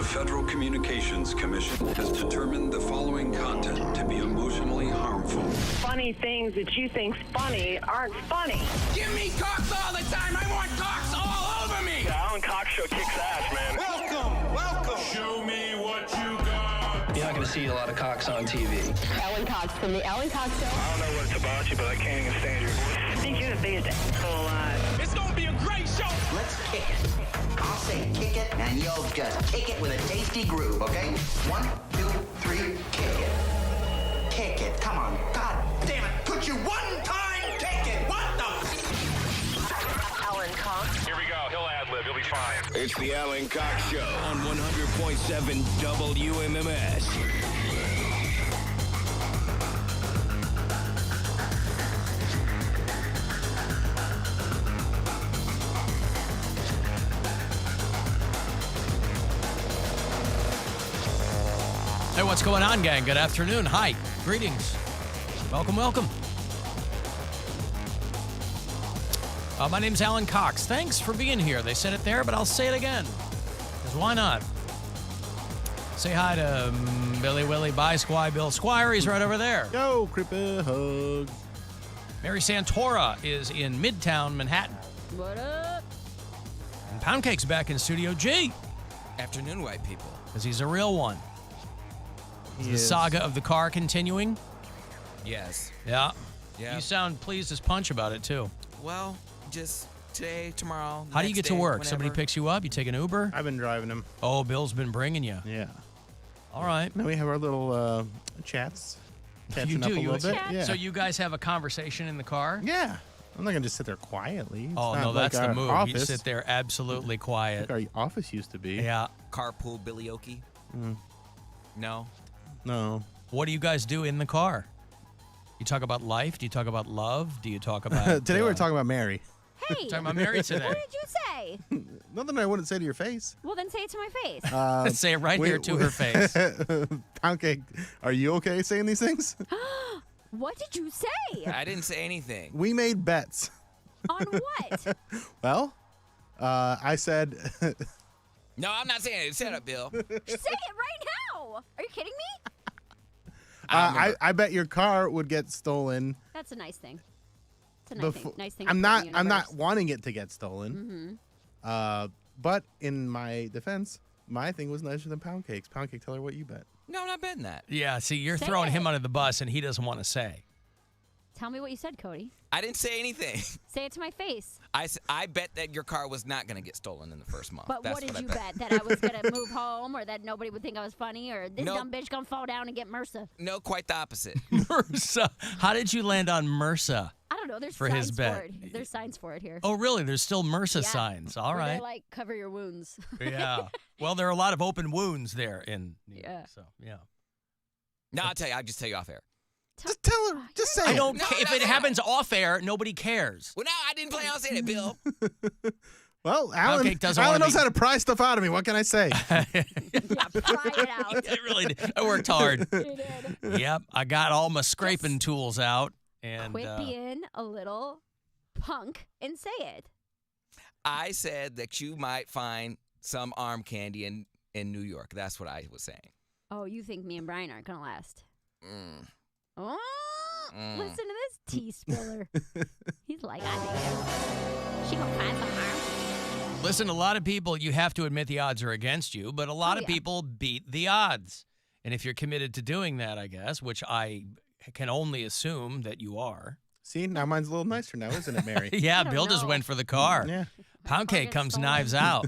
Federal Communications Commission has determined the following content to be emotionally harmful. Funny things that you think's funny aren't funny. Give me cocks all the time. I want cocks all over me. The Alan Cox Show kicks ass, man. Welcome. Show me what you got. You're not going to see a lot of cocks on TV. Alan Cox from the Alan Cox Show. I don't know what it's about you, but I can't even stand your voice. I think you're the biggest asshole alive. It's gonna be a great show. Let's kick it. I'll say kick it, and you'll just kick it with a tasty groove, okay? 1, 2, 3, kick it. Kick it. Come on. God damn it. Could you one time kick it? What the? Alan Cox. Here we go. He'll ad-lib. He'll be fine. It's the Alan Cox Show on 100.7 WMMS. Hey, what's going on, gang? Good afternoon. Hi. Greetings. Welcome, welcome. My name's Alan Cox. Thanks for being here. They said it there, but I'll say it again. Because why not? Say hi to Billy Willie Bill Squire. He's right over there. Yo, creepy hug. Mary Santora is in Midtown Manhattan. What up? And Poundcake's back in Studio G. Afternoon, white people. Because he's a real one. Is the Yes. saga of the car continuing? Yes. Yeah. Yeah. You sound pleased as punch about it, too. Well, just today, tomorrow. How do you next get to day, work? whenever. Somebody picks you up? You take an Uber? I've been driving him. Oh, Bill's been bringing you. Yeah. All right. Now we have our little chats. Catching You up do. a You little bit. chat? Yeah. So you guys have a conversation in the car? Yeah. I'm not gonna just sit there quietly. It's Oh, not no, like that's the our move. Office, You sit there absolutely quiet. like our office used to be. Yeah. Carpool bilioki. No. No. What do you guys do in the car? You talk about life? Do you talk about love? Do you talk about... Today we were talking about Mary. Hey, Talking about Mary today. what did you say? Nothing I wouldn't say to your face. Well, then say it to my face. Say it right here to her face. Pancake, are you okay saying these things? What did you say? I didn't say anything. We made bets. On what? Well, I said, No, I'm not saying it. Shut up, Bill. Say it right now. Are you kidding me? I bet your car would get stolen. That's a nice thing. It's a nice thing. Nice thing. I'm for the not universe. wanting it to get stolen. But in my defense, my thing was nicer than Poundcake's. Poundcake, tell her what you bet. No, I'm not betting that. Yeah, see, you're Say throwing it. him under the bus, and he doesn't want to say. Tell me what you said, Cody. I didn't say anything. Say it to my face. I bet that your car was not going to get stolen in the first month. But That's what did I you bet? That I was gonna move home, or that nobody would think I was funny, or this Nope. dumb bitch gonna fall down and get MRSA? No, quite the opposite. MRSA. How did you land on MRSA? I don't know. There's For signs his for bet. it. There's signs for it here. Oh, really? There's still MRSA Yeah. signs. All Where right. They like cover your wounds. Yeah. Well, there are a lot of open wounds there in New York, Yeah. so, yeah. No, I'll tell you. I'll just tell you off air. Just tell her. Just say I it. don't No, care. If no, it no. happens off air, nobody cares. Well, no, I didn't plan on saying it, Bill. Well, Alan doesn't knows wanna be- how to pry stuff out of me. What can I say? Yeah, pry it out. It really did. I worked hard. You did. Yep. I got all my scraping tools out. And Quit being a little punk and say it. I said that you might find some arm candy in New York. That's what I was saying. Oh, you think me and Brian aren't gonna last? Mm. Oh, listen to this tea spiller. He's like, I think she gonna find some arm. listen, a lot of people, you have to admit the odds are against you, but a lot of people beat the odds. And if you're committed to doing that, I guess, which I can only assume that you are. See, now mine's a little nicer now, isn't it, Mary? Yeah, I don't Bill just know. went for the car. Yeah. Poundcake gets comes stolen. knives out.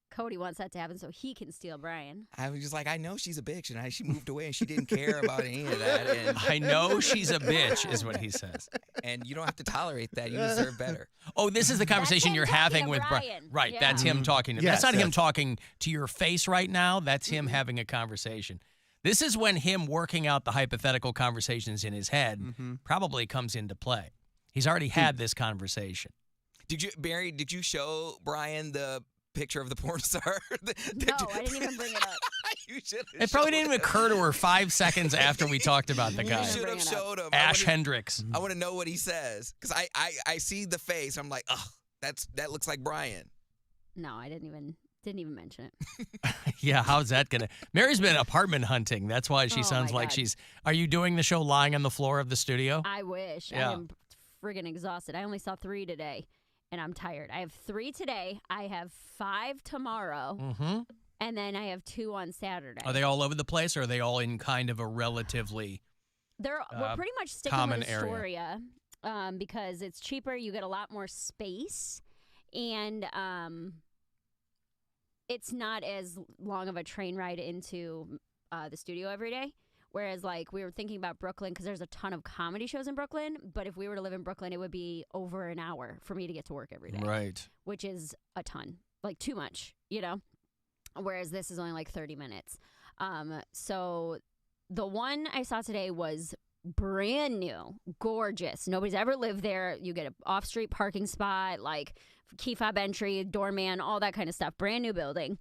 Cody wants that to happen so he can steal Brian. I was just like, I know she's a bitch, and she moved away, and she didn't care about any of that. And, I know she's a bitch, is what he says. and you don't have to tolerate that. You deserve better. Oh, this is the conversation him you're talking having to with Brian. Right, Yeah. that's him talking. Yes, That's not him yes. talking to your face right now. That's him having a conversation. This is when him working out the hypothetical conversations in his head probably comes into play. He's already had this conversation. Did you, Barry? Did you show Brian the picture of the porn star? No, I didn't even bring it up. You should. It probably didn't even occur to her 5 seconds after we talked about the You guy. should have Bring it up. showed him. Ash Hendricks. I want to know what he says because I see the face. I'm like, oh, that looks like Brian. No, I didn't even Didn't even mention it. Yeah, how's that gonna? Mary's been apartment hunting. That's why she Oh, sounds my like God. she's. Are you doing the show lying on the floor of the studio? I wish. Yeah. I am friggin' exhausted. I only saw 3 today, and I'm tired. I have 3 today. I have 5 tomorrow, Mm-hmm. and then I have 2 on Saturday. Are they all over the place, or are they all in kind of a relatively? We're pretty much sticking common with area? Astoria because it's cheaper. You get a lot more space, and it's not as long of a train ride into the studio every day. Whereas, like, we were thinking about Brooklyn because there's a ton of comedy shows in Brooklyn. But if we were to live in Brooklyn, it would be over an hour for me to get to work every day. Right. Which is a ton. Like, too much, you know? Whereas this is only like 30 minutes. So the one I saw today was brand new, gorgeous. Nobody's ever lived there. You get an off-street parking spot, like key fob entry, doorman, all that kind of stuff. Brand new building.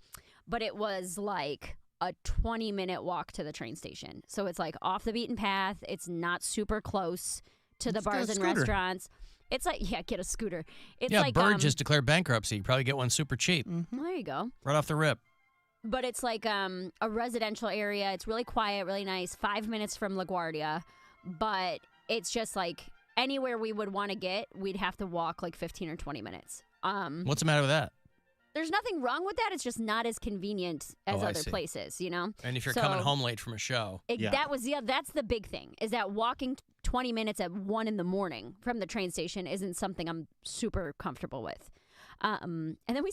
But it was like a 20-minute walk to the train station. So it's like off the beaten path. It's not super close to the Just get a bars and scooter. restaurants. It's like, yeah, get a scooter. It's Yeah, like Bird just declared bankruptcy. You probably get one super cheap, there you go. right off the rip. But it's like a residential area. It's really quiet, really nice. 5 minutes from LaGuardia. But it's just like anywhere we would want to get, we'd have to walk like 15 or 20 minutes. What's the matter with that? There's nothing wrong with that. It's just not as convenient as I other see. places, you know? And if you're So, coming home late from a show, Yeah. That's the big thing, is that walking 20 minutes at 1 in the morning from the train station isn't something I'm super comfortable with. And then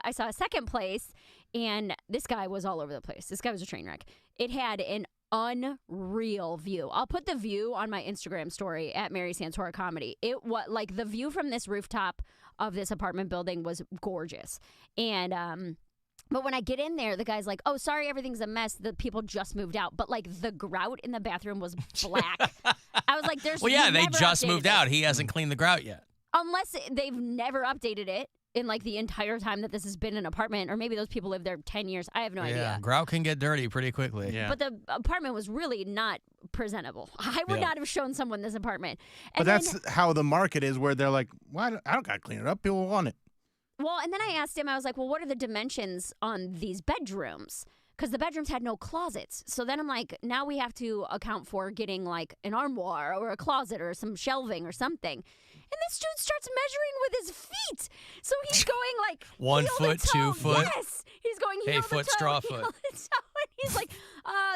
I saw a second place, and this guy was all over the place. This guy was a train wreck. It had an unreal view. I'll put the view on my Instagram story at Mary Santora Comedy. It was like the view from this rooftop of this apartment building was gorgeous. And but when I get in there, the guy's like, "Oh, sorry, everything's a mess. The people just moved out." But like the grout in the bathroom was black. I was like, "There's well, yeah, you they never just updated moved this." out. He hasn't cleaned the grout yet. Unless they've never updated it in like the entire time that this has been an apartment, or maybe those people lived there 10 years. I have no Yeah, idea. grout can get dirty pretty quickly. Yeah. But the apartment was really not presentable. I would Yeah. not have shown someone this apartment. But And that's how the market is, where they're like, "Why? I don't got to clean it up. People want it." Well, and then I asked him, I was like, well, what are the dimensions on these bedrooms? Because the bedrooms had no closets. So then I'm like, now we have to account for getting like an armoire or a closet or some shelving or something. And this dude starts measuring with his feet. So he's going like 1 heel foot, to toe. 2 foot. Yes. He's going heel Hey, to foot, toe, straw heel foot. to toe. And he's like,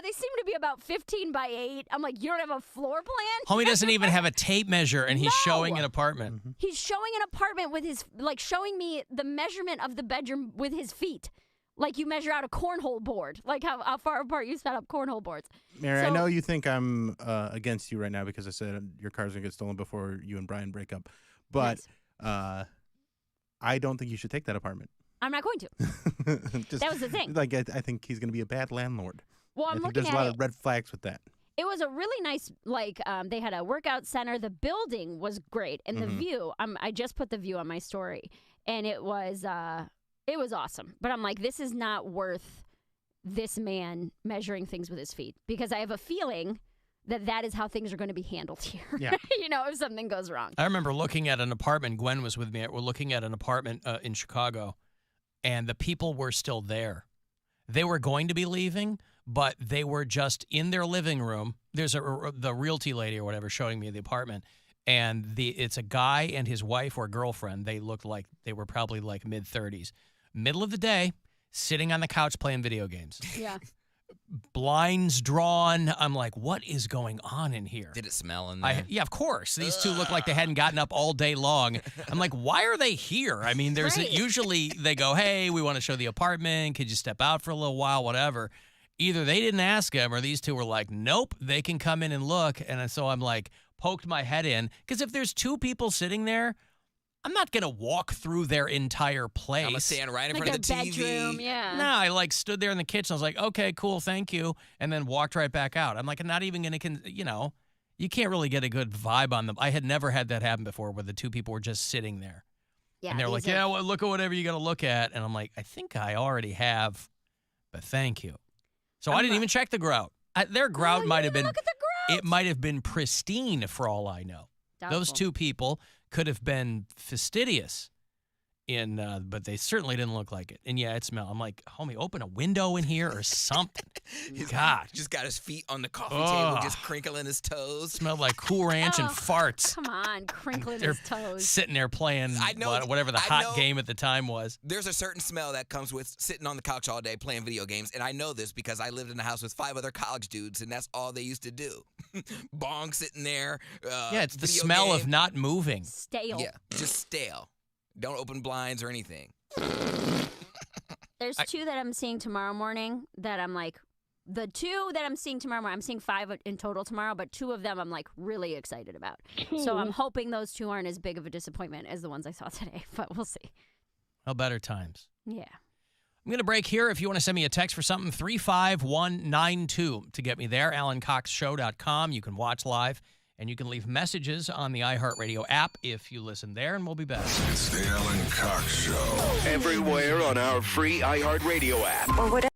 they seem to be about 15 by 8. I'm like, you don't have a floor plan? Homie doesn't even have a tape measure, and he's No. showing an apartment. He's showing an apartment with his, like showing me the measurement of the bedroom with his feet. Like you measure out a cornhole board, like how far apart you set up cornhole boards. Mary, I So- know you think I'm against you right now because I said your car's gonna get stolen before you and Brian break up, but I don't think you should take that apartment. I'm not going to. Just, That was the thing. Like I think he's gonna be a bad landlord. Well, I I'm think looking there's at a lot it. of red flags with that. It was a really nice, like, they had a workout center. The building was great. And the view, I just put the view on my story. And it was awesome. But I'm like, this is not worth this man measuring things with his feet. Because I have a feeling that is how things are going to be handled here. Yeah. You know, if something goes wrong. I remember looking at an apartment. Gwen was with me. We're looking at an apartment in Chicago, and the people were still there. They were going to be leaving, but they were just in their living room. There's the realty lady or whatever showing me the apartment, and it's a guy and his wife or girlfriend. They looked like they were probably like mid-30s. Middle of the day, sitting on the couch playing video games. Yeah. Blinds drawn. I'm like, what is going on in here? Did it smell in there? Yeah, of course. These two look like they hadn't gotten up all day long. I'm like, why are they here? I mean, Right. usually they go, hey, we want to show the apartment. Could you step out for a little while? Whatever. Either they didn't ask him or these two were like, nope, they can come in and look. And so I'm like, poked my head in. Because if there's two people sitting there, I'm not going to walk through their entire place. I'm going to stand right in Like front of their the TV. bedroom, yeah. No, I like stood there in the kitchen. I was like, okay, cool, thank you. And then walked right back out. I'm like, I'm not even going to, you can't really get a good vibe on them. I had never had that happen before where the two people were just sitting there. Yeah. And they're like, these are- yeah, well, look at whatever you got to look at. And I'm like, I think I already have, but thank you. So I didn't even check the grout. Their grout you might have didn't been, look at the grout? it might have been pristine for all I know. Those Doubtful. two people could have been fastidious. but they certainly didn't look like it. And yeah, it smelled. I'm like, homie, open a window in here or something. God. Just got his feet on the coffee table, just crinkling his toes. Smelled like Cool Ranch and farts. Come on, crinkling his toes. Sitting there playing whatever the hot game at the time was. There's a certain smell that comes with sitting on the couch all day playing video games, and I know this because I lived in a house with 5 other college dudes, and that's all they used to do. Bong sitting there. Yeah, it's the smell of not moving. Stale. Yeah, just stale. Don't open blinds or anything. There's 2 that I'm seeing tomorrow morning that I'm like, the 2 that I'm seeing tomorrow morning, I'm seeing 5 in total tomorrow, but 2 of them I'm like really excited about. So I'm hoping those 2 aren't as big of a disappointment as the ones I saw today, but we'll see. Well, better times. Yeah. I'm going to break here. If you want to send me a text for something, 35192 to get me there, AlanCoxShow.com. You can watch live. And you can leave messages on the iHeartRadio app if you listen there, and we'll be back. It's the Alan Cox Show. Everywhere on our free iHeartRadio app. Or whatever.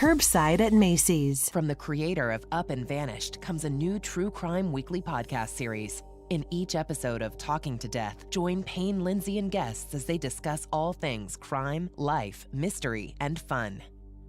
curbside at Macy's. From the creator of Up and Vanished comes a new true crime weekly podcast series. In each episode of Talking to Death, join Payne, Lindsay, and guests as they discuss all things crime, life, mystery, and fun.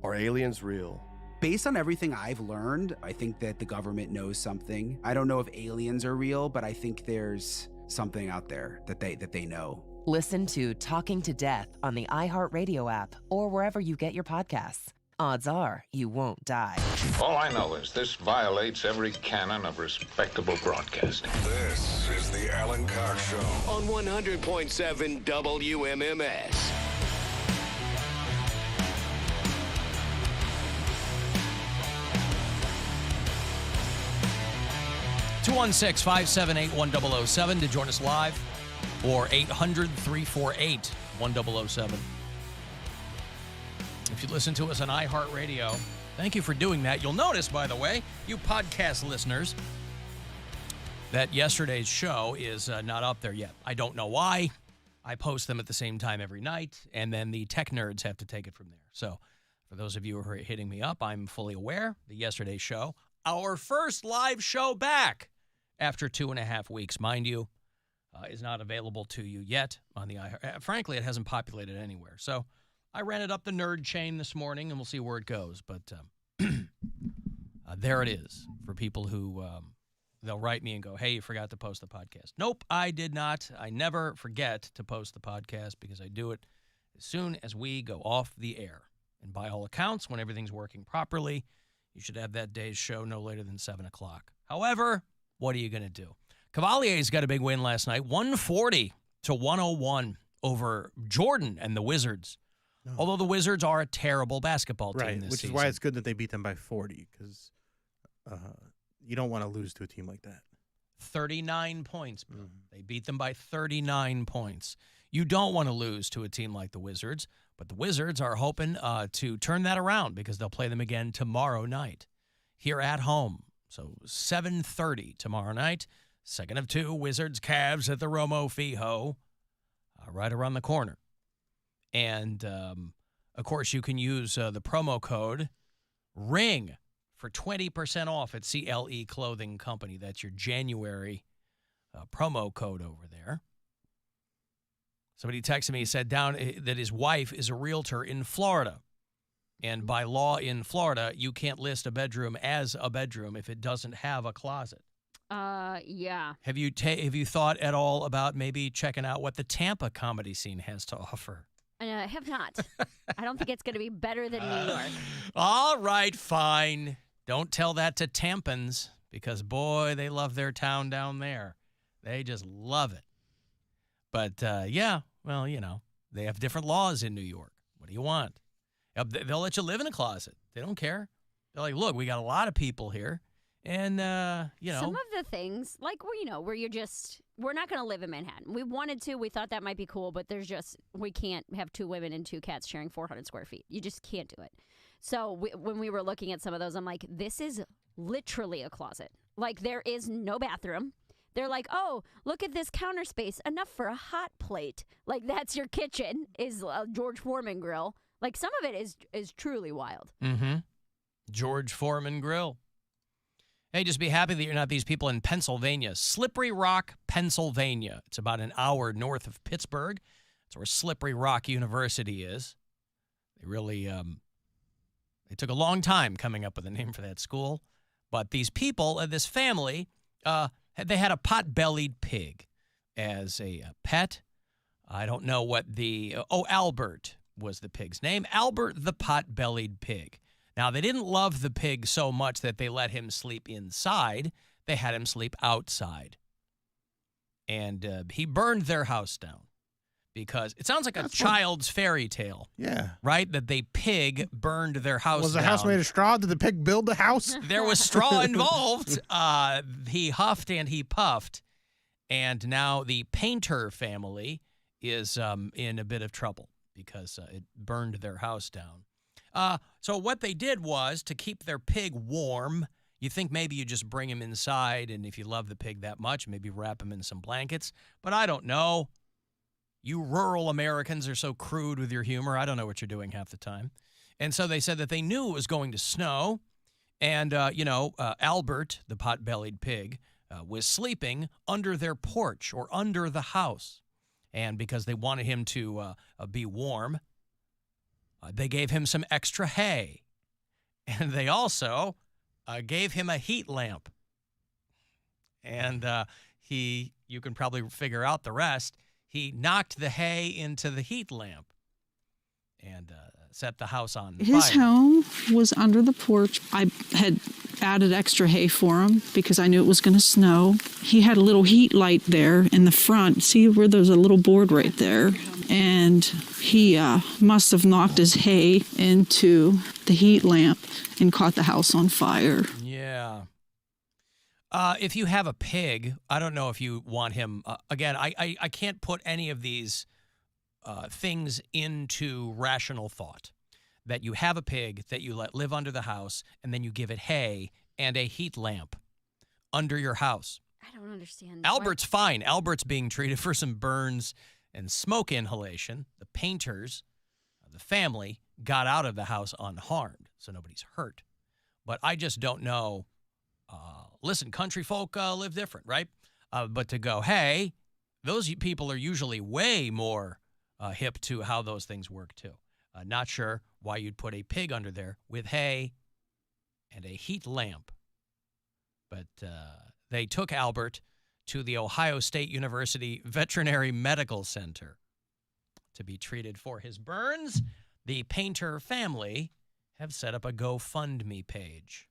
Are aliens real? Based on everything I've learned, I think that the government knows something. I don't know if aliens are real, but I think there's something out there that they know. Listen to Talking to Death on the iHeartRadio app or wherever you get your podcasts. Odds are you won't die. All I know is this violates every canon of respectable broadcasting. This is the Alan Cox Show on 100.7 WMMS. (216) 578-1007 to join us live, or 800-348-1007. If you listen to us on iHeartRadio, thank you for doing that. You'll notice, by the way, you podcast listeners, that yesterday's show is not up there yet. I don't know why. I post them at the same time every night, and then the tech nerds have to take it from there. So for those of you who are hitting me up, I'm fully aware. The yesterday's show, our first live show back after 2.5 weeks, mind you, is not available to you yet on the iHeart. Frankly, it hasn't populated anywhere. So I ran it up the nerd chain this morning, and we'll see where it goes. But there it is for people who they'll write me and go, hey, you forgot to post the podcast. Nope, I did not. I never forget to post the podcast because I do it as soon as we go off the air. And by all accounts, when everything's working properly, you should have that day's show no later than 7 o'clock. However, what are you going to do? Cavalier's got a big win last night, 140-101 over Jordan and the Wizards. No. Although the Wizards are a terrible basketball team this season. Which is why it's good that they beat them by 40, because you don't want to lose to a team like that. 39 points. Mm-hmm. They beat them by 39 points. You don't want to lose to a team like the Wizards, but the Wizards are hoping to turn that around because they'll play them again tomorrow night here at home. So 7:30 tomorrow night. Second of two, Wizards Cavs at the Romo Fijo, right around the corner. And, of course, you can use the promo code RING for 20% off at CLE Clothing Company. That's your January promo code over there. Somebody texted me, he said down that his wife is a realtor in Florida. And by law in Florida, you can't list a bedroom as a bedroom if it doesn't have a closet. Yeah. Have you thought at all about maybe checking out what the Tampa comedy scene has to offer? I have not. I don't think it's going to be better than New York. All right, fine. Don't tell that to Tampans because, boy, they love their town down there. They just love it. But, yeah, well, you know, they have different laws in New York. What do you want? They'll let you live in a closet. They don't care. They're like, look, we got a lot of people here. And, you know. Some of the things, like, you know, where we're not going to live in Manhattan. We wanted to. We thought that might be cool, but we can't have 2 women and 2 cats sharing 400 square feet. You just can't do it. So when we were looking at some of those, I'm like, this is literally a closet. Like, there is no bathroom. They're like, oh, look at this counter space. Enough for a hot plate. Like, that's your kitchen, is a George Foreman grill. Like, some of it is truly wild. Mm-hmm. George Foreman grill. Hey, just be happy that you're not these people in Pennsylvania. Slippery Rock, Pennsylvania. It's about an hour north of Pittsburgh. That's where Slippery Rock University is. They really, they took a long time coming up with a name for that school. But these people, this family, they had a pot-bellied pig as a pet. I don't know what Albert was the pig's name. Albert the pot-bellied pig. Now, they didn't love the pig so much that they let him sleep inside. They had him sleep outside. And he burned their house down because it sounds like a child's fairy tale. Yeah. Right? That the pig burned their house down. Was the house made of straw? Did the pig build the house? There was straw involved. He huffed and he puffed. And now the Painter family is in a bit of trouble because it burned their house down. So what they did was to keep their pig warm. You think maybe you just bring him inside, and if you love the pig that much, maybe wrap him in some blankets. But I don't know. You rural Americans are so crude with your humor. I don't know what you're doing half the time. And so they said that they knew it was going to snow. And, Albert, the pot-bellied pig, was sleeping under their porch or under the house. And because they wanted him to be warm, they gave him some extra hay. And they also gave him a heat lamp. And you can probably figure out the rest. He knocked the hay into the heat lamp and set the house on fire. His home was under the porch. I had added extra hay for him because I knew it was going to snow. He had a little heat light there in the front. See where there's a little board right there? And he must have knocked his hay into the heat lamp and caught the house on fire. Yeah. If you have a pig, I don't know if you want him. Again, I can't put any of these things into rational thought. That you have a pig that you let live under the house, and then you give it hay and a heat lamp under your house. I don't understand. Albert's fine. Albert's being treated for some burns and smoke inhalation. The painters, the family, got out of the house unharmed, so nobody's hurt. But I just don't know. Listen, country folk live different, right? But to go, hey, those people are usually way more hip to how those things work, too. Not sure why you'd put a pig under there with hay and a heat lamp. But they took Albert to the Ohio State University Veterinary Medical Center to be treated for his burns. The Painter family have set up a GoFundMe page.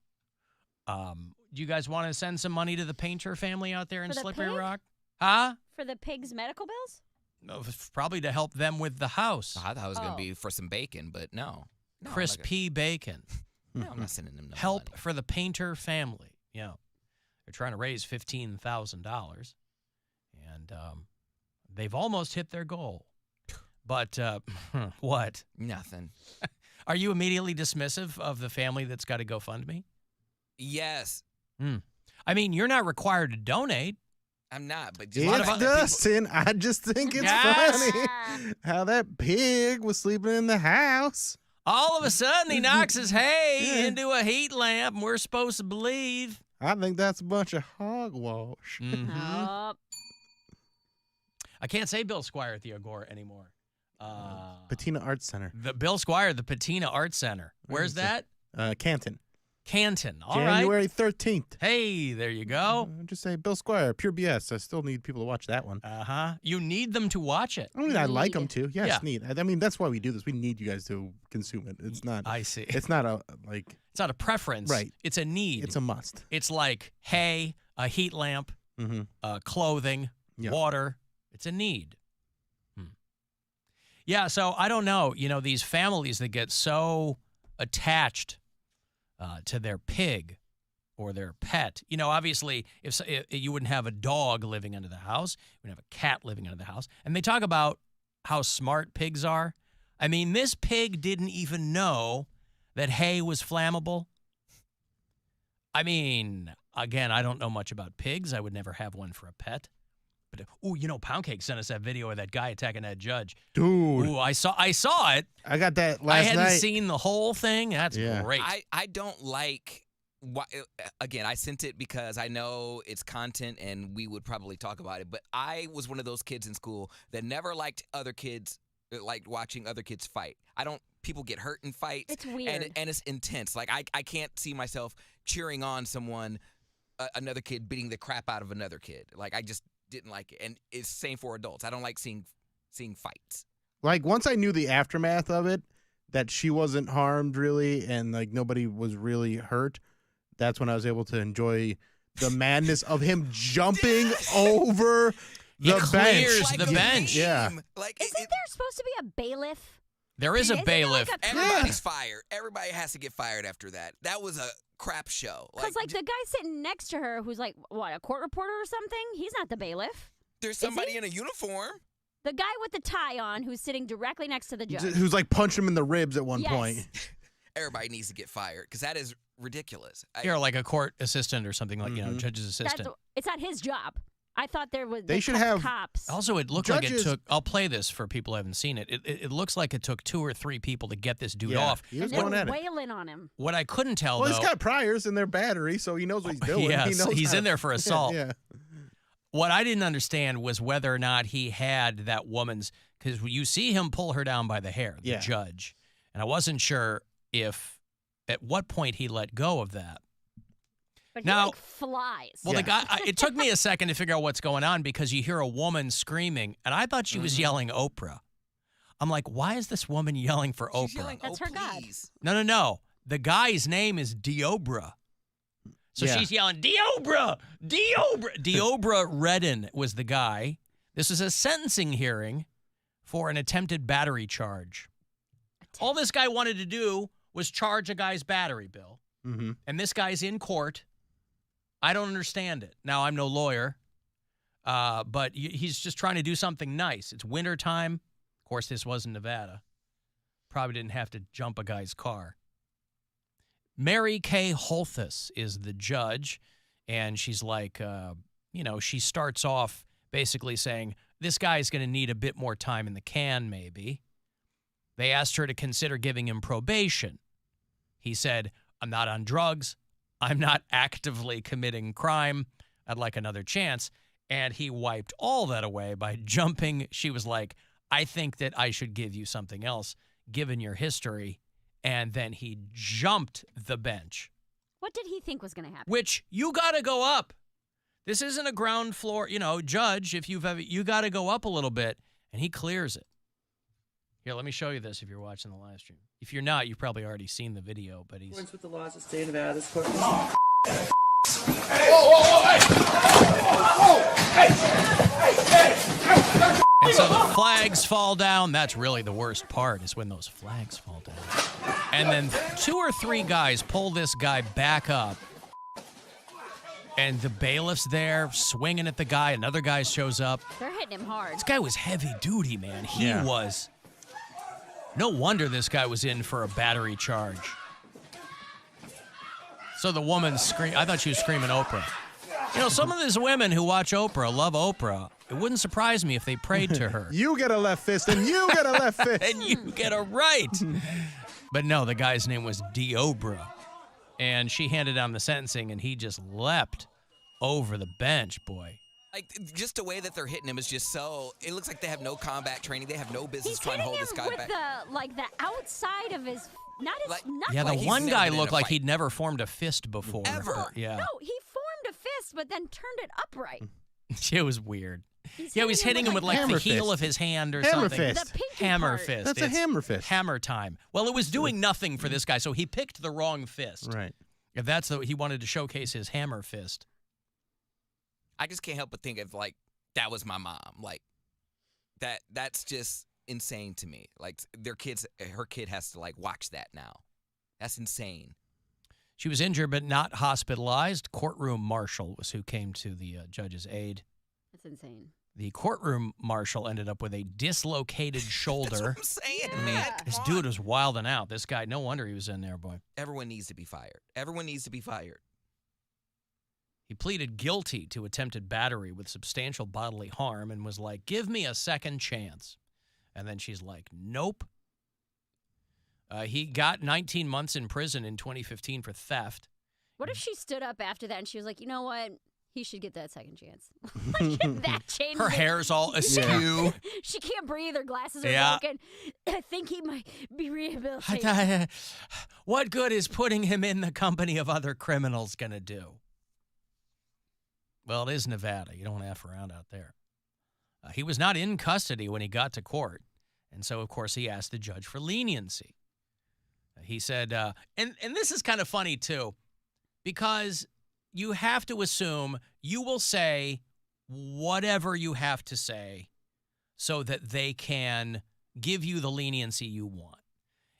Do you guys want to send some money to the Painter family out there in Slippery Rock? Huh? For the pig's medical bills? No, probably to help them with the house. I thought it was going to be for some bacon, but no. Crispy bacon. No, I'm not sending them no Help money. for the Painter family. Yeah. They're trying to raise $15,000. And they've almost hit their goal. But what? Nothing. Are you immediately dismissive of the family that's got to GoFundMe? Yes. I mean, you're not required to donate. I'm not, but just It's Dustin. I just think it's funny how that pig was sleeping in the house. All of a sudden, he knocks his hay into a heat lamp, and we're supposed to believe. I think that's a bunch of hogwash. I can't say Bill Squire at the Agora anymore. Patina Arts Center. The Bill Squire, the Patina Arts Center. Where's that? Canton. Canton. All right. January 13th. Hey, there you go. Just say Bill Squire, pure BS. I still need people to watch that one. You need them to watch it. I mean, I like them to. Yes, Yeah. need. I mean, that's why we do this. We need you guys to consume it. It's not. I see. It's not a like. It's not a preference. Right. It's a need. It's a must. It's like hay, a heat lamp, clothing, water. It's a need. Yeah, so I don't know. You know, these families that get so attached to their pig or their pet. You know, obviously, if you wouldn't have a dog living under the house, you would have a cat living under the house. And they talk about how smart pigs are. I mean, this pig didn't even know that hay was flammable. I mean, again, I don't know much about pigs. I would never have one for a pet. But, Poundcake sent us that video of that guy attacking that judge. Dude. Ooh, I saw it. I got that last night. I hadn't seen the whole thing. That's great. I don't like, again, I sent it because I know it's content and we would probably talk about it, but I was one of those kids in school that never liked watching other kids fight. People get hurt in fights. It's weird. And it's intense. Like, I can't see myself cheering on someone, another kid beating the crap out of another kid. Like, I just didn't like it. And it's the same for adults. I don't like seeing fights. Like, once I knew the aftermath of it, that she wasn't harmed really and like nobody was really hurt, that's when I was able to enjoy the madness of him jumping over the bench. Clears the bench. Yeah. Like, Isn't there supposed to be a bailiff? There is a Isn't there bailiff. like a Everybody's fired. Everybody has to get fired after that. That was a crap show. Because, the guy sitting next to her who's like, what, a court reporter or something? He's not the bailiff. There's somebody in a uniform. The guy with the tie on who's sitting directly next to the judge. Who's like punching him in the ribs at one Yes. point. Everybody needs to get fired because that is ridiculous. You're like a court assistant or something like, judge's assistant. It's not his job. I thought there was. They should have cops. Also, it looked like it took. I'll play this for people who haven't seen it. It looks like it took 2 or 3 people to get this dude off. He was and going they at were it. wailing on him. What I couldn't tell, Well, though, he's got priors in their battery, so he knows what he's doing. Yes, he knows he's in there for assault. Yeah. What I didn't understand was whether or not he had that woman's, because you see him pull her down by the hair, the judge, and I wasn't sure if at what point he let go of that. But now, he like flies. Well, the guy. It took me a second to figure out what's going on because you hear a woman screaming, and I thought she was yelling Oprah. I'm like, why is this woman yelling for Oprah? Yelling, That's her God. No. The guy's name is Diobra. So she's yelling, Diobra! Diobra! Diobra Redden was the guy. This was a sentencing hearing for an attempted battery charge. All this guy wanted to do was charge a guy's battery, Bill. Mm-hmm. And this guy's in court. I don't understand it. Now, I'm no lawyer, but he's just trying to do something nice. It's wintertime. Of course, this was in Nevada. Probably didn't have to jump a guy's car. Mary Kay Holthus is the judge, and she's like, she starts off basically saying, this guy's going to need a bit more time in the can, maybe. They asked her to consider giving him probation. He said, I'm not on drugs. I'm not actively committing crime. I'd like another chance. And he wiped all that away by jumping. She was like, I think that I should give you something else, given your history. And then he jumped the bench. What did he think was going to happen? Which, you got to go up. This isn't a ground floor, judge, if you've ever, you got to go up a little bit. And he clears it. Here, let me show you this if you're watching the live stream. If you're not, you've probably already seen the video, but he's... With the laws of the state of Nevada, this court... And so the flags fall down. That's really the worst part, is when those flags fall down. And then 2 or 3 guys pull this guy back up. And the bailiff's there, swinging at the guy. Another guy shows up. They're hitting him hard. This guy was heavy duty, man. He was. No wonder this guy was in for a battery charge. So the woman screamed. I thought she was screaming Oprah. Some of these women who watch Oprah love Oprah. It wouldn't surprise me if they prayed to her. You get a left fist, and you get a left fist. And you get a right. But no, the guy's name was Diobra. And she handed down the sentencing, and he just leapt over the bench, boy. Like, just the way that they're hitting him is just so... It looks like they have no combat training. They have no business trying to hold this guy back. The outside of his... Not his knuckles. Yeah, the one guy looked like he'd never formed a fist before. Ever. Yeah. No, he formed a fist, but then turned it upright. It was weird. He was hitting him with like the heel of his hand or hammer something. Fist. The pinky hammer part. fist. That's a hammer fist. Hammer time. Well, it was doing nothing for this guy, so he picked the wrong fist. Right. If that's he wanted to showcase his hammer fist. I just can't help but think of, like, that was my mom. Like, that's just insane to me. Like, her kid has to, like, watch that now. That's insane. She was injured but not hospitalized. Courtroom marshal was who came to the judge's aid. That's insane. The courtroom marshal ended up with a dislocated shoulder. That's what I'm saying, man. This dude was wilding out. This guy, no wonder he was in there, boy. Everyone needs to be fired. Everyone needs to be fired. He pleaded guilty to attempted battery with substantial bodily harm and was like, give me a second chance. And then she's like, nope. He got 19 months in prison in 2015 for theft. What if she stood up after that and she was like, you know what? He should get that second chance. Like, that changed Her hair's all askew. She can't breathe. Her glasses are Yeah. broken. I think he might be rehabilitated. What good is putting him in the company of other criminals going to do? Well, it is Nevada. You don't want to F around out there. He was not in custody when he got to court. And so, of course, he asked the judge for leniency. He said, and this is kind of funny, too, because you have to assume you will say whatever you have to say so that they can give you the leniency you want.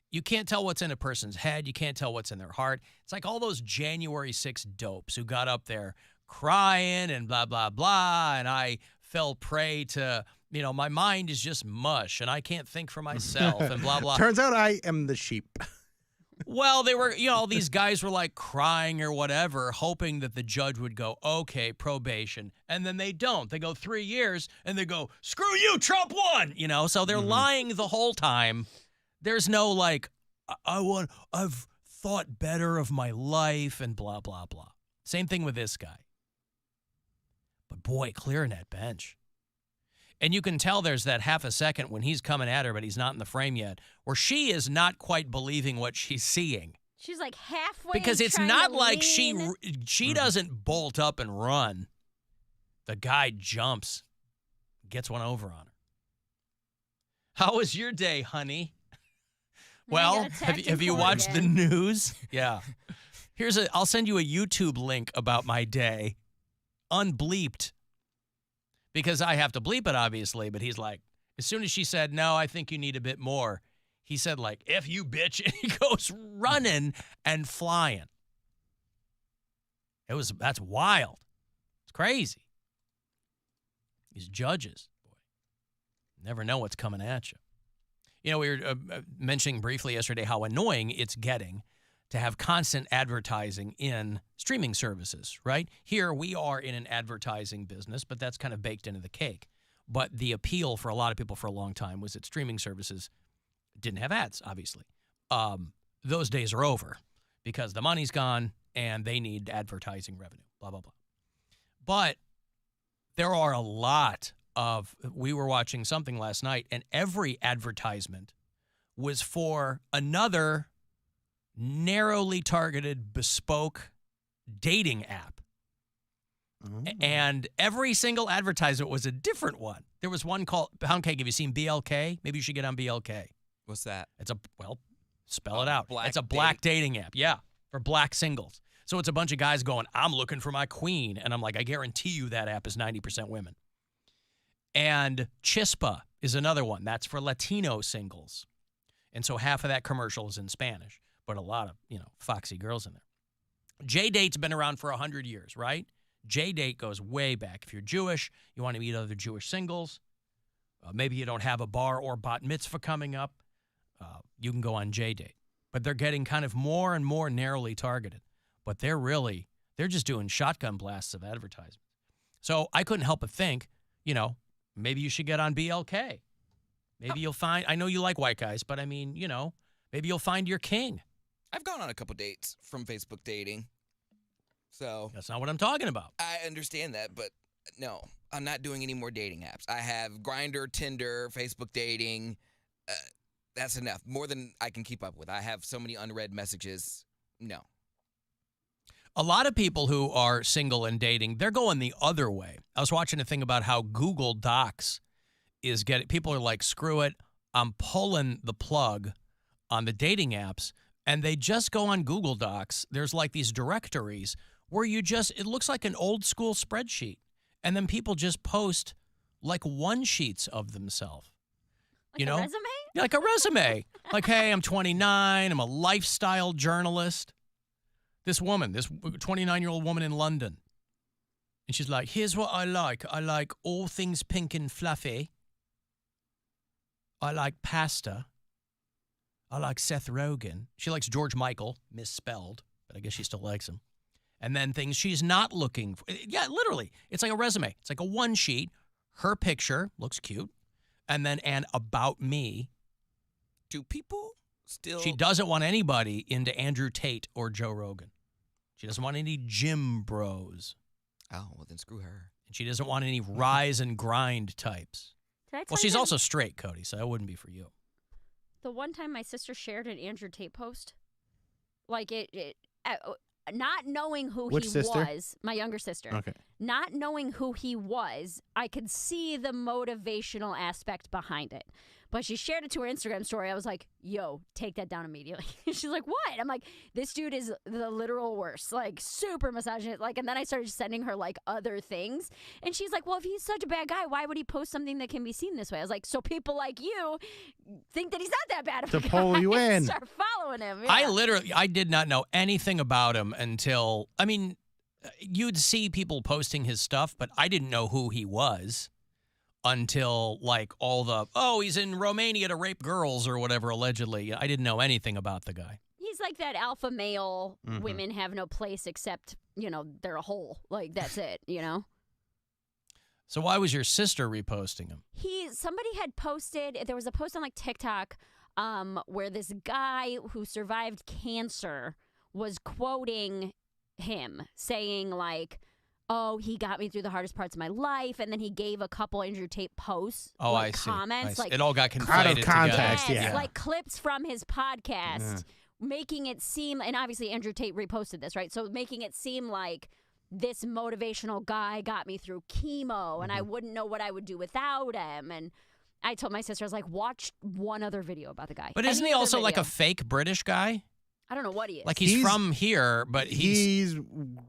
You can't tell what's in a person's head. You can't tell what's in their heart. It's like all those January 6 dopes who got up there crying and blah, blah, blah, and I fell prey to, my mind is just mush, and I can't think for myself, and blah, blah. Turns out I am the sheep. Well, they were, all these guys were like crying or whatever, hoping that the judge would go, okay, probation. And then they don't. They go 3 years and they go, screw you, Trump won. So they're lying the whole time. There's no like, I've thought better of my life and blah, blah, blah. Same thing with this guy. But boy, clearing that bench. And you can tell there's that half a second when he's coming at her, but he's not in the frame yet, where she is not quite believing what she's seeing. She's like halfway. Because it's not like she doesn't bolt up and run. The guy jumps, gets one over on her. How was your day, honey? Well, have you watched the news? Yeah. I'll send you a YouTube link about my day, unbleeped. Because I have to bleep it, obviously, but he's like, as soon as she said, no, I think you need a bit more, he said, like, F you, bitch, and he goes running and flying. That's wild. It's crazy. These judges, boy, never know what's coming at you. We were mentioning briefly yesterday how annoying it's getting to have constant advertising in streaming services, right? Here we are in an advertising business, but that's kind of baked into the cake. But the appeal for a lot of people for a long time was that streaming services didn't have ads, obviously. Those days are over because the money's gone and they need advertising revenue, blah, blah, blah. But there are a lot we were watching something last night, and every advertisement was for another narrowly targeted, bespoke dating app. Oh. And every single advertisement was a different one. There was one called Poundcake. Have you seen BLK? Maybe you should get on BLK. What's that? Spell it out. It's a black dating app. Yeah, for black singles. So it's a bunch of guys going, I'm looking for my queen. And I'm like, I guarantee you that app is 90% women. And Chispa is another one. That's for Latino singles. And so half of that commercial is in Spanish. But a lot of, foxy girls in there. J-Date's been around for 100 years, right? J-Date goes way back. If you're Jewish, you want to meet other Jewish singles. Maybe you don't have a bar or bat mitzvah coming up. You can go on J-Date. But they're getting kind of more and more narrowly targeted. But they're just doing shotgun blasts of advertisements. So I couldn't help but think, maybe you should get on BLK. Maybe you'll find, I know you like white guys, but I mean, maybe you'll find your king. I've gone on a couple dates from Facebook dating. So that's not what I'm talking about. I understand that, but no, I'm not doing any more dating apps. I have Grindr, Tinder, Facebook dating. That's enough. More than I can keep up with. I have so many unread messages. No. A lot of people who are single and dating, they're going the other way. I was watching a thing about how Google Docs is getting, people are like, screw it, I'm pulling the plug on the dating apps, and they just go on Google Docs. There's like these directories where it looks like an old school spreadsheet, and then people just post like one sheets of themselves. Like a resume? Yeah, like a resume. Like, hey, I'm 29, I'm a lifestyle journalist. This 29-year-old woman in London, and she's like, here's what I like. I like all things pink and fluffy. I like pasta. I like Seth Rogen. She likes George Michael, misspelled, but I guess she still likes him. And then things she's not looking for. Yeah, literally. It's like a resume. It's like a one sheet. Her picture looks cute. And then an about me. Do people still... She doesn't want anybody into Andrew Tate or Joe Rogan. She doesn't want any gym bros. Oh, well, then screw her. And she doesn't want any rise and grind types. Well, she's also straight, Cody, so that wouldn't be for you. The one time my sister shared an Andrew Tate post, like not knowing who Which he sister? was, my younger sister. Okay. Not knowing who he was, I could see the motivational aspect behind it. But she shared it to her Instagram story. I was like, yo, take that down immediately. She's like, what? I'm like, this dude is the literal worst. Like, super misogynist. Like, and then I started sending her, like, other things. And she's like, well, if he's such a bad guy, why would he post something that can be seen this way? I was like, so people like you think that he's not that bad of a guy. To pull you in. Start following him. Yeah. I did not know anything about him until, I mean, you'd see people posting his stuff, but I didn't know who he was. Until, like, all the, he's in Romania to rape girls or whatever, allegedly. I didn't know anything about the guy. he's like that alpha male. Mhm. Women have no place except, they're a hole. Like, that's it, So why was your sister reposting him? Somebody had posted, there was a post on like TikTok where this guy who survived cancer was quoting him, saying like, oh, he got me through the hardest parts of my life, and then he gave a couple Andrew Tate posts, Oh, like I see. comments, I see. like It all got conflated Out of together. context, yes, yeah. like clips from his podcast, making it seem, and obviously Andrew Tate reposted this, right? So making it seem like this motivational guy got me through chemo, and I wouldn't know what I would do without him. And I told my sister, I was like, watch one other video about the guy. But isn't Any he other also like video. a fake British guy? I don't know what he is. Like he's from here, but he's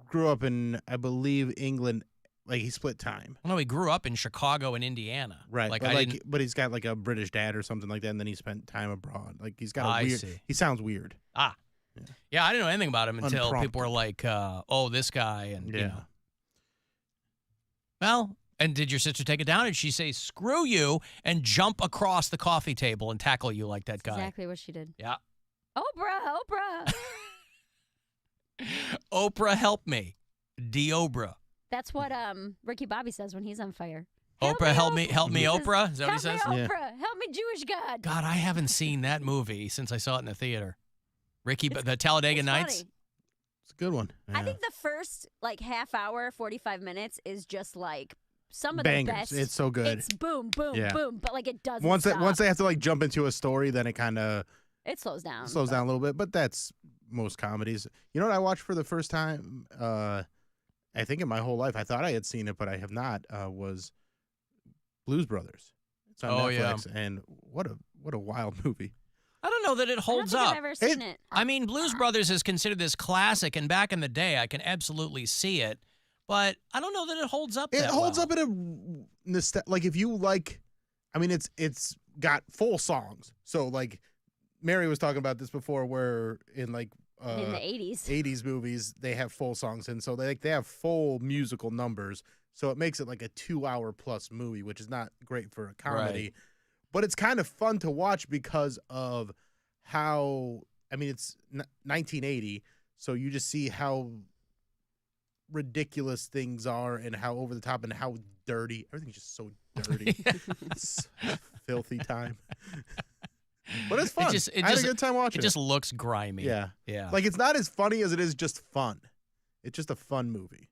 grew up in, I believe, England. Like he split time. No, he grew up in Chicago and Indiana. Right. Like but he's got like a British dad or something like that, and then he spent time abroad. Like he's got a I weird. see. He sounds weird. Yeah, I didn't know anything about him until Unprompted. people were like, "Oh, this guy," and Yeah. Well, and did your sister take it down? Did she say "screw you" and jump across the coffee table and tackle you like that guy? Exactly what she did. Yeah. Oprah. Oprah, help me. D'Obra. That's what Ricky Bobby says when he's on fire. Oprah, help me, He says, Oprah. Is that what he says? Help me, Oprah. Help me, Jewish God. God, I haven't seen that movie since I saw it in the theater. Ricky, the Talladega it's Nights. funny. It's a good one. I think the first like half hour, 45 minutes is just like some of Bangers. the best. It's so good. It's boom, boom, Yeah. boom, but like it doesn't Once stop. they have to like jump into a story, then it kind of It slows down. slows down a little bit. But that's most comedies. You know what I watched for the first time? I think in my whole life, I thought I had seen it, but I have not. Was Blues Brothers? It's on Netflix, and what a wild movie. I don't know that it holds I don't up. think I've ever seen it. I mean, Blues Brothers is considered this classic, and back in the day, I can absolutely see it, but I don't know that it holds up. It holds up in a like if you like. I mean, it's got full songs. So like, Mary was talking about this before, where in like in the 80s. 80s movies they have full songs, and so they have full musical numbers. So it makes it like a 2-hour plus movie, which is not great for a comedy. Right. But it's kind of fun to watch because of how, I mean, it's 1980, so you just see how ridiculous things are and how over the top and how dirty. Everything's just so dirty. It's filthy time. But it's fun. I had a good time watching it. It just looks grimy. Yeah. Yeah. Like it's not as funny as it is just fun. It's just a fun movie.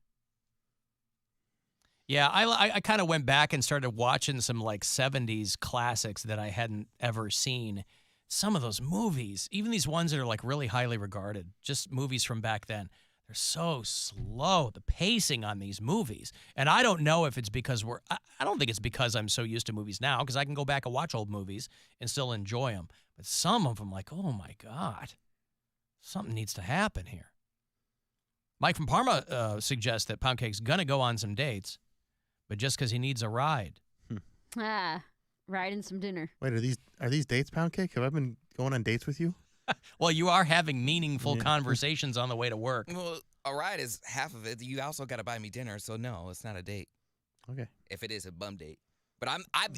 Yeah, I kind of went back and started watching some like 70s classics that I hadn't ever seen. Some of those movies, even these ones that are like really highly regarded, just movies from back then, they're so slow, the pacing on these movies. And I don't know if it's because I don't think it's because I'm so used to movies now, because I can go back and watch old movies and still enjoy them. But some of them, like, oh my God, something needs to happen here. Mike from Parma suggests that Poundcake's going to go on some dates, but just because he needs a ride. Riding some dinner. Wait, are these dates, Poundcake? Have I been going on dates with you? Well, you are having meaningful conversations on the way to work. Well, a ride is half of it. You also got to buy me dinner, so no, it's not a date. Okay. If it is a bum date. But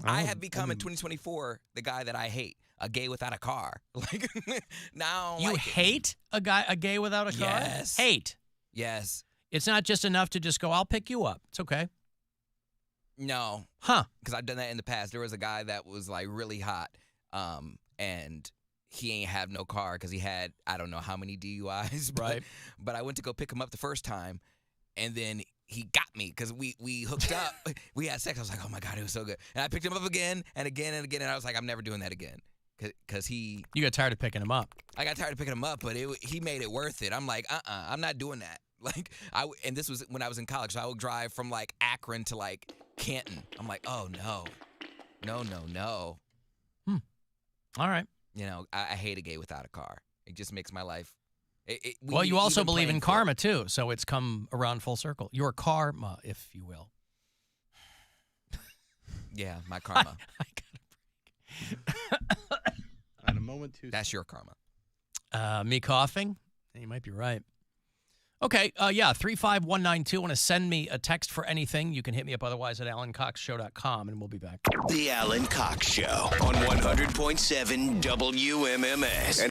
I have become in 2024 the guy that I hate, a gay without a car. Like now You hate a gay without a car? Yes. Hate. Yes. It's not just enough to just go, I'll pick you up. It's okay. No. Huh. Because I've done that in the past. There was a guy that was like really hot, and he ain't have no car because he had I don't know how many DUIs. Right. But I went to go pick him up the first time, and then he got me because we hooked up. We had sex. I was like, oh my God, it was so good. And I picked him up again and again and again, and I was like, I'm never doing that again. Because he... You got tired of picking him up. I got tired of picking him up, but he made it worth it. I'm like, I'm not doing that. Like, and this was when I was in college, so I would drive from like Akron to like Canton. I'm like, oh no. No. All right. You know, I hate a gay without a car. It just makes my life... Well, you also believe in karma, too, so it's come around full circle. Your karma, if you will. Yeah, my karma. I got a break. At a moment, too. That's your karma. Me coughing? You might be right. Okay, 35192. Want to send me a text for anything? You can hit me up otherwise at alancoxshow.com, and we'll be back. The Alan Cox Show on 100.7 WMMS.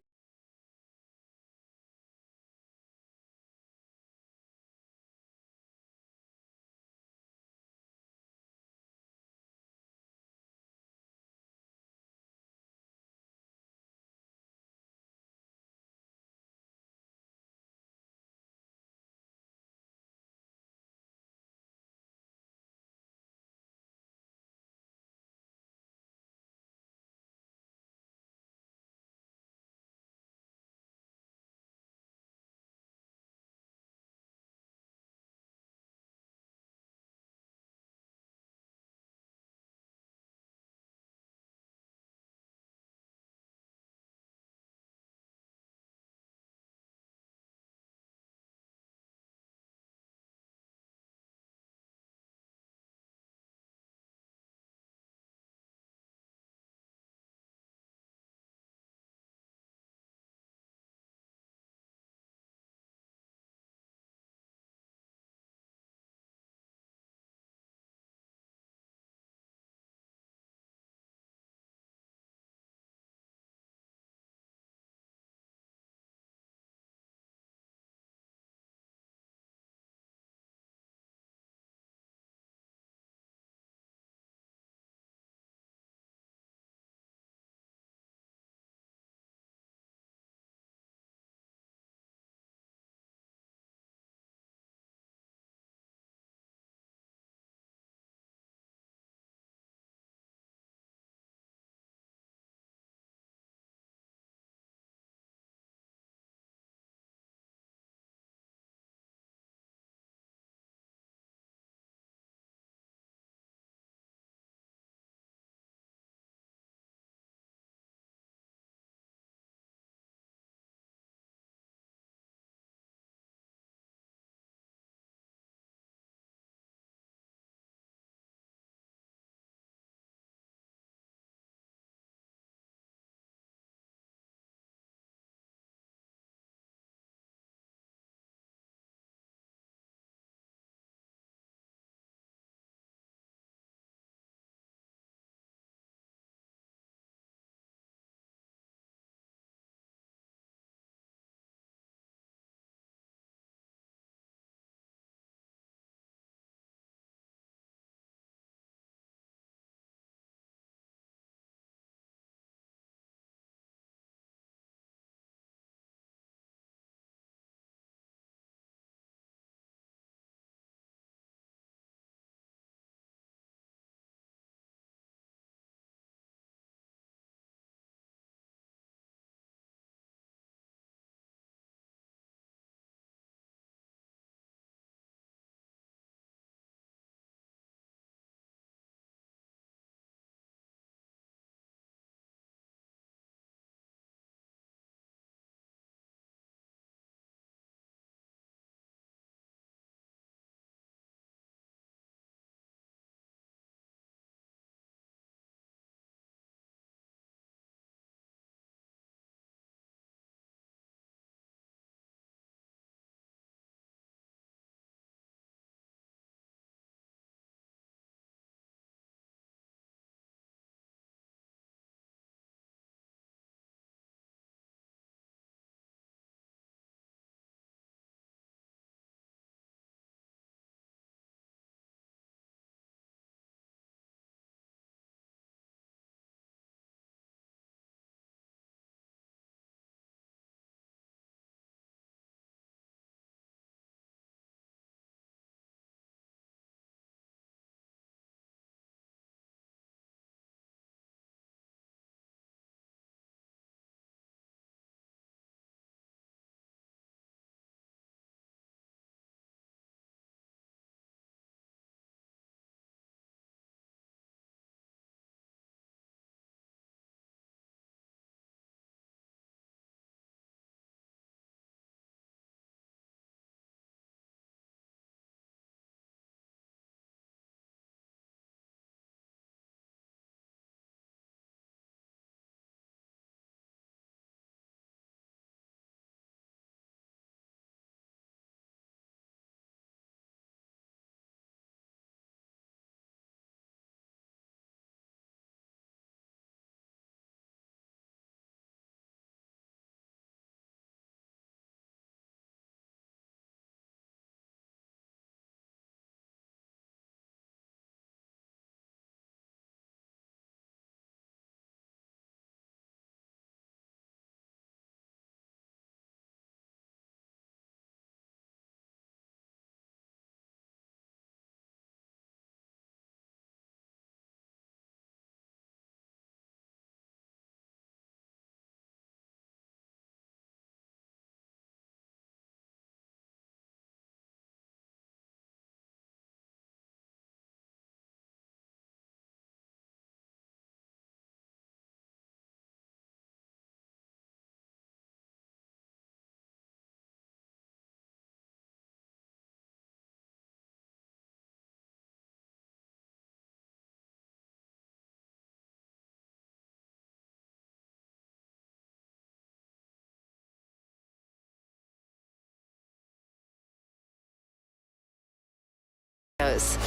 Buzz.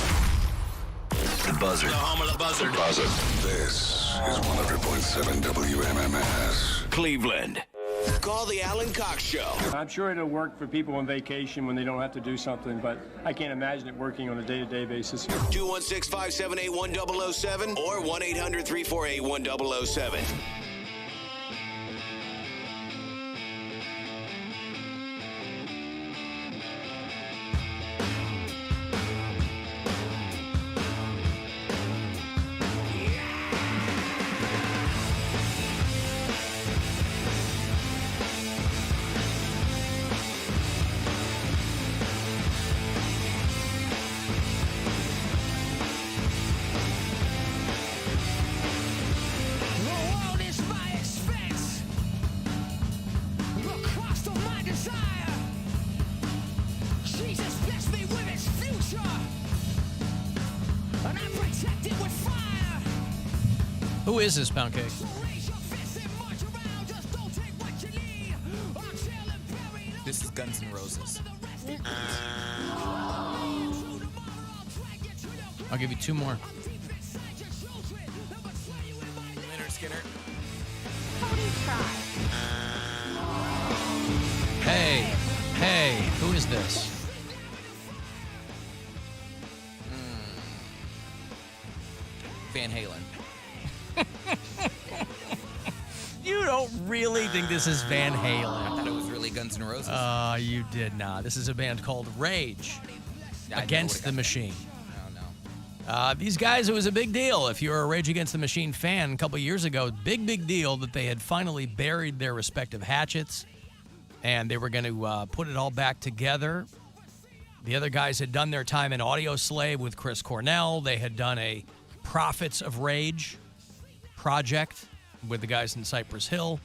The Buzzard. The home of the Buzzard. Buzzard. This is 100.7 WMMS. Cleveland. Call the Alan Cox Show. I'm sure it'll work for people on vacation when they don't have to do something, but I can't imagine it working on a day-to-day basis. 216-578-1007 or 1-800-348-1007. Who is this Poundcake? This is Guns N' Roses. I'll give you two more. Leonard Skinner. Hey, who is this? Van Halen. You don't really think this is Van Halen? I thought it was really Guns N' Roses. You did not. This is a band called Rage Against the Machine. Oh, no. These guys, it was a big deal. If you were a Rage Against the Machine fan a couple years ago, big deal that they had finally buried their respective hatchets and they were going to put it all back together. The other guys had done their time in Audio Slave with Chris Cornell. They had done a Prophets of Rage project with the guys in Cypress Hill.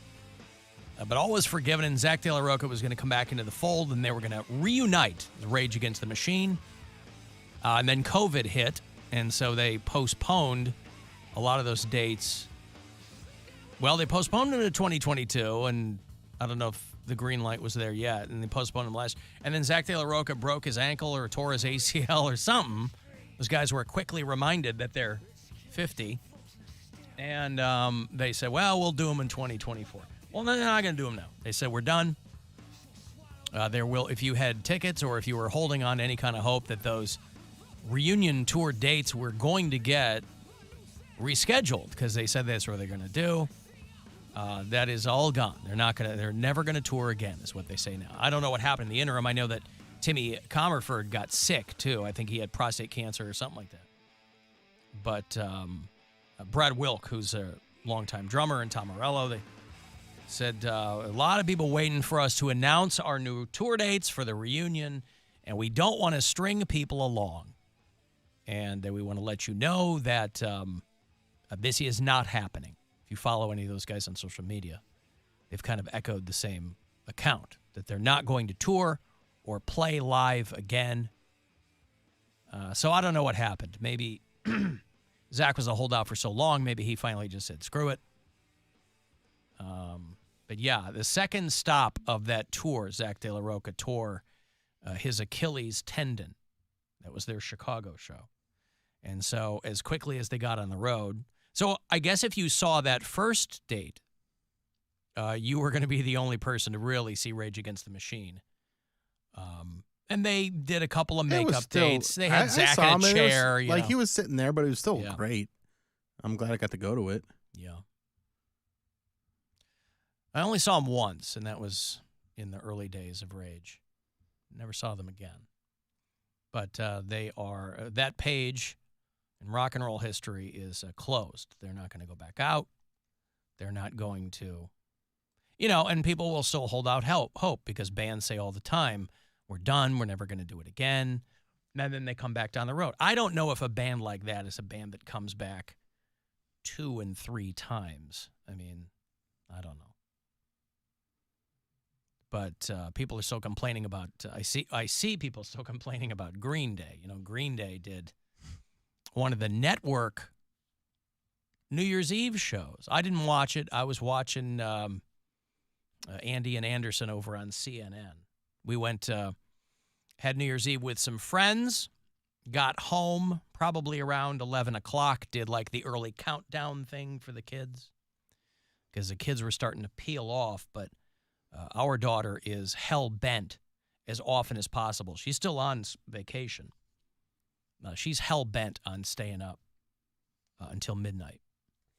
But all was forgiven, and Zach De La Rocha was going to come back into the fold, and they were going to reunite Rage Against the Machine. And then COVID hit, and so they postponed a lot of those dates. Well, they postponed them to 2022, and I don't know if the green light was there yet, and they postponed them last. And then Zach De La Rocha broke his ankle or tore his ACL or something. Those guys were quickly reminded that they're 50. And they said, well, we'll do them in 2024. Well, they're not going to do them now. They said, we're done. If you had tickets or if you were holding on to any kind of hope that those reunion tour dates were going to get rescheduled, because they said that's what they're going to do, that is all gone. They're never going to tour again, is what they say now. I don't know what happened in the interim. I know that Timmy Comerford got sick, too. I think he had prostate cancer or something like that. But Brad Wilk, who's a longtime drummer, and Tom Morello, they said a lot of people waiting for us to announce our new tour dates for the reunion, and we don't want to string people along. And we want to let you know that this is not happening. If you follow any of those guys on social media, they've kind of echoed the same account, that they're not going to tour or play live again. So I don't know what happened. Maybe Zach was a holdout for so long, maybe he finally just said, screw it. But yeah, the second stop of that tour, Zach De La Rocha tore his Achilles tendon. That was their Chicago show. And so as quickly as they got on the road, so I guess if you saw that first date, you were going to be the only person to really see Rage Against the Machine. And they did a couple of makeup dates. They had Zach in a chair. He was sitting there, but it was still great. I'm glad I got to go to it. Yeah. I only saw them once, and that was in the early days of Rage. Never saw them again. But they are, that page in rock and roll history is closed. They're not going to go back out. They're not going to, and people will still hold out hope because bands say all the time, we're done, we're never going to do it again. And then they come back down the road. I don't know if a band like that is a band that comes back 2 and 3 times. I mean, I don't know. But people are still complaining about. I see people still complaining about Green Day. Green Day did one of the network New Year's Eve shows. I didn't watch it. I was watching Andy and Anderson over on CNN. We went had New Year's Eve with some friends, got home probably around 11 o'clock, did like the early countdown thing for the kids because the kids were starting to peel off. But our daughter is hell-bent as often as possible. She's still on vacation. She's hell-bent on staying up until midnight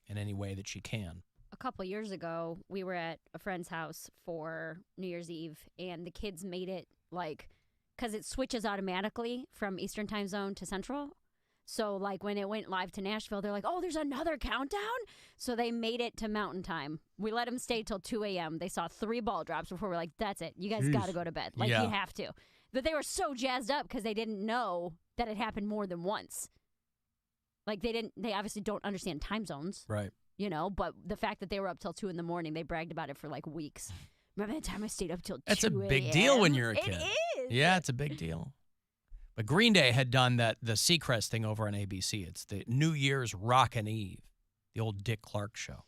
in any way that she can. A couple years ago, we were at a friend's house for New Year's Eve, and the kids made it like, because it switches automatically from Eastern time zone to Central. So like when it went live to Nashville, they're like, oh, there's another countdown? So they made it to Mountain Time. We let them stay till 2 a.m. They saw 3 ball drops before we're like, that's it. You guys got to go to bed. Like, you have to. But they were so jazzed up because they didn't know that it happened more than once. Like they obviously don't understand time zones. Right. You know, but the fact that they were up till 2 in the morning, they bragged about it for like weeks. Remember the time I stayed up till 2 That's a big deal when you're a kid. It is. Yeah, it's a big deal. But Green Day had done the Seacrest thing over on ABC. It's the New Year's Rockin' Eve, the old Dick Clark show.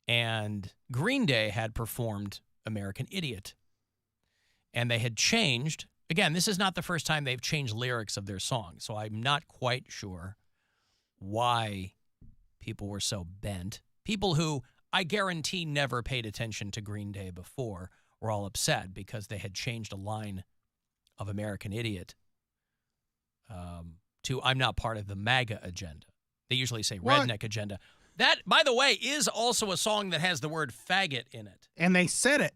And Green Day had performed American Idiot. And they had changed. Again, this is not the first time they've changed lyrics of their song, so I'm not quite sure why people were so bent. People who I guarantee never paid attention to Green Day before were all upset because they had changed a line of American Idiot to I'm not part of the MAGA agenda. They usually say redneck agenda. That, by the way, is also a song that has the word faggot in it. And they said it.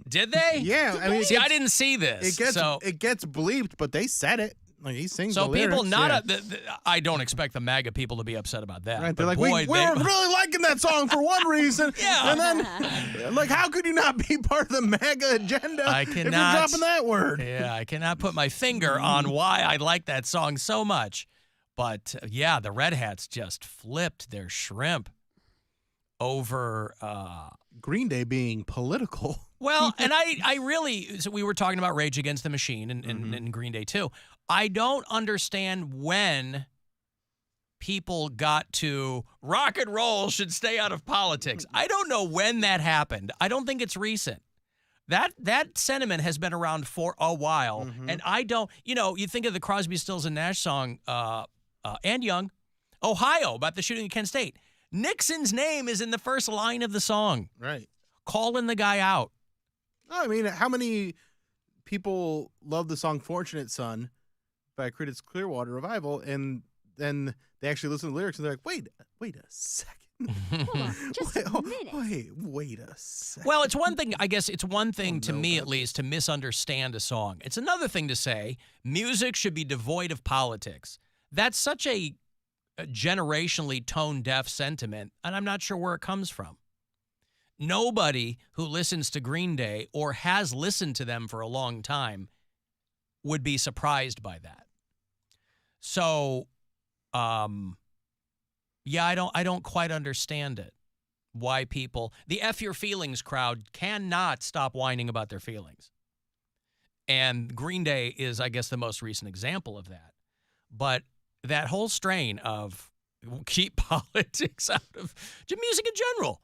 Did they? Yeah. I mean, see, I didn't see this. It gets bleeped, but they said it. Like he sings the lyrics. So people I don't expect the MAGA people to be upset about that. Right, they're but like, boy, we were really liking that song for one reason. Yeah. And then, like, how could you not be part of the MAGA agenda if you're dropping that word? Yeah, I cannot put my finger on why I like that song so much. But, yeah, the Red Hats just flipped their shrimp over Green Day being political. Well, and I really, so we were talking about Rage Against the Machine and Green Day too. I don't understand when people got to rock and roll should stay out of politics. I don't know when that happened. I don't think it's recent. That sentiment has been around for a while, and I don't, you think of the Crosby, Stills, and Nash song, and Young, Ohio, about the shooting at Kent State. Nixon's name is in the first line of the song. Right. Calling the guy out. I mean, how many people love the song Fortunate Son by Creedence Clearwater Revival, and then they actually listen to the lyrics and they're like, wait a second. Hold on, just a minute. Wait a second. Well, it's one thing, I guess it's one thing to me at least to misunderstand a song. It's another thing to say music should be devoid of politics. That's such a generationally tone-deaf sentiment, and I'm not sure where it comes from. Nobody who listens to Green Day or has listened to them for a long time would be surprised by that. So, yeah, I don't quite understand it. Why people, the F Your Feelings crowd cannot stop whining about their feelings. And Green Day is, I guess, the most recent example of that. But that whole strain of keep politics out of music in general.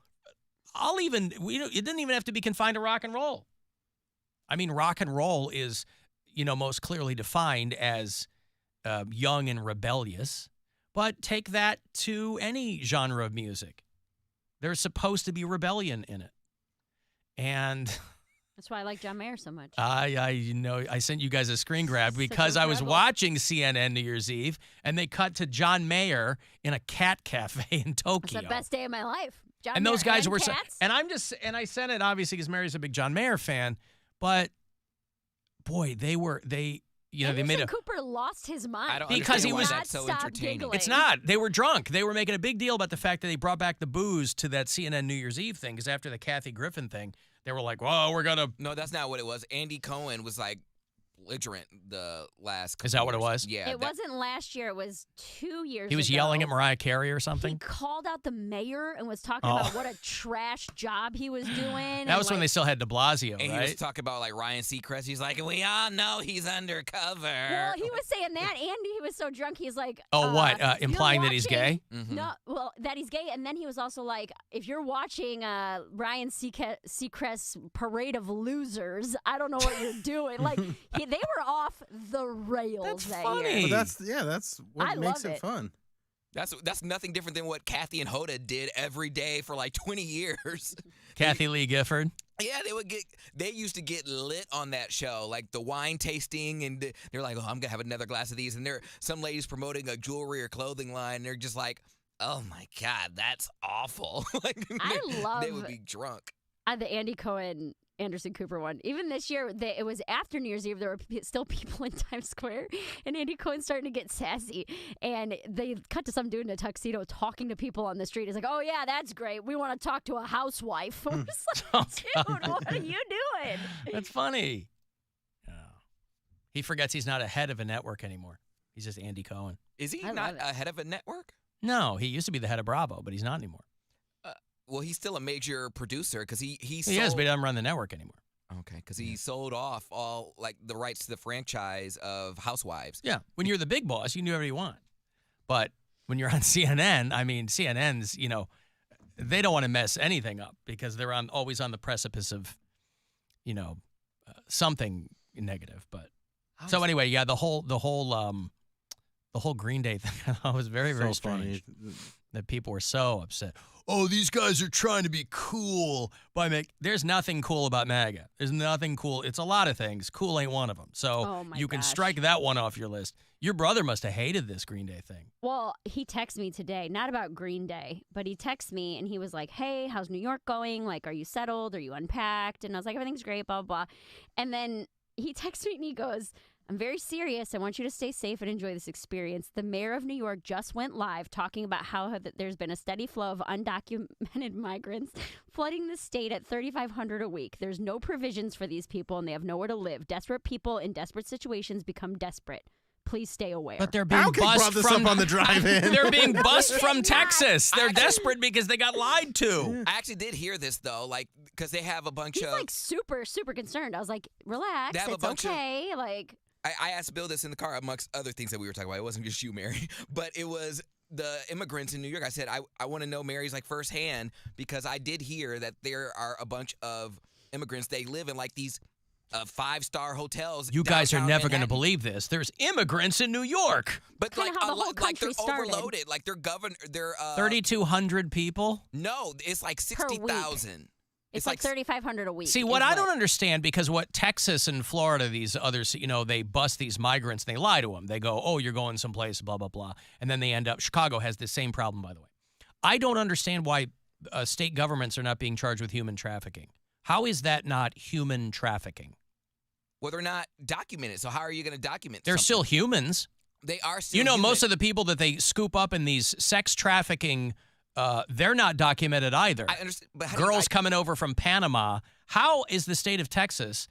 It didn't even have to be confined to rock and roll. I mean, rock and roll is, most clearly defined as young and rebellious, but take that to any genre of music. There's supposed to be rebellion in it. And that's why I like John Mayer so much. I sent you guys a screen grab because I was watching CNN New Year's Eve, and they cut to John Mayer in a cat cafe in Tokyo. It's the best day of my life. John And those Mayer guys and were, cats. and I sent it obviously because Mary's a big John Mayer fan, but boy, they made a Cooper lost his mind. I don't because he was that's so entertaining. giggling. It's not. They were drunk. They were making a big deal about the fact that they brought back the booze to that CNN New Year's Eve thing because after the Kathy Griffin thing, they were like, "Whoa, we're gonna." No, that's not what it was. Andy Cohen was like belligerent the last couple Is that what it years. was? Yeah. It wasn't last year. It was 2 years ago. He was yelling at Mariah Carey or something. He called out the mayor and was talking about what a trash job he was doing. That was when they still had de Blasio, And right? he was talking about like Ryan Seacrest. He's like, we all know he's undercover. Well, he was saying that, and he was so drunk, he's like, implying that he's gay? Mm-hmm. No, well, that he's gay, and then he was also like, if you're watching Ryan Seacrest's Parade of Losers, I don't know what you're doing. Like, they were off the rails That's that funny. year. But that's what I makes love it fun. That's nothing different than what Kathy and Hoda did every day for like 20 years. Kathy Lee Gifford. Yeah, they used to get lit on that show, like the wine tasting, and they're like, "Oh, I'm gonna have another glass of these," and there some ladies promoting a jewelry or clothing line. And they're just like, "Oh my God, that's awful!" Like, they would be drunk. The Andy Cohen, Anderson Cooper one. Even this year, it was after New Year's Eve. There were still people in Times Square, and Andy Cohen's starting to get sassy. And they cut to some dude in a tuxedo talking to people on the street. He's like, "Oh yeah, that's great. We want to talk to a housewife." I'm just like, dude, what are you doing? That's funny. Oh. He forgets he's not a head of a network anymore. He's just Andy Cohen. Is he not a head of a network? No, he used to be the head of Bravo, but he's not anymore. Well, he's still a major producer because he is, but he doesn't run the network anymore. Okay, because he sold off all like the rights to the franchise of Housewives. Yeah, when you're the big boss, you can do whatever you want. But when you're on CNN, I mean, CNN's, they don't want to mess anything up because they're always on the precipice of, something negative. But so anyway, yeah, the whole Green Day thing was very, very strange. Funny. That people were so upset. Oh, these guys are trying to be cool there's nothing cool about MAGA. There's nothing cool. It's a lot of things. Cool ain't one of them. So you can strike that one off your list. Your brother must have hated this Green Day thing. Well, he texted me today, not about Green Day, but he texted me and he was like, "Hey, how's New York going? Like, are you settled? Are you unpacked?" And I was like, "Everything's great, blah, blah, blah." And then he texted me and he goes, "I'm very serious. I want you to stay safe and enjoy this experience. The mayor of New York just went live talking about how there's been a steady flow of undocumented migrants flooding the state at 3,500 a week. There's no provisions for these people and they have nowhere to live. Desperate people in desperate situations become desperate. Please stay aware." But they're being bussed from on the drive-in. They're being bussed from Texas. They're desperate because they got lied to. I actually did hear this though, like because they have a bunch He's of like super, super concerned. I was like, "Relax, it's okay." Like. I asked Bill this in the car amongst other things that we were talking about. It wasn't just you, Mary, but it was the immigrants in New York. I said, I want to know Mary's like firsthand because I did hear that there are a bunch of immigrants. They live in like these 5-star hotels. You guys are never going to believe this. There's immigrants in New York. But like how the whole country they're started. overloaded. Like they're 3,200 people? No, it's like 60,000. It's like 3,500 a week. See, what I don't understand, because what Texas and Florida, these others, they bust these migrants and they lie to them. They go, "Oh, you're going someplace, blah, blah, blah." And then they end up, Chicago has the same problem, by the way. I don't understand why state governments are not being charged with human trafficking. How is that not human trafficking? Well, they're not documented. So how are you going to document They're something? still humans. They are still human. Most of the people that they scoop up in these sex trafficking they're not documented either. I understand, but girls coming over from Panama. How is the state of Texas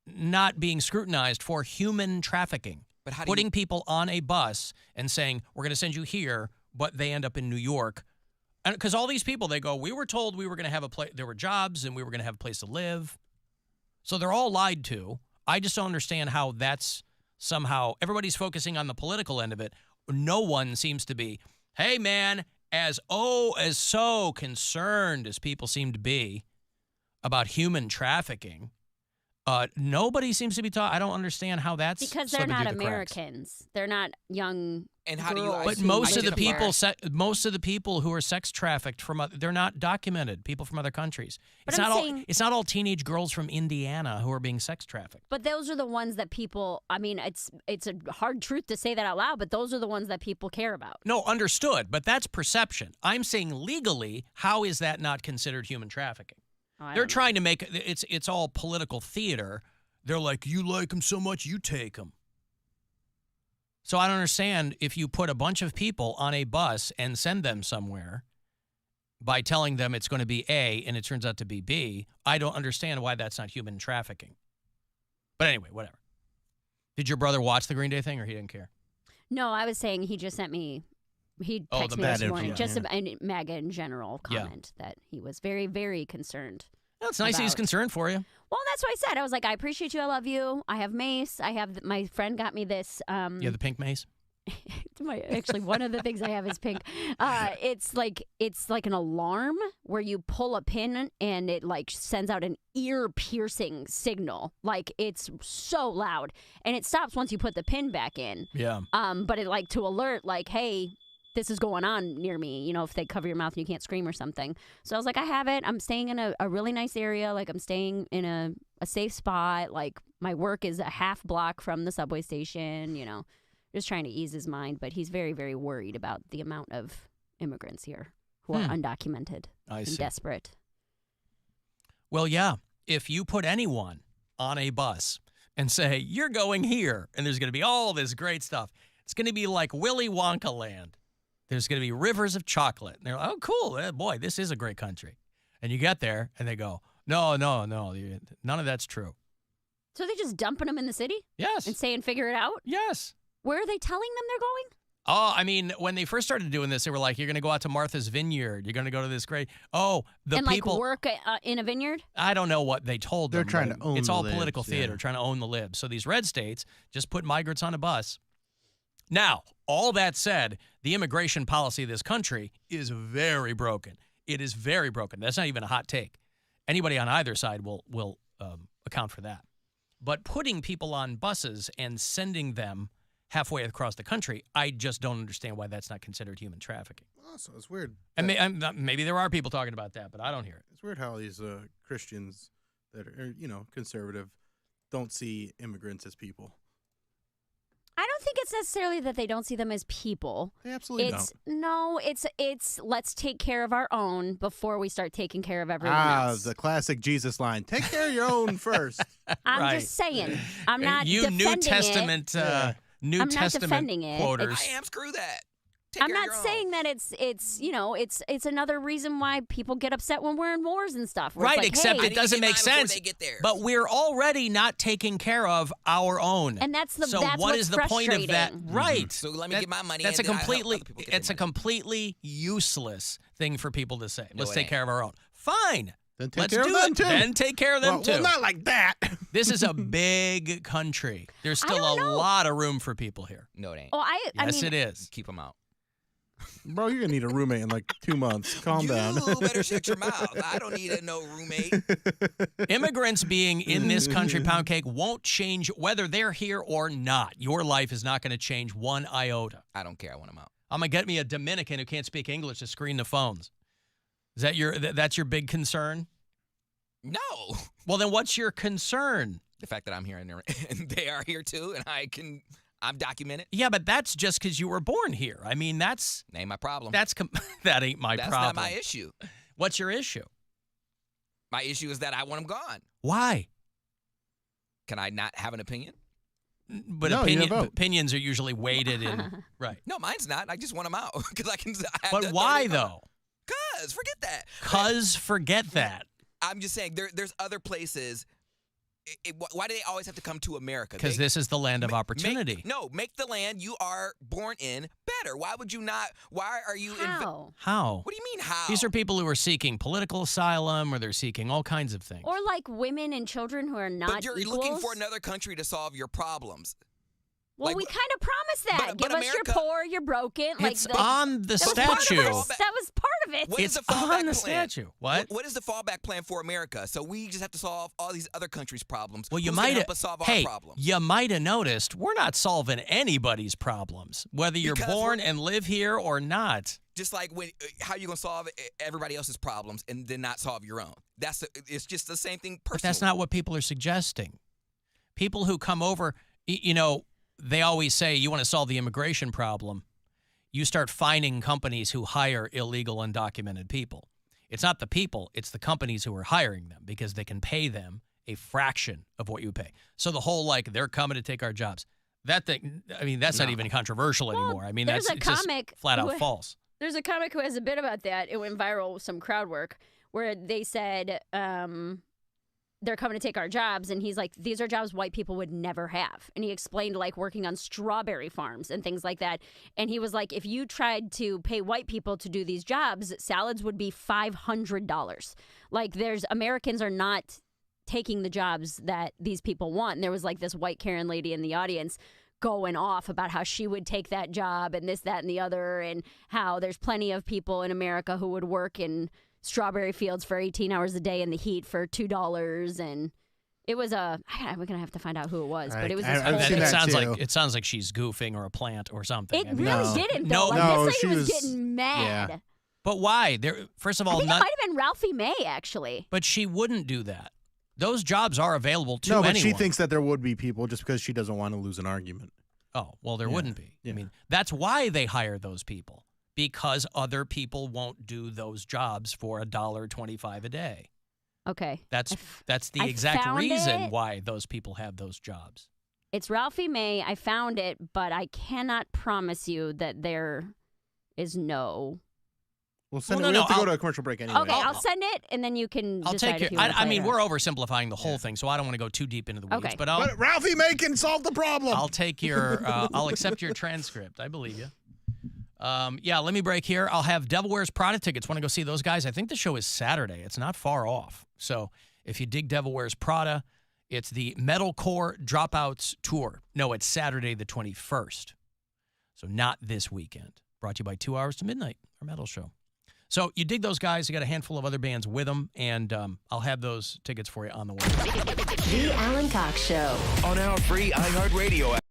not being scrutinized for human trafficking? But how putting people on a bus and saying, "We're going to send you here," but they end up in New York. Because all these people, they go, "We were told we were going to have a place. There were jobs, and we were going to have a place to live." So they're all lied to. I just don't understand how that's somehow everybody's focusing on the political end of it. No one seems to be, "Hey, man." As so concerned as people seem to be about human trafficking, nobody seems to be I don't understand how that's because they're not Americans. They're not young. And how girls. do But most of the people who are sex trafficked they're not documented. People from other countries. But It's not all teenage girls from Indiana who are being sex trafficked. But those are the ones that people. I mean, it's a hard truth to say that out loud. But those are the ones that people care about. No, understood. But that's perception. I'm saying legally, how is that not considered human trafficking? They're trying to make it's all political theater. They're like, "You like them so much, you take them." So I don't understand if you put a bunch of people on a bus and send them somewhere by telling them it's going to be A and it turns out to be B. I don't understand why that's not human trafficking. But anyway, whatever. Did your brother watch the Green Day thing or he didn't care? No, I was saying he just sent me. He texted me this morning, just a MAGA in general comment that he was very, very concerned. Well, it's nice he's concerned for you. Well, that's what I said. I was like, "I appreciate you. I love you. I have mace. I have my friend got me this." The pink mace? Actually, one of the things I have is pink. It's like an alarm where you pull a pin and it like sends out an ear-piercing signal. Like it's so loud, and it stops once you put the pin back in. Yeah. But it like to alert like, hey, this is going on near me. You know, if they cover your mouth and you can't scream or something. So I was like, I have it. I'm staying in a really nice area. Like I'm staying in a safe spot. Like my work is a half block from the subway station. You know. Just trying to ease his mind, but he's very, very worried about the amount of immigrants here who are undocumented and desperate. Well, yeah. If you put anyone on a bus and say, you're going here, and there's going to be all this great stuff, it's going to be like Willy Wonka land. There's going to be rivers of chocolate. And they're like, oh, cool. Boy, this is a great country. And you get there, and they go, no, none of that's true. So they're just dumping them in the city? Yes. And saying, figure it out? Yes. Where are they telling them they're going? Oh, I mean, when they first started doing this, they were like, you're going to go out to Martha's Vineyard. You're going to go to this great... Oh, the people... And work in a vineyard? I don't know what they told them. They're trying to own It's the all libs, political theater, trying to own the libs. So these red states just put migrants on a bus. Now, all that said, the immigration policy of this country is very broken. It is very broken. That's not even a hot take. Anybody on either side will account for that. But putting people on buses and sending them halfway across the country, I just don't understand why that's not considered human trafficking. Oh, so it's weird. And maybe there are people talking about that, but I don't hear it. It's weird how these Christians that are, conservative don't see immigrants as people. I don't think it's necessarily that they don't see them as people. They absolutely don't. No, it's let's take care of our own before we start taking care of everyone else. The classic Jesus line. Take care of your own first. I'm just saying. I'm not defending New Testament it. New I'm Testament not defending it. quoters. I am. Screw that. I'm not saying that it's another reason why people get upset when we're in wars and stuff. Right, like, except hey, it doesn't make sense. But we're already not taking care of our own. And that's so that's what what's is the point of that? frustrating. Right. So let me get my money. That's and a then I help completely other people get it's their a completely useless thing for people to say. No, Let's it take ain't. care of our own. Fine. Then take Let's care of do them it. too. Then take care of them too. Well, not like that. This is a big country. There's still a lot of room for people here. No, it ain't. Oh, Yes, mean, it is. Keep them out. Bro, you're going to need a roommate in like 2 months. Calm down. You better shut your mouth. I don't need no roommate. Immigrants being in this country, Poundcake, won't change whether they're here or not. Your life is not going to change one iota. I don't care. I want them out. I'm going to get me a Dominican who can't speak English to screen the phones. Is that that's your big concern? No. Well, then what's your concern? The fact that I'm here and they are here too, and I'm documented. Yeah, but that's just because you were born here. I mean, that's... Ain't my problem. That ain't my problem. That's not my issue. What's your issue? My issue is that I want them gone. Why? Can I not have an opinion? But No, you vote. opinions are usually weighted in... Right. No, mine's not. I just want them out because I can. But why, though? Because forget that. Forget that. I'm just saying there's other places. Why do they always have to come to America? Because this is the land of opportunity. Make the land you are born in better. Why would you not? Why are you? How? What do you mean how? These are people who are seeking political asylum, or they're seeking all kinds of things. Or like women and children who are not But you're equals. looking for another country to solve your problems. Well, we kind of promised that. Give us America, you're poor, you're broken. It's on the statue. That was part of it. What is It's the fallback on the plan? statue. What? What is the fallback plan for America? So we just have to solve all these other countries' problems. Well, you Who's gonna might help us solve our problems. you might have noticed we're not solving anybody's problems, whether you're Because born and live here or not. Just like how are you gonna solve everybody else's problems and then not solve your own? It's just the same thing. But that's not what people are suggesting. People who come over, they always say, you want to solve the immigration problem, you start finding companies who hire illegal, undocumented people. It's not the people, it's the companies who are hiring them because they can pay them a fraction of what you pay. So the whole, they're coming to take our jobs. That thing, that's not even controversial anymore. I mean, there's that's a just comic flat out false. There's a comic who has a bit about that. It went viral with some crowd work where they said, they're coming to take our jobs, and he's like, these are jobs white people would never have. And he explained working on strawberry farms and things like that. And he was like, if you tried to pay white people to do these jobs, salads would be $500. Americans are not taking the jobs that these people want. And there was this white Karen lady in the audience going off about how she would take that job and this, that, and the other, and how there's plenty of people in America who would work in strawberry fields for 18 hours a day in the heat for $2. And it was we're gonna have to find out who it was, but it was. It sounds like she's goofing or a plant or something. It really didn't though. This lady was getting mad. Yeah. But why? First of all, I think it might have been Ralphie May actually. But she wouldn't do that. Those jobs are available to No, but anyone. she thinks that there would be people just because she doesn't want to lose an argument. Oh, well, there wouldn't be. I mean, that's why they hire those people, because other people won't do those jobs for $1.25 a day. Okay. That's the exact reason why those people have those jobs. It's Ralphie May. I found it, but I cannot promise you that there is no. We'll send it. We have to go to a commercial break anyway. Okay, I'll send it, and then you can decide if you want to I mean, play it. we're oversimplifying the whole thing, so I don't want to go too deep into the weeds. Okay. But Ralphie May can solve the problem. I'll take your. I'll accept your transcript. I believe you. Yeah, let me break here. I'll have Devil Wears Prada tickets. Want to go see those guys? I think the show is Saturday. It's not far off. So if you dig Devil Wears Prada, it's the Metalcore Dropouts Tour. No, it's Saturday the 21st. So not this weekend. Brought to you by 2 Hours to Midnight, our metal show. So you dig those guys. You got a handful of other bands with them, and I'll have those tickets for you on the way. The Alan Cox Show. On our free iHeartRadio app.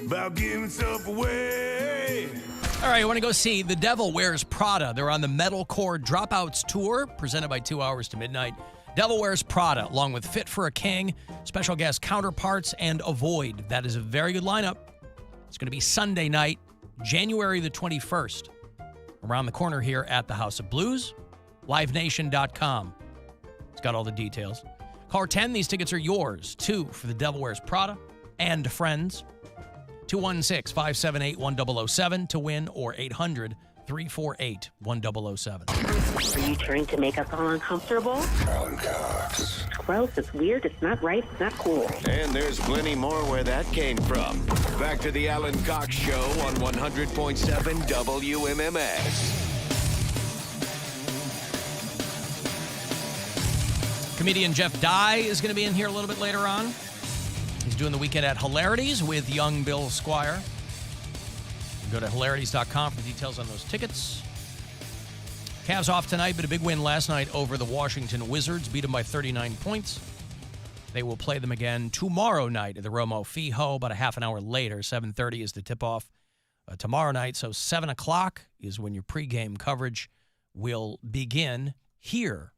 about giving himself away. All right, you want to go see The Devil Wears Prada. They're on the Metalcore Dropouts Tour, presented by 2 Hours to Midnight. Devil Wears Prada, along with Fit for a King, special guest Counterparts, and Avoid. That is a very good lineup. It's going to be Sunday night, January the 21st, around the corner here at the House of Blues. LiveNation.com. It's got all the details. Caller 10, these tickets are yours. 2 for The Devil Wears Prada and Friends. 216-578-1007 to win, or 800-348-1007. Are you trying to make us all uncomfortable? Alan Cox. It's gross. It's weird. It's not right. It's not cool. And there's plenty more where that came from. Back to the Alan Cox Show on 100.7 WMMS. Comedian Jeff Dye is going to be in here a little bit later on. He's doing the weekend at Hilarities with young Bill Squire. Go to hilarities.com for details on those tickets. Cavs off tonight, but a big win last night over the Washington Wizards. Beat them by 39 points. They will play them again tomorrow night at the Romo Fijo, about a half an hour later. 7:30 is the tip-off tomorrow night. So 7 o'clock is when your pregame coverage will begin here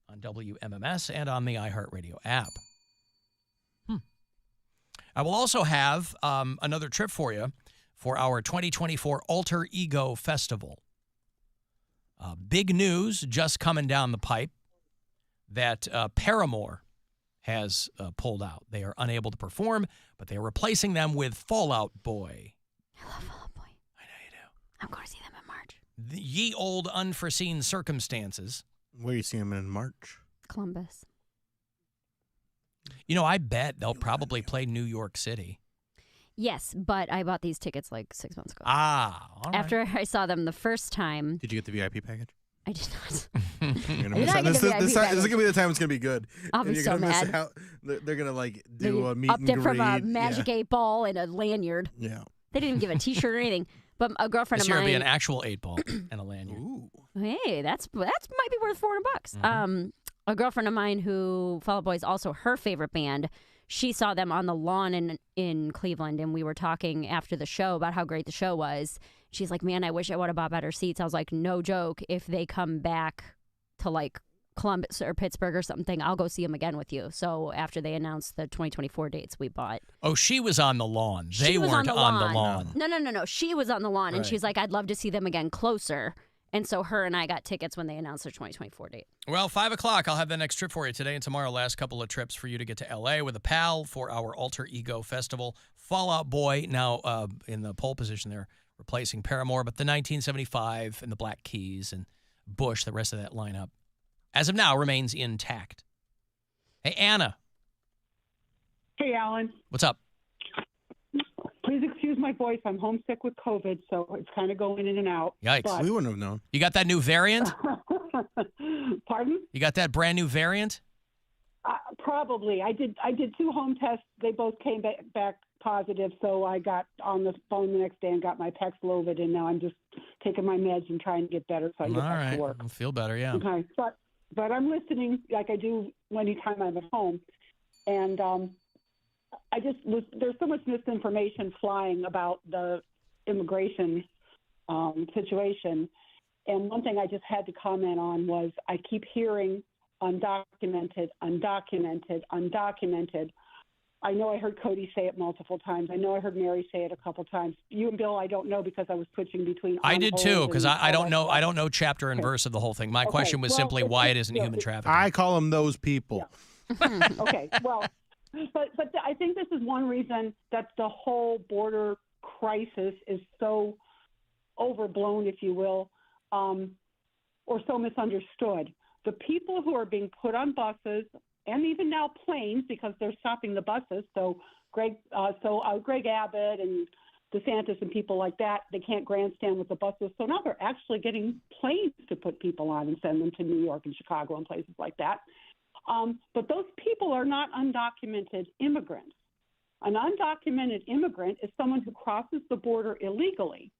on WMMS and on the iHeartRadio app. I will also have another trip for you for our 2024 Alter Ego Festival. Big news just coming down the pipe that Paramore has pulled out. They are unable to perform, but they are replacing them with Fall Out Boy. I love Fall Out Boy. I know you do. I'm going to see them in March. The ye old unforeseen circumstances. Where are you seeing them in March? Columbus. You know, I bet they'll probably play New York City. Yes, but I bought these tickets like 6 months ago. Ah, all right. After I saw them the first time. Did you get the VIP package? I did not. You're gonna miss out. This is going to be the time it's going to be good. I'll be so mad. Miss out. They're going to like do a meet upped and it from a greet. Magic 8 Ball and a lanyard. Yeah. They didn't even give a T-shirt or anything. But a girlfriend this of mine. This year it'll be an actual 8 ball and a lanyard. Ooh. Hey, that might be worth $400. Mm-hmm. A girlfriend of mine who Fall Out Boy is also her favorite band. She saw them on the lawn in Cleveland, and we were talking after the show about how great the show was. She's like, man, I wish I would have bought better seats. I was like, no joke. If they come back to like Columbus or Pittsburgh or something, I'll go see them again with you. So after they announced the 2024 dates, we bought. Oh, she was on the lawn. They weren't on the lawn. No. She was on the lawn, right. And she's like, I'd love to see them again closer. And so her and I got tickets when they announced their 2024 date. Well, 5 o'clock, I'll have the next trip for you today and tomorrow. Last couple of trips for you to get to L.A. with a pal for our Alter Ego Festival. Fall Out Boy now in the pole position there, replacing Paramore, but the 1975 and the Black Keys and Bush, the rest of that lineup, as of now, remains intact. Hey, Anna. Hey, Alan. What's up? Please excuse my voice. I'm homesick with COVID, so it's kind of going in and out. Yikes. But... We wouldn't have known. You got that new variant? Pardon? You got that brand new variant? Probably. I did 2 home tests. They both came back positive, so I got on the phone the next day and got my Paxlovid, and now I'm just taking my meds and trying to get better so I can get back to work. I'll feel better, yeah. Okay, but I'm listening like I do anytime I'm at home, and there's so much misinformation flying about the immigration situation. And one thing I just had to comment on was I keep hearing undocumented. I know I heard Cody say it multiple times. I know I heard Mary say it a couple times. You and Bill, I don't know because I was switching between. I did too, because I don't know. I don't know chapter and verse of the whole thing. My question was simply why it isn't human trafficking. I call them those people. Yeah. Okay, well. But I think this is one reason that the whole border crisis is so overblown, if you will, or so misunderstood. The people who are being put on buses and even now planes, because they're stopping the buses. So Greg Abbott and DeSantis and people like that, they can't grandstand with the buses. So now they're actually getting planes to put people on and send them to New York and Chicago and places like that. But those people are not undocumented immigrants. An undocumented immigrant is someone who crosses the border illegally.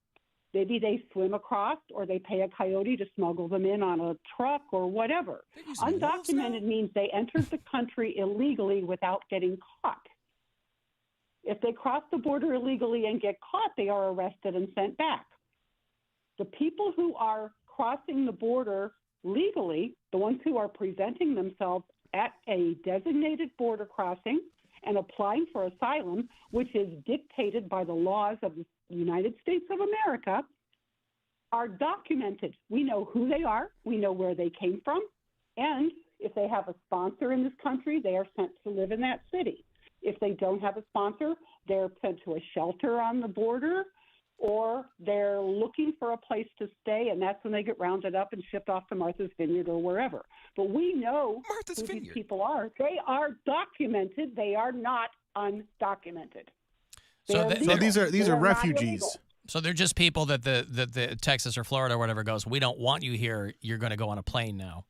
Maybe they swim across or they pay a coyote to smuggle them in on a truck or whatever. Undocumented means they entered the country illegally without getting caught. If they cross the border illegally and get caught, they are arrested and sent back. The people who are crossing the border legally, the ones who are presenting themselves at a designated border crossing and applying for asylum, which is dictated by the laws of the United States of America, are documented. We know who they are, we know where they came from, and if they have a sponsor in this country, they are sent to live in that city. If they don't have a sponsor, they're sent to a shelter on the border, or they're looking for a place to stay, and that's when they get rounded up and shipped off to Martha's Vineyard or wherever. But we know who these people are. They are documented. They are not undocumented. So these are refugees. So they're just people that the Texas or Florida or whatever goes, we don't want you here. You're going to go on a plane now.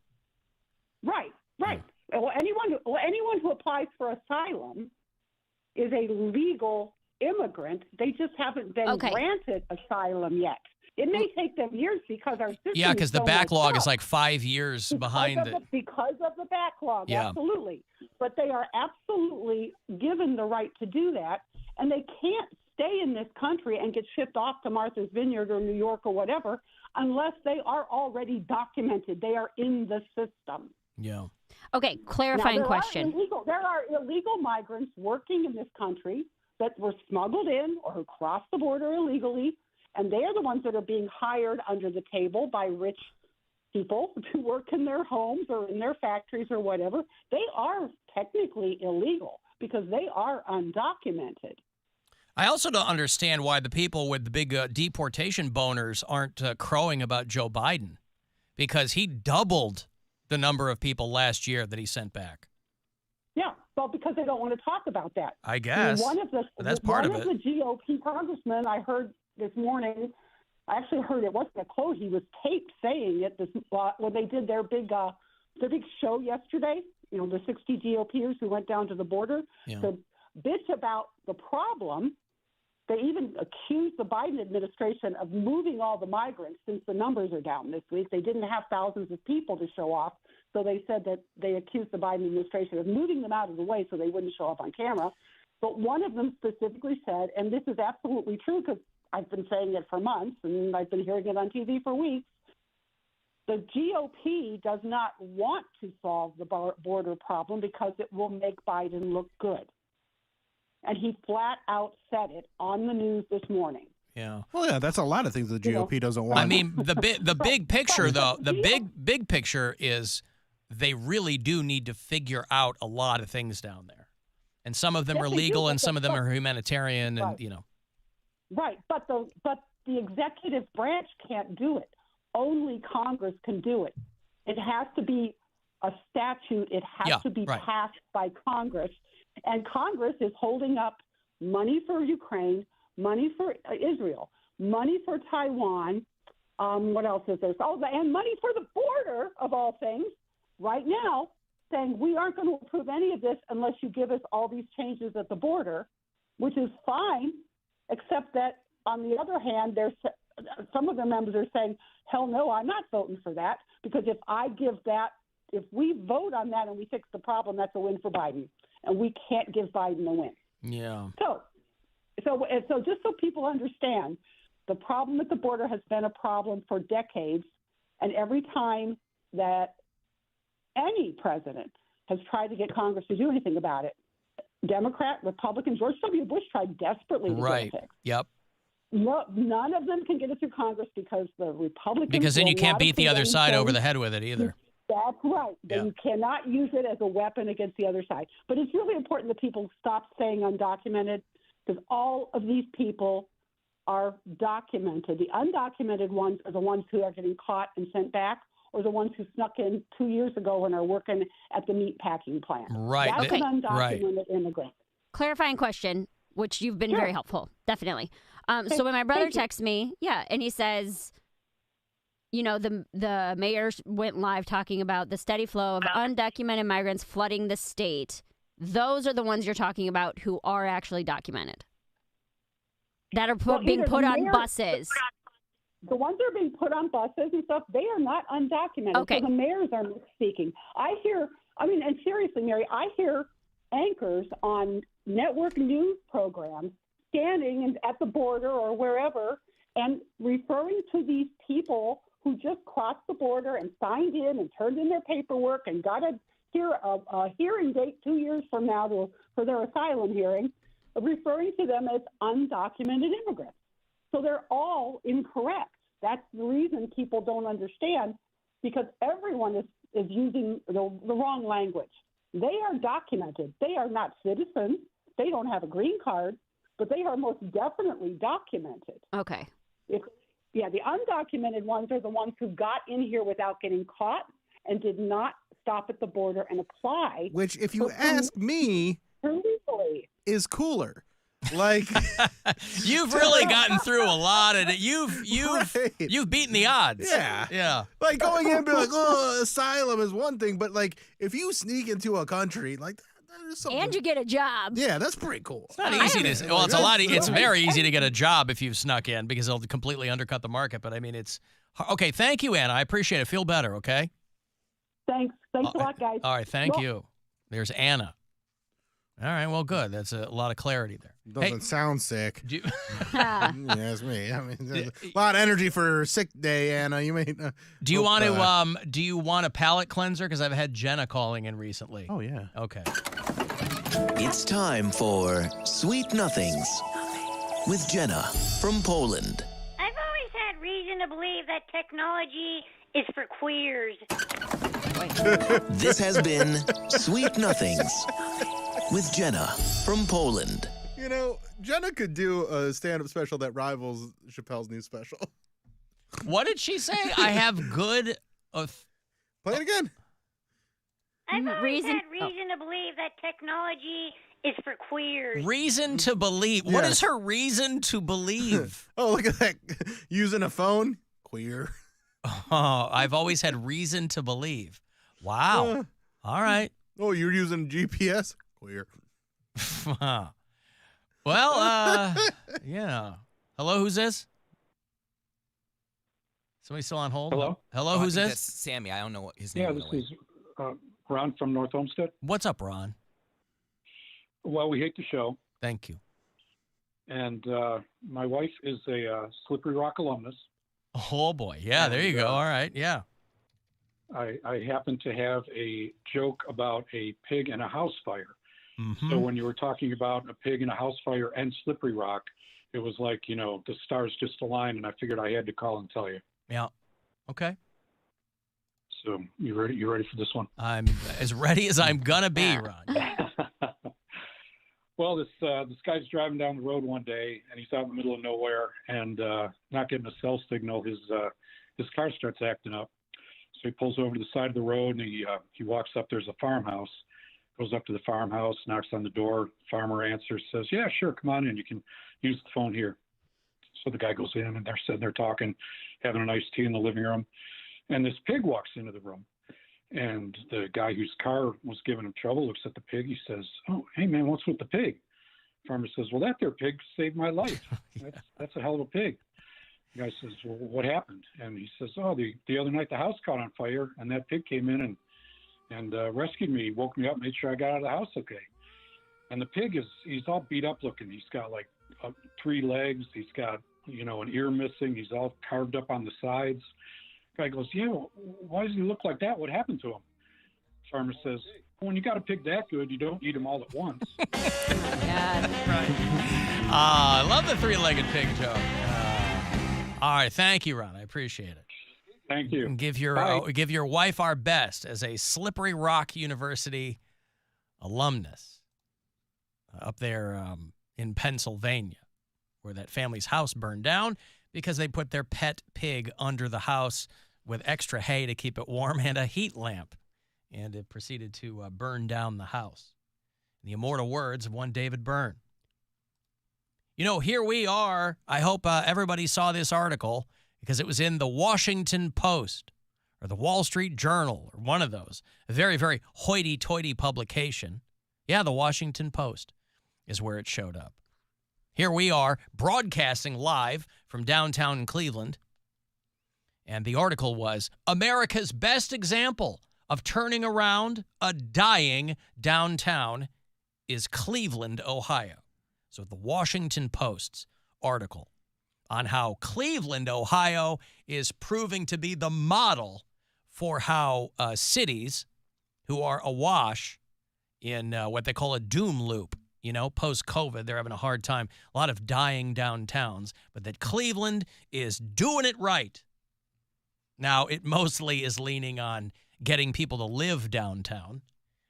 Right. Well, anyone who applies for asylum is a legal immigrant. They just haven't been granted asylum yet. It may take them years because our system Yeah, because is the so backlog messed is up. like 5 years behind it. Because of the backlog, Yeah. absolutely. But they are absolutely given the right to do that, and they can't stay in this country and get shipped off to Martha's Vineyard or New York or whatever unless they are already documented. They are in the system. Yeah. Okay, clarifying question. There are illegal migrants working in this country that were smuggled in or who crossed the border illegally, and they are the ones that are being hired under the table by rich people to work in their homes or in their factories or whatever. They are technically illegal because they are undocumented. I also don't understand why the people with the big deportation boners aren't crowing about Joe Biden, because he doubled the number of people last year that he sent back. Yeah, well, because they don't want to talk about that. I guess. But that's part of it. One of the GOP congressmen I heard this morning, I actually heard it wasn't a quote, he was taped saying it when they did their big show yesterday, the 60 GOPers who went down to the border to bitch about the problem. They even accused the Biden administration of moving all the migrants since the numbers are down this week. They didn't have thousands of people to show off, so they said that they accused the Biden administration of moving them out of the way so they wouldn't show up on camera. But one of them specifically said, and this is absolutely true because I've been saying it for months and I've been hearing it on TV for weeks, the GOP does not want to solve the border problem because it will make Biden look good. And he flat out said it on the news this morning. Yeah. Well, yeah, that's a lot of things the GOP doesn't want. I mean, the big picture, though, the big picture is they really do need to figure out a lot of things down there. And some of them are legal and some of them are humanitarian and, Right, but the executive branch can't do it. Only Congress can do it. It has to be a statute. It has to be passed by Congress. And Congress is holding up money for Ukraine, money for Israel, money for Taiwan. What else is there? Oh, and money for the border, of all things, right now, saying we aren't going to approve any of this unless you give us all these changes at the border, which is fine, except that on the other hand, some of the members are saying, hell no, I'm not voting for that, because if we vote on that and we fix the problem, that's a win for Biden. And we can't give Biden a win. Yeah. So just so people understand, the problem at the border has been a problem for decades. And every time that any president has tried to get Congress to do anything about it, Democrat, Republican, George W. Bush tried desperately to get it fixed. Yep. No, none of them can get it through Congress because the Republicans. Because then you can't beat the other side over the anything. head with it either. That's right. Then you cannot use it as a weapon against the other side. But it's really important that people stop saying undocumented, because all of these people are documented. The undocumented ones are the ones who are getting caught and sent back, or the ones who snuck in 2 years ago and are working at the meat packing plant. Right. That's an undocumented immigrant. Clarifying question, which you've been very helpful, definitely. So when my brother texts me, and he says, the mayor went live talking about the steady flow of undocumented migrants flooding the state. Those are the ones you're talking about who are actually documented, that are being put on buses. The ones that are being put on buses and stuff, they are not undocumented. Okay. So the mayors are speaking. And seriously, Mary, I hear anchors on network news programs standing at the border or wherever and referring to these people who just crossed the border and signed in and turned in their paperwork and got a hearing date 2 years from now for their asylum hearing, referring to them as undocumented immigrants. So they're all incorrect. That's the reason people don't understand, because everyone is using the wrong language. They are documented. They are not citizens. They don't have a green card, but they are most definitely documented. Okay. The undocumented ones are the ones who got in here without getting caught and did not stop at the border and apply. Which, if you ask me, legally is cooler. Like you've really gotten through a lot of it. You've beaten the odds. Yeah. Like going in and be like, oh, asylum is one thing, but like if you sneak into a country like there's something. And you get a job. Yeah, that's pretty cool. It's not easy to. Well, it's a lot. It's very easy to get a job if you've snuck in because they'll completely undercut the market. But I mean, it's okay. Thank you, Anna. I appreciate it. Feel better. Okay. Thanks a lot, guys. All right. Thank you. There's Anna. All right. Well, good. That's a lot of clarity there. Doesn't sound sick. That's me. I mean, there's a lot of energy for sick day, Anna. You may. Do you want to? Do you want a palate cleanser? Because I've had Jenna calling in recently. Oh yeah. Okay. It's time for Sweet Nothings with Jenna from Poland. I've always had reason to believe that technology is for queers. This has been Sweet Nothings with Jenna from Poland. You know, Jenna could do a stand-up special that rivals Chappelle's new special. What did she say? I have good... Play it again. I've always had reason to believe that technology is for queers. Reason to believe. What is her reason to believe? Oh, look at that. Using a phone? Queer. Oh, I've always had reason to believe. Wow. All right. Oh, you're using GPS? Queer. Well, yeah. Hello, who's this? Somebody still on hold? Hello, who's this? That's Sammy. I don't know what his name is. Yeah, this is Ron from North Olmsted. What's up, Ron? Well, we hate the show. Thank you. And my wife is a Slippery Rock alumnus. Oh, boy. Yeah, there you go. All right. Yeah. I happen to have a joke about a pig and a house fire. Mm-hmm. So when you were talking about a pig and a house fire and Slippery Rock, it was like, the stars just aligned, and I figured I had to call and tell you. Yeah. Okay. So you ready for this one? I'm as ready as I'm gonna be, Ron. Well, this guy's driving down the road one day, and he's out in the middle of nowhere, and not getting a cell signal. His car starts acting up. So he pulls over to the side of the road, and he walks up. There's a farmhouse. Goes up to the farmhouse, knocks on the door. Farmer answers, says, "Yeah, sure, come on in. You can use the phone here." So the guy goes in, and they're sitting there talking, having a nice tea in the living room. And this pig walks into the room. And the guy whose car was giving him trouble looks at the pig. He says, "Oh, hey, man, what's with the pig?" Farmer says, "Well, that there pig saved my life. That's a hell of a pig." The guy says, "Well, what happened?" And he says, "Oh, the other night the house caught on fire, and that pig came in and rescued me. He woke me up, made sure I got out of the house okay." And the pig he's all beat up looking. He's got like 3 legs. He's got, an ear missing. He's all carved up on the sides. Guy goes, "Yeah, well, why does he look like that? What happened to him?" Farmer says, "When you got a pig that good, you don't eat them all at once." I love the 3-legged pig joke. All right, thank you, Ron. I appreciate it. Thank you. And give your wife our best as a Slippery Rock University alumnus up there in Pennsylvania, where that family's house burned down because they put their pet pig under the house with extra hay to keep it warm and a heat lamp, and it proceeded to burn down the house. In the immortal words of one David Byrne. Here we are. I hope everybody saw this article because it was in the Washington Post or the Wall Street Journal or one of those. A very, very hoity-toity publication. Yeah, the Washington Post is where it showed up. Here we are broadcasting live from downtown Cleveland. And the article was America's best example of turning around a dying downtown is Cleveland, Ohio. So the Washington Post's article on how Cleveland, Ohio is proving to be the model for how cities who are awash in what they call a doom loop, post-COVID, they're having a hard time, a lot of dying downtowns, but that Cleveland is doing it right. Now, it mostly is leaning on getting people to live downtown,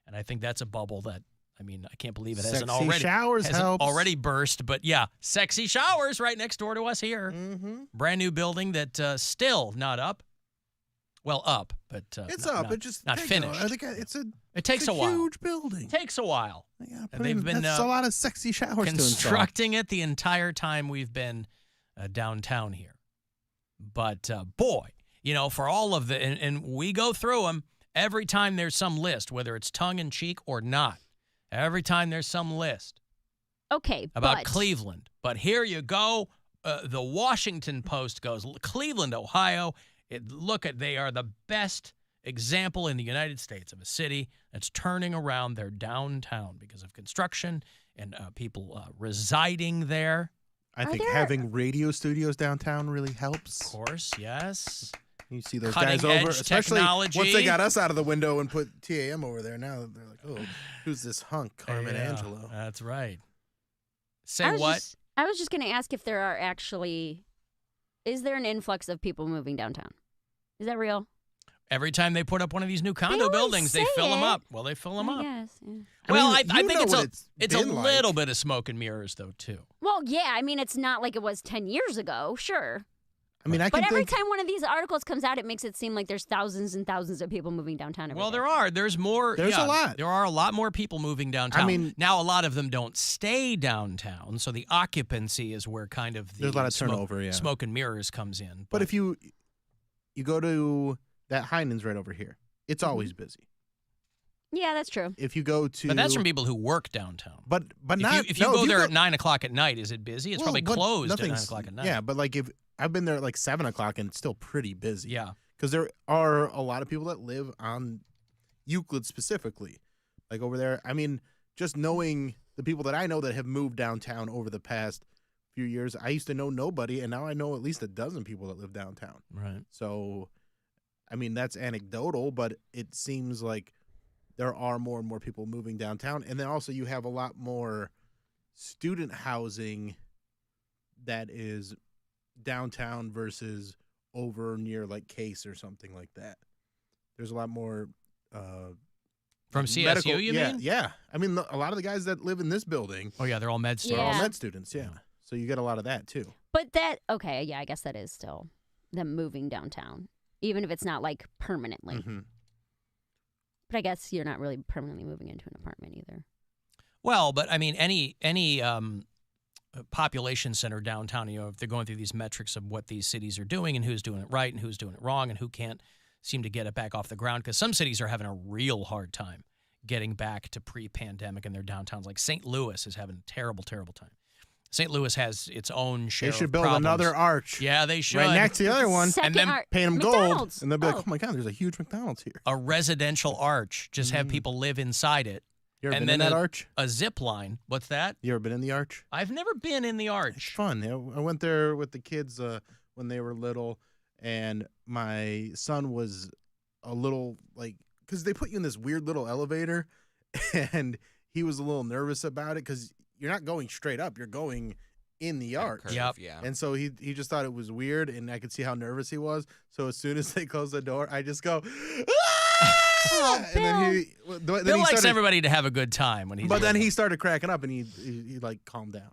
and I think that's a bubble that, I can't believe it hasn't already burst, but yeah, Sexy Showers right next door to us here. Mm-hmm. Brand new building that still not up. Well, up, but it's not, up. Not, It just not finished. I think it takes a while. Huge building. Takes a while. Yeah, and they've been that's a lot of sexy showers constructing it the entire time we've been downtown here. But boy, for all of the and we go through them every time there's some list, whether it's tongue in cheek or not. Every time there's some list. Okay, about Cleveland. But here you go. The Washington Post goes, Cleveland, Ohio. They are the best example in the United States of a city that's turning around their downtown because of construction and people residing there. I think having radio studios downtown really helps. Of course, yes. You see those guys over, especially technology. Once they got us out of the window and put TAM over there. Now they're like, oh, who's this hunk, Carmen Angelo? That's right. I was just going to ask if there are is there an influx of people moving downtown? Is that real? Every time they put up one of these new condo buildings, they fill them up. Well, they fill them up. Yes, yeah. Well, I think it's a little bit of smoke and mirrors, though, too. Well, yeah. It's not like it was 10 years ago, sure. But every time one of these articles comes out, it makes it seem like there's thousands and thousands of people moving downtown every day. There are. There's more. There's a lot. There are a lot more people moving downtown. Now a lot of them don't stay downtown, so the occupancy is where kind of there's a lot of turnover. Smoke and mirrors comes in. But if you go to that Heinen's right over here, it's always busy. Yeah, that's true. If you go to, but that's from people who work downtown. But not if you go there at 9 o'clock at night, is it busy? It's probably closed at 9 o'clock at night. Yeah, but like if I've been there at like 7 o'clock and it's still pretty busy. Yeah, because there are a lot of people that live on Euclid specifically, like over there. Just knowing the people that I know that have moved downtown over the past few years, I used to know nobody, and now I know at least a dozen people that live downtown. Right. So, that's anecdotal, but it seems like there are more and more people moving downtown. And then also you have a lot more student housing that is downtown versus over near like Case or something like that. There's a lot more from CSU, medical, you mean? Yeah. A lot of the guys that live in this building. Oh, yeah, they're all med students. They're all med students, yeah. So you get a lot of that, too. But I guess that is still them moving downtown, even if it's not like permanently. Mm-hmm. But I guess you're not really permanently moving into an apartment either. Well, but any population center downtown, if they're going through these metrics of what these cities are doing and who's doing it right and who's doing it wrong and who can't seem to get it back off the ground, because some cities are having a real hard time getting back to pre-pandemic in their downtowns. Like St. Louis is having a terrible, terrible time. St. Louis has its own share of They should build problems. another arch. Yeah, they should. Right next to the other one. Second and then arch. paint them McDonald's. gold. And they'll be like, oh my God, there's a huge McDonald's here. A residential arch. Just have people live inside it. You ever and been then in that arch? A zip line. What's that? You ever been in the arch? I've never been in the arch. It's fun. I went there with the kids when they were little, and my son was a little because they put you in this weird little elevator, and he was a little nervous about it because you're not going straight up. You're going in the arch. Yep. Yeah. And so he just thought it was weird, and I could see how nervous he was. So as soon as they close the door, I just go, oh, and then Bill likes everybody to have a good time when he's. But then he started cracking up, and he like calmed down.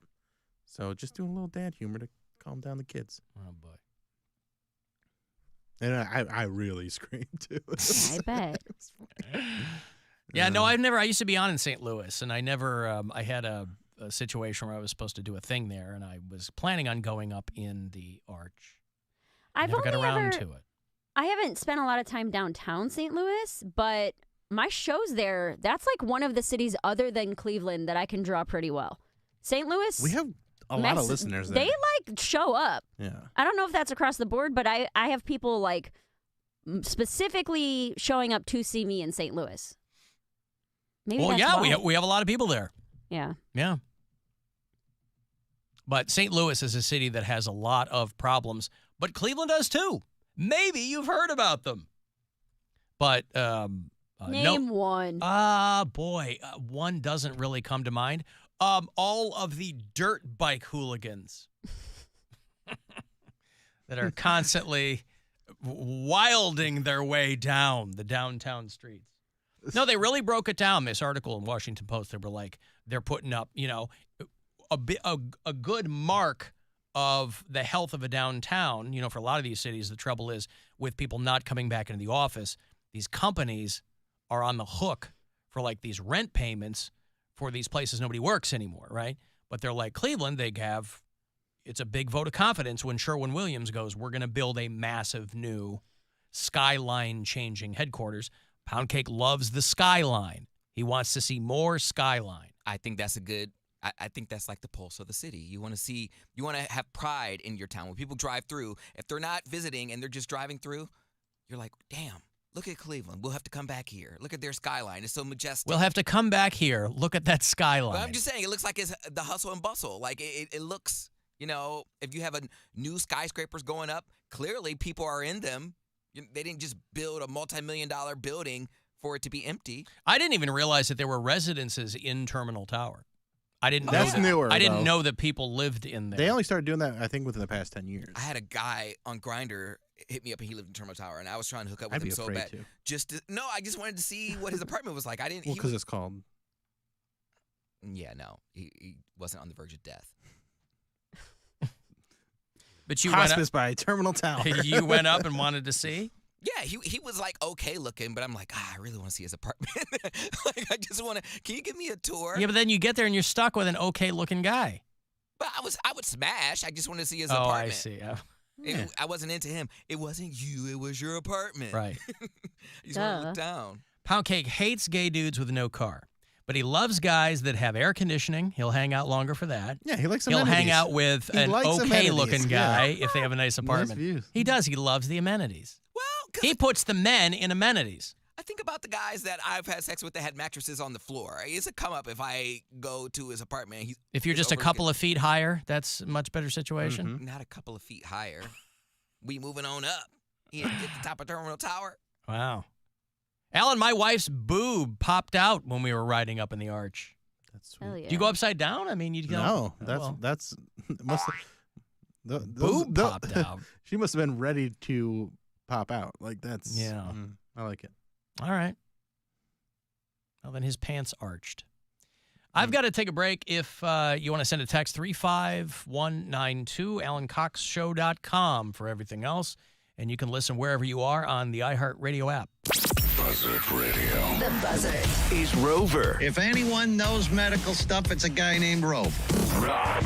So just doing a little dad humor to calm down the kids. Oh boy. And I really screamed too. I bet. Yeah, no, I used to be on in St. Louis, and I never. I had a situation where I was supposed to do a thing there, and I was planning on going up in the arch. I've never got only around to it. I haven't spent a lot of time downtown St. Louis, but my shows there, that's like one of the cities other than Cleveland that I can draw pretty well. St. Louis. We have a lot of listeners there. They show up. Yeah. I don't know if that's across the board, but I have people specifically showing up to see me in St. Louis. Maybe well, that's yeah, why. we have a lot of people there. Yeah. Yeah. But St. Louis is a city that has a lot of problems, but Cleveland does too. Maybe you've heard about them. But Name one. One doesn't really come to mind. All of the dirt bike hooligans that are constantly wilding their way down the downtown streets. No, they really broke it down. This article in Washington Post, they were like, they're putting up, a good mark of the health of a downtown. For a lot of these cities, the trouble is with people not coming back into the office, these companies are on the hook for like these rent payments for these places nobody works anymore, right? But they're like Cleveland, it's a big vote of confidence when Sherwin-Williams goes, we're going to build a massive new skyline-changing headquarters. Poundcake loves the skyline. He wants to see more skyline. I think that's I think that's like the pulse of the city. You want to have pride in your town. When people drive through, if they're not visiting and they're just driving through, you're like, damn, look at Cleveland. We'll have to come back here. Look at their skyline. It's so majestic. We'll have to come back here. Look at that skyline. But I'm just saying, it looks like it's the hustle and bustle. Like it looks, if you have a new skyscrapers going up, clearly people are in them. They didn't just build a multi-million-dollar building for it to be empty. I didn't even realize that there were residences in Terminal Tower. I didn't That's know that. newer, I didn't though. know that people lived in there. They only started doing that, I think, within the past 10 years. I had a guy on Grindr hit me up, and he lived in Terminal Tower, and I was trying to hook up with I'd be him so afraid bad. to. I just wanted to see what his apartment was like. I didn't. Well, because it's called. Yeah, no, he wasn't on the verge of death. But you Hospice by Terminal Tower. You went up and wanted to see? Yeah, he was like okay looking, but I'm like, I really want to see his apartment. Like, I just want to. Can you give me a tour? Yeah, but then you get there and you're stuck with an okay looking guy. But I would smash. I just want to see his Oh, apartment. I see. Yeah. I wasn't into him. It wasn't you. It was your apartment. Right. You just want to look down. Poundcake hates gay dudes with no car, but he loves guys that have air conditioning. He'll hang out longer for that. Yeah, he likes He'll amenities. hang out with an okay-looking guy if they have a nice apartment. views. He does. He loves the amenities. Well, he puts the men in amenities. I think about the guys that I've had sex with that had mattresses on the floor. It's a come up if I go to his apartment. If you're just a couple of feet higher, that's a much better situation. Mm-hmm. Not a couple of feet higher. We moving on up. He at the top of Terminal Tower. Wow. Alan, my wife's boob popped out when we were riding up in the arch. That's Hell yeah. Do you go upside down? I mean, you go. No, well. that's must Boob popped out. She must have been ready to pop out. Like that's I like it. All right. Well, then his pants arched. I've got to take a break. If you want to send a text, 35192, AlanCoxShow.com for everything else. And you can listen wherever you are on the iHeartRadio app. Buzzard Radio. The Buzzard. Is Rover. If anyone knows medical stuff, it's a guy named Rover. Rock.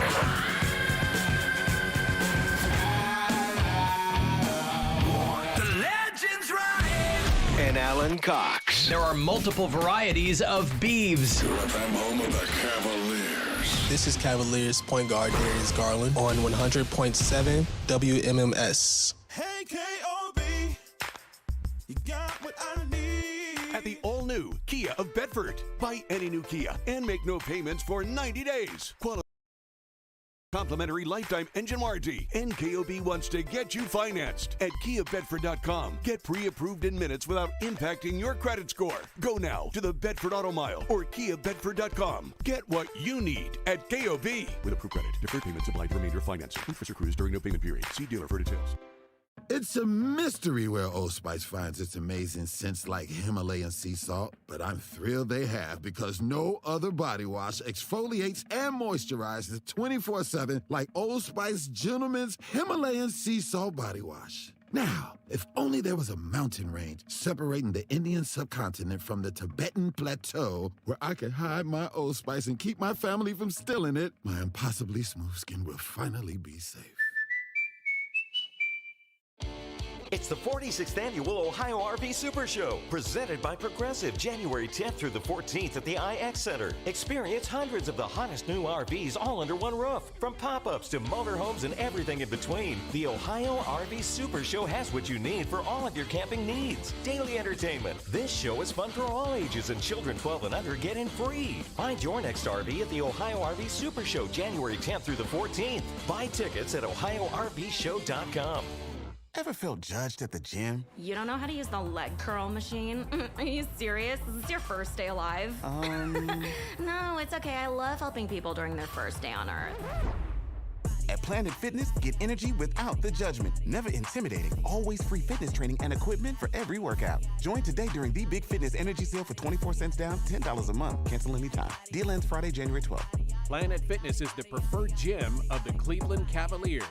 The legends ride. And Alan Cox. There are multiple varieties of beeves. I'm home of the Cavaliers. This is Cavaliers point guard Darius Garland on 100.7 WMMS. Hey, K.O.B. You got what I need. At the all-new Kia of Bedford. Buy any new Kia and make no payments for 90 days. Complimentary lifetime engine warranty. And KOB wants to get you financed at KiaBedford.com. Get pre-approved in minutes without impacting your credit score. Go now to the Bedford Auto Mile or KiaBedford.com. Get what you need at KOB. With approved credit. Deferred payments applied to remainder of finance. Free for cruise during no payment period. See dealer for details. It's a mystery where Old Spice finds its amazing scents like Himalayan sea salt, but I'm thrilled they have because no other body wash exfoliates and moisturizes 24/7 like Old Spice Gentleman's Himalayan sea salt body wash. Now, if only there was a mountain range separating the Indian subcontinent from the Tibetan plateau where I could hide my Old Spice and keep my family from stealing it, my impossibly smooth skin will finally be safe. It's the 46th Annual Ohio RV Super Show, presented by Progressive, January 10th through the 14th at the IX Center. Experience hundreds of the hottest new RVs all under one roof. From pop-ups to motorhomes and everything in between, the Ohio RV Super Show has what you need for all of your camping needs. Daily entertainment. This show is fun for all ages, and children 12 and under get in free. Find your next RV at the Ohio RV Super Show, January 10th through the 14th. Buy tickets at OhioRVShow.com. Ever felt judged at the gym? You don't know how to use the leg curl machine? Are you serious? This is your first day alive? No, it's okay. I love helping people during their first day on Earth. At Planet Fitness, get energy without the judgment. Never intimidating. Always free fitness training and equipment for every workout. Join today during the Big Fitness Energy Sale for 24 cents down, $10 a month. Cancel anytime. Deal ends Friday, January 12th. Planet Fitness is the preferred gym of the Cleveland Cavaliers.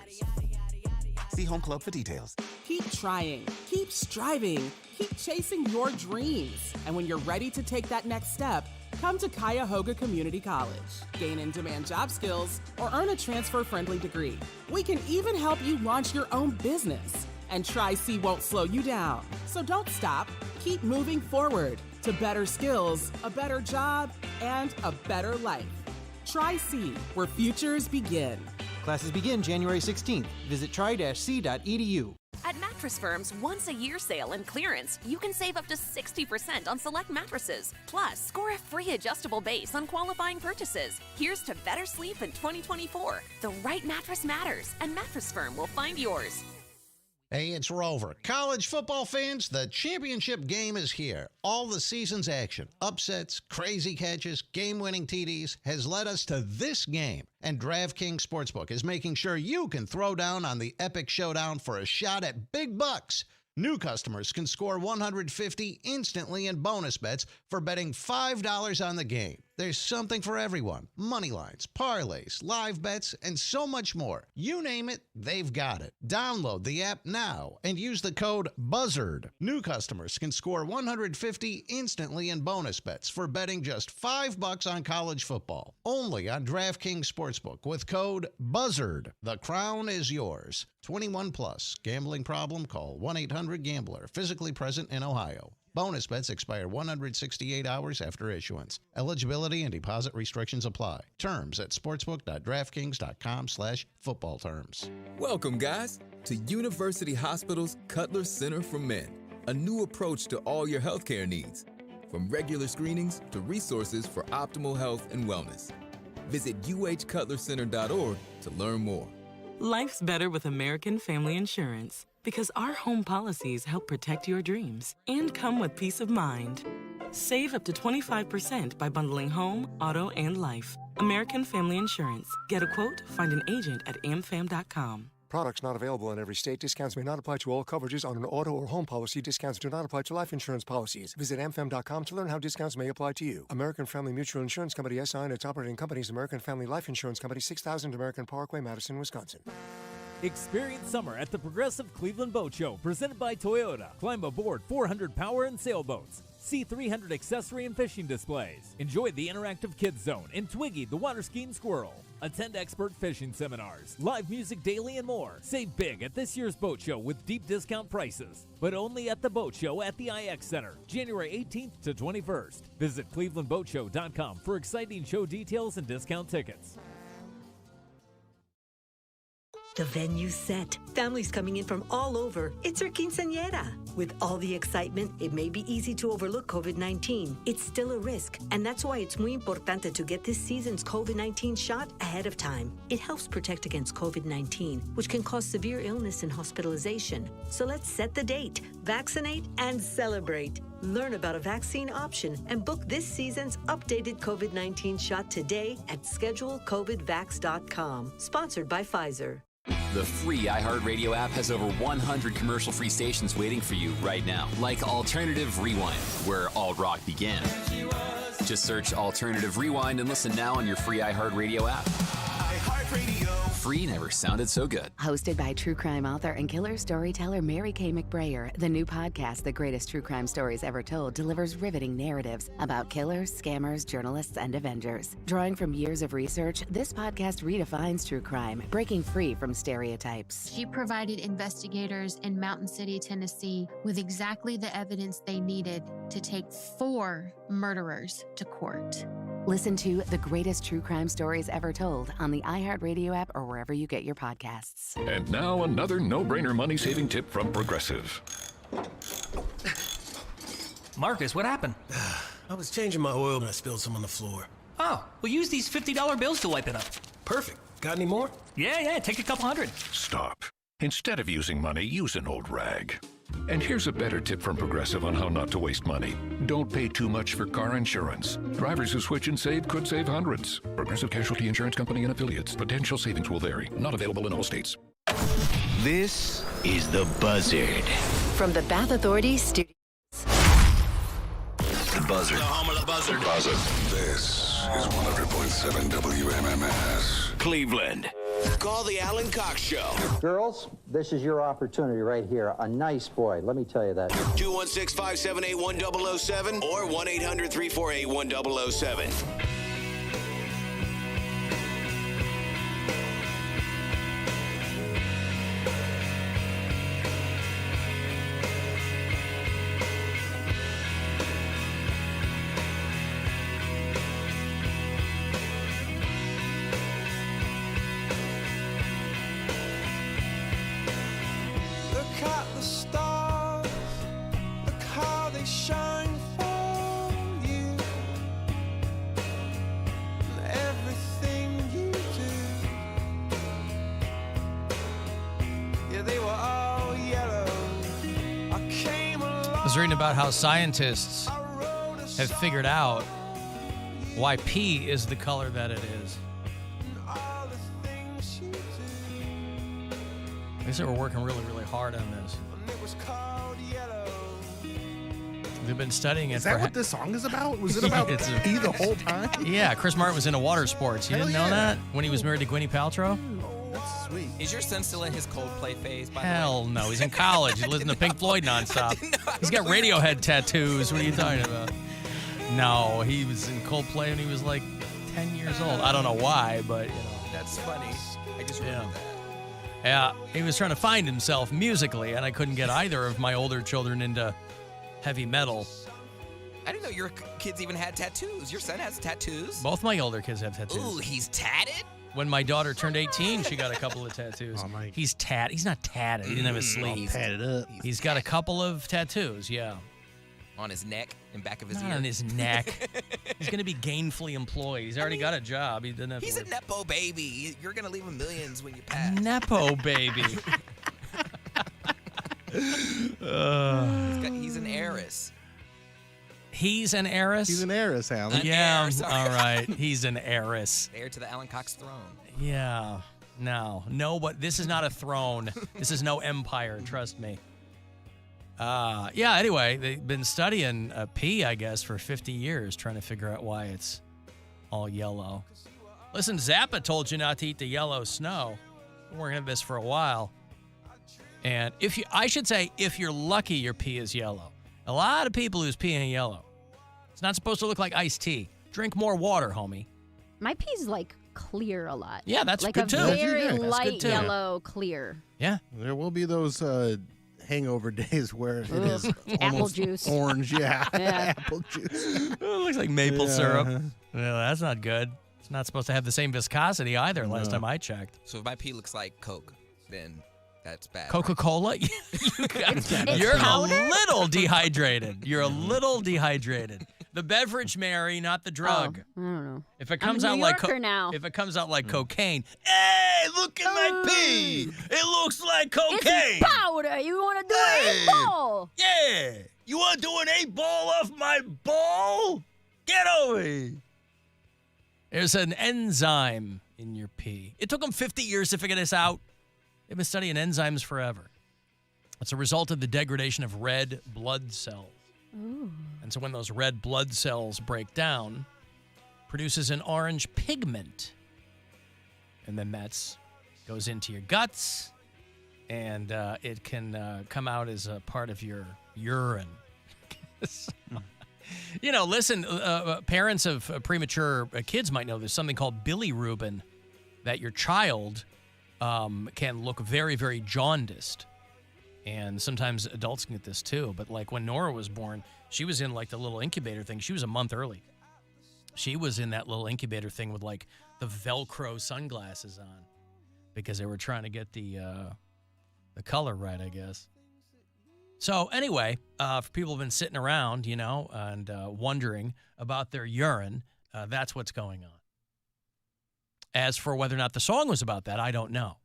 See Home Club for details. Keep trying, keep striving, keep chasing your dreams. And when you're ready to take that next step, come to Cuyahoga Community College. Gain in-demand job skills or earn a transfer-friendly degree. We can even help you launch your own business. And Tri-C won't slow you down. So don't stop. Keep moving forward to better skills, a better job, and a better life. Tri-C, where futures begin. Classes begin January 16th. Visit tri-c.edu. At Mattress Firm's once-a-year sale and clearance, you can save up to 60% on select mattresses. Plus, score a free adjustable base on qualifying purchases. Here's to better sleep in 2024. The right mattress matters, and Mattress Firm will find yours. Hey, it's Rover. College football fans, the championship game is here. All the season's action, upsets, crazy catches, game-winning TDs has led us to this game. And DraftKings Sportsbook is making sure you can throw down on the epic showdown for a shot at big bucks. New customers can score $150 instantly in bonus bets for betting $5 on the game. There's something for everyone. Money lines, parlays, live bets, and so much more. You name it, they've got it. Download the app now and use the code BUZZARD. New customers can score $150 instantly in bonus bets for betting just $5 on college football. Only on DraftKings Sportsbook with code BUZZARD. The crown is yours. 21 plus. Gambling problem? Call 1-800-GAMBLER. Physically present in Ohio. Bonus bets expire 168 hours after issuance. Eligibility and deposit restrictions apply. Terms at sportsbook.draftkings.com/football terms. Welcome, guys, to University Hospital's Cutler Center for Men, a new approach to all your healthcare needs, from regular screenings to resources for optimal health and wellness. Visit uhcutlercenter.org to learn more. Life's better with American Family Insurance because our home policies help protect your dreams and come with peace of mind. Save up to 25% by bundling home, auto, and life. American Family Insurance. Get a quote, find an agent at amfam.com. Products not available in every state. Discounts may not apply to all coverages on an auto or home policy. Discounts do not apply to life insurance policies. Visit amfam.com to learn how discounts may apply to you. American Family Mutual Insurance Company, SI, and its operating companies, American Family Life Insurance Company, 6000 American Parkway, Madison, Wisconsin. Experience summer at the Progressive Cleveland Boat Show, presented by Toyota. Climb aboard 400 power and sailboats. See 300 accessory and fishing displays. Enjoy the interactive kids zone and Twiggy the water skiing squirrel. Attend expert fishing seminars, live music daily, and more. Save big at this year's boat show with deep discount prices, but only at the boat show at the IX Center, January 18th to 21st. Visit clevelandboatshow.com for exciting show details and discount tickets. The venue's set. Families coming in from all over. It's our quinceañera. With all the excitement, it may be easy to overlook COVID-19. It's still a risk, and that's why it's muy importante to get this season's COVID-19 shot ahead of time. It helps protect against COVID-19, which can cause severe illness and hospitalization. So let's set the date, vaccinate, and celebrate. Learn about a vaccine option and book this season's updated COVID-19 shot today at schedulecovidvax.com. Sponsored by Pfizer. The free iHeartRadio app has over 100 commercial-free stations waiting for you right now, like Alternative Rewind, where alt rock began. Just search Alternative Rewind and listen now on your free iHeartRadio app. iHeartRadio. free never sounded so good. Hosted by true crime author and killer storyteller Mary Kay McBrayer, the new podcast, The Greatest True Crime Stories Ever Told, delivers riveting narratives about killers, scammers, journalists, and Avengers. Drawing from years of research, this podcast redefines true crime, breaking free from stereotypes. She provided investigators in Mountain City, Tennessee, with exactly the evidence they needed to take 4 murderers to court. Listen to The Greatest True Crime Stories Ever Told on the iHeartRadio app or wherever you get your podcasts. And now another no-brainer money-saving tip from Progressive. Marcus, what happened? I was changing my oil and I spilled some on the floor. Oh, well, use these $50 bills to wipe it up. Perfect. Got any more? Yeah, take a couple hundred. Stop. Instead of using money, use an old rag. And here's a better tip from Progressive on how not to waste money. Don't pay too much for car insurance. Drivers who switch and save could save hundreds. Progressive Casualty Insurance Company and affiliates. Potential savings will vary. Not available in all states. This is The Buzzard. From the Bath Authority Studios. The Buzzard. The home of the Buzzard. Buzzard. This is 100.7 WMMS. Cleveland. Call the Alan Cox Show. Girls, this is your opportunity right here. A nice boy, let me tell you that. 216-578-1007 or 1-800-348-1007. I was reading about how scientists have figured out why pee is the color that it is. They said we're working really, really hard on this. They've been studying it. Is that what this song is about? Was it about pee the whole time? Yeah, Chris Martin was into water sports. You didn't know that? When he was married to Gwyneth Paltrow? That's sweet. Is your son still in his Coldplay phase, by Hell no. He's in college. He's listening to Pink Floyd nonstop. He's got Radiohead tattoos. What are you talking about? No, he was in Coldplay when he was like 10 years old. I don't know why, but, you know. That's funny. I just remember that. Yeah, he was trying to find himself musically, and I couldn't get either of my older children into heavy metal. I didn't know your kids even had tattoos. Your son has tattoos? Both my older kids have tattoos. Ooh, he's tatted? When my daughter turned 18, she got a couple of tattoos. Oh, Mike. He's not tatted. He didn't have a sleeve. Tatted up. He's got a couple of tattoos, yeah. On his neck and back of his Not ear? on his neck. He's going to be gainfully employed. He's already got a job. He doesn't have He's to a Nepo baby. You're going to leave him millions when you pass. Nepo baby. He's an heiress. He's an heiress? He's an heiress, Alan. Yeah, heir, sorry. all right. He's an heiress. Heir to the Alan Cox throne. Yeah. No, but this is not a throne. This is no empire, trust me. Anyway, they've been studying pee, I guess, for 50 years, trying to figure out why it's all yellow. Listen, Zappa told you not to eat the yellow snow. We're working on this for a while. And if you're lucky, your pee is yellow. A lot of people whose pee ain't yellow. It's not supposed to look like iced tea. Drink more water, homie. My pee's like clear a lot. Yeah, that's like good too. Like a very That's light good too. yellow clear. Yeah. There will be those hangover days where it is Apple almost juice. orange. Yeah. Yeah. Apple juice. It looks like maple syrup. Well, that's not good. It's not supposed to have the same viscosity either, last time I checked. So if my pee looks like Coke, then that's bad. Coca-Cola? You're a little dehydrated. You're a little dehydrated. The beverage, Mary, not the drug. I don't know. If it comes I'm a out New like Yorker now. if it comes out like cocaine, hey, look at my pee. It looks like cocaine. It's powder. You want to do an 8-ball? Yeah. You want to do an 8-ball off my ball? Get over here. There's an enzyme in your pee. It took them 50 years to figure this out. They've been studying enzymes forever. It's a result of the degradation of red blood cells. Ooh. And so when those red blood cells break down, produces an orange pigment. And then that's Goes into your guts, and it can come out as a part of your urine. Listen, parents of premature kids might know there's something called bilirubin that your child can look very, very jaundiced. And sometimes adults can get this too. But like when Nora was born, she was in like the little incubator thing. She was a month early. She was in that little incubator thing with like the Velcro sunglasses on because they were trying to get the color right, I guess. So anyway, for people who've been sitting around, and wondering about their urine, that's what's going on. As for whether or not the song was about that, I don't know.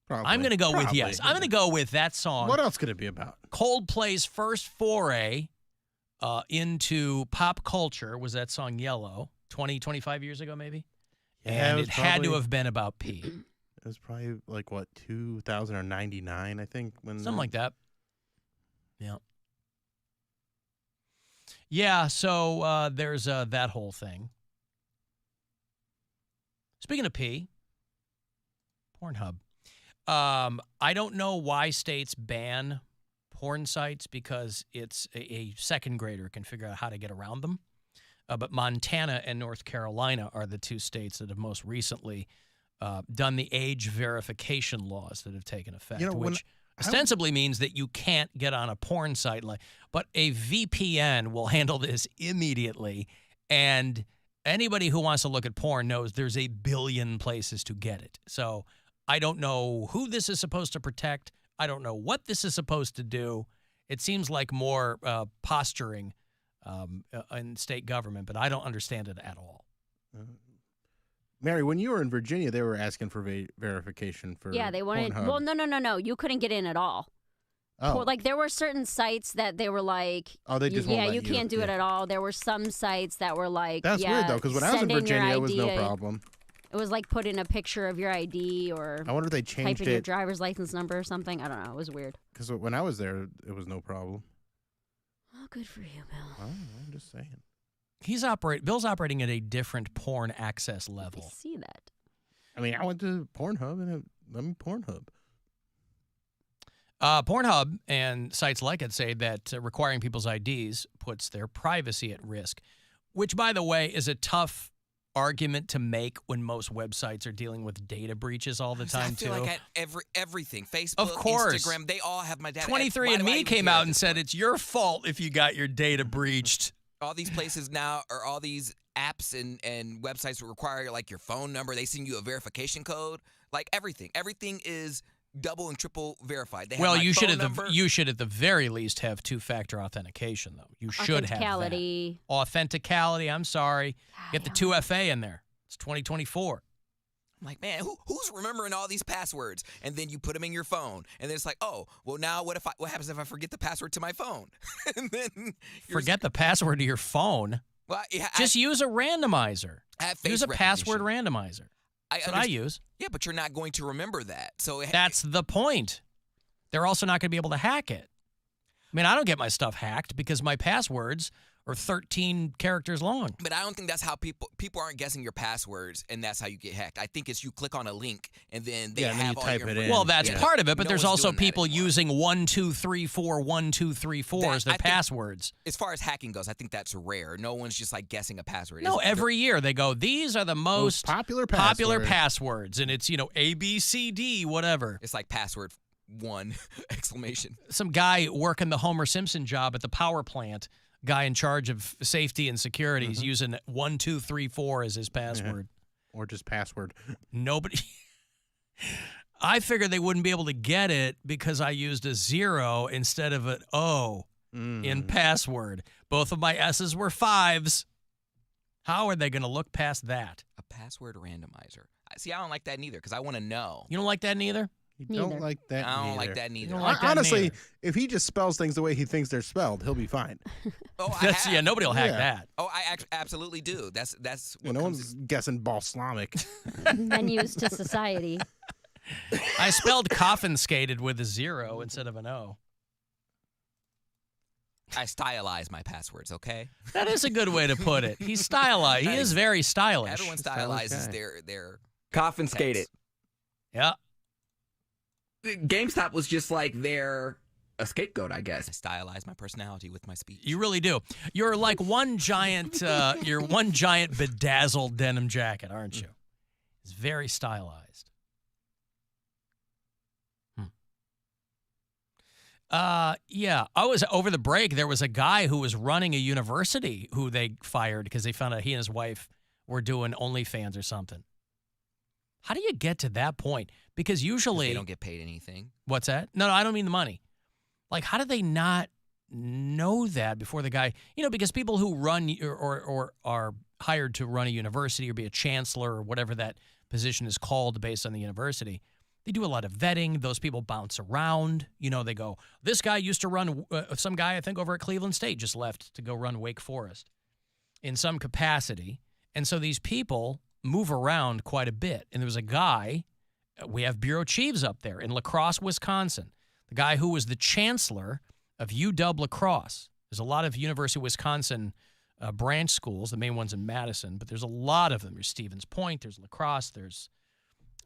Probably. I'm going to go with yes. I'm going to go with that song. What else could it be about? Coldplay's first foray into pop culture was that song Yellow, 20, 25 years ago maybe? Yeah, and it had to have been about pee. It was probably like, 2000 or 99, I think. Something like that. Yeah. Yeah, so there's that whole thing. Speaking of pee, Pornhub. I don't know why states ban porn sites because it's a second grader can figure out how to get around them. But Montana and North Carolina are the two states that have most recently done the age verification laws that have taken effect, which ostensibly means that you can't get on a porn site. But a VPN will handle this immediately, and anybody who wants to look at porn knows there's a billion places to get it. So I don't know who this is supposed to protect. I don't know what this is supposed to do. It seems like more posturing in state government, but I don't understand it at all. Mary, when you were in Virginia, they were asking for verification for they wanted. Pornhub. Well, no. You couldn't get in at all. Oh. Like there were certain sites that they were like, they just won't let you can't do it at all. There were some sites that were like, that's weird though, because when I was in Virginia, it was no problem. It was like put in a picture of your ID or I wonder if they changed type in your driver's license number or something. I don't know. It was weird. Because when I was there, it was no problem. Oh, good for you, Bill. Oh, I'm just saying. Bill's operating at a different porn access level. I see that. I mean, I went to Pornhub and let me Pornhub. Pornhub and sites like it say that requiring people's IDs puts their privacy at risk, which, by the way, is a tough argument to make when most websites are dealing with data breaches all the time, too. I feel like everything, Facebook, of course. Instagram, they all have my data. 23andMe came out and said it's your fault if you got your data breached. All these places now, or all these apps and websites require like your phone number. They send you a verification code. Like everything is double and triple verified. They have my you phone should at the very least have two-factor authentication though. You should have that. Authenticality. I'm sorry. Get the 2FA in there. It's 2024. I'm like, man, who's remembering all these passwords? And then you put them in your phone, and then it's like, oh, well, now what happens if I forget the password to my phone? And then forget the password to your phone. Well, just use a randomizer. Use a password randomizer. That's what I use. Yeah, but you're not going to remember that. So that's the point. They're also not going to be able to hack it. I mean, I don't get my stuff hacked because my passwords are 13 characters long. But I don't think that's how people aren't guessing your passwords, and that's how you get hacked. I think it's you click on a link, and then they have all type your it in. Well, that's part of it, but there's also people using 1234 1234 as their passwords. As far as hacking goes, I think that's rare. No one's just like guessing a password. No, every year they go, these are the most popular passwords, and it's, A, B, C, D, whatever. It's like password 1 exclamation. Some guy working the Homer Simpson job at the power plant, guy in charge of safety and security, is using 1234 as his password. Or just password. Nobody. I figured they wouldn't be able to get it because I used a 0 instead of an O in password. Both of my S's were 5s. How are they going to look past that? A password randomizer. See, I don't like that neither because I want to know. You don't like that neither? You don't like that I don't like that neither. Honestly, if he just spells things the way he thinks they're spelled, he'll be fine. Nobody will hack that. Oh, I absolutely do. That's no one's guessing balsamic. Menus to society. I spelled confiscated with a 0 instead of an O. I stylize my passwords, okay? That is a good way to put it. He's stylized. He is very stylish. Everyone stylizes their confiscated. Yeah. GameStop was just like a scapegoat, I guess. I stylize my personality with my speech. You really do. You're like one giant bedazzled denim jacket, aren't you? It's very stylized. Yeah. I was over the break. There was a guy who was running a university who they fired because they found out he and his wife were doing OnlyFans or something. How do you get to that point? Because usually they don't get paid anything. What's that? No, I don't mean the money. Like, how do they not know that before the guy? Because people who run or are hired to run a university or be a chancellor or whatever that position is called based on the university, they do a lot of vetting. Those people bounce around. They go, this guy used to run, some guy I think over at Cleveland State just left to go run Wake Forest in some capacity. And so these people move around quite a bit. And there was a guy, we have bureau chiefs up there in La Crosse, Wisconsin, the guy who was the chancellor of UW La Crosse. There's a lot of University of Wisconsin branch schools, the main one's in Madison, but there's a lot of them. There's Stevens Point, there's La Crosse, there's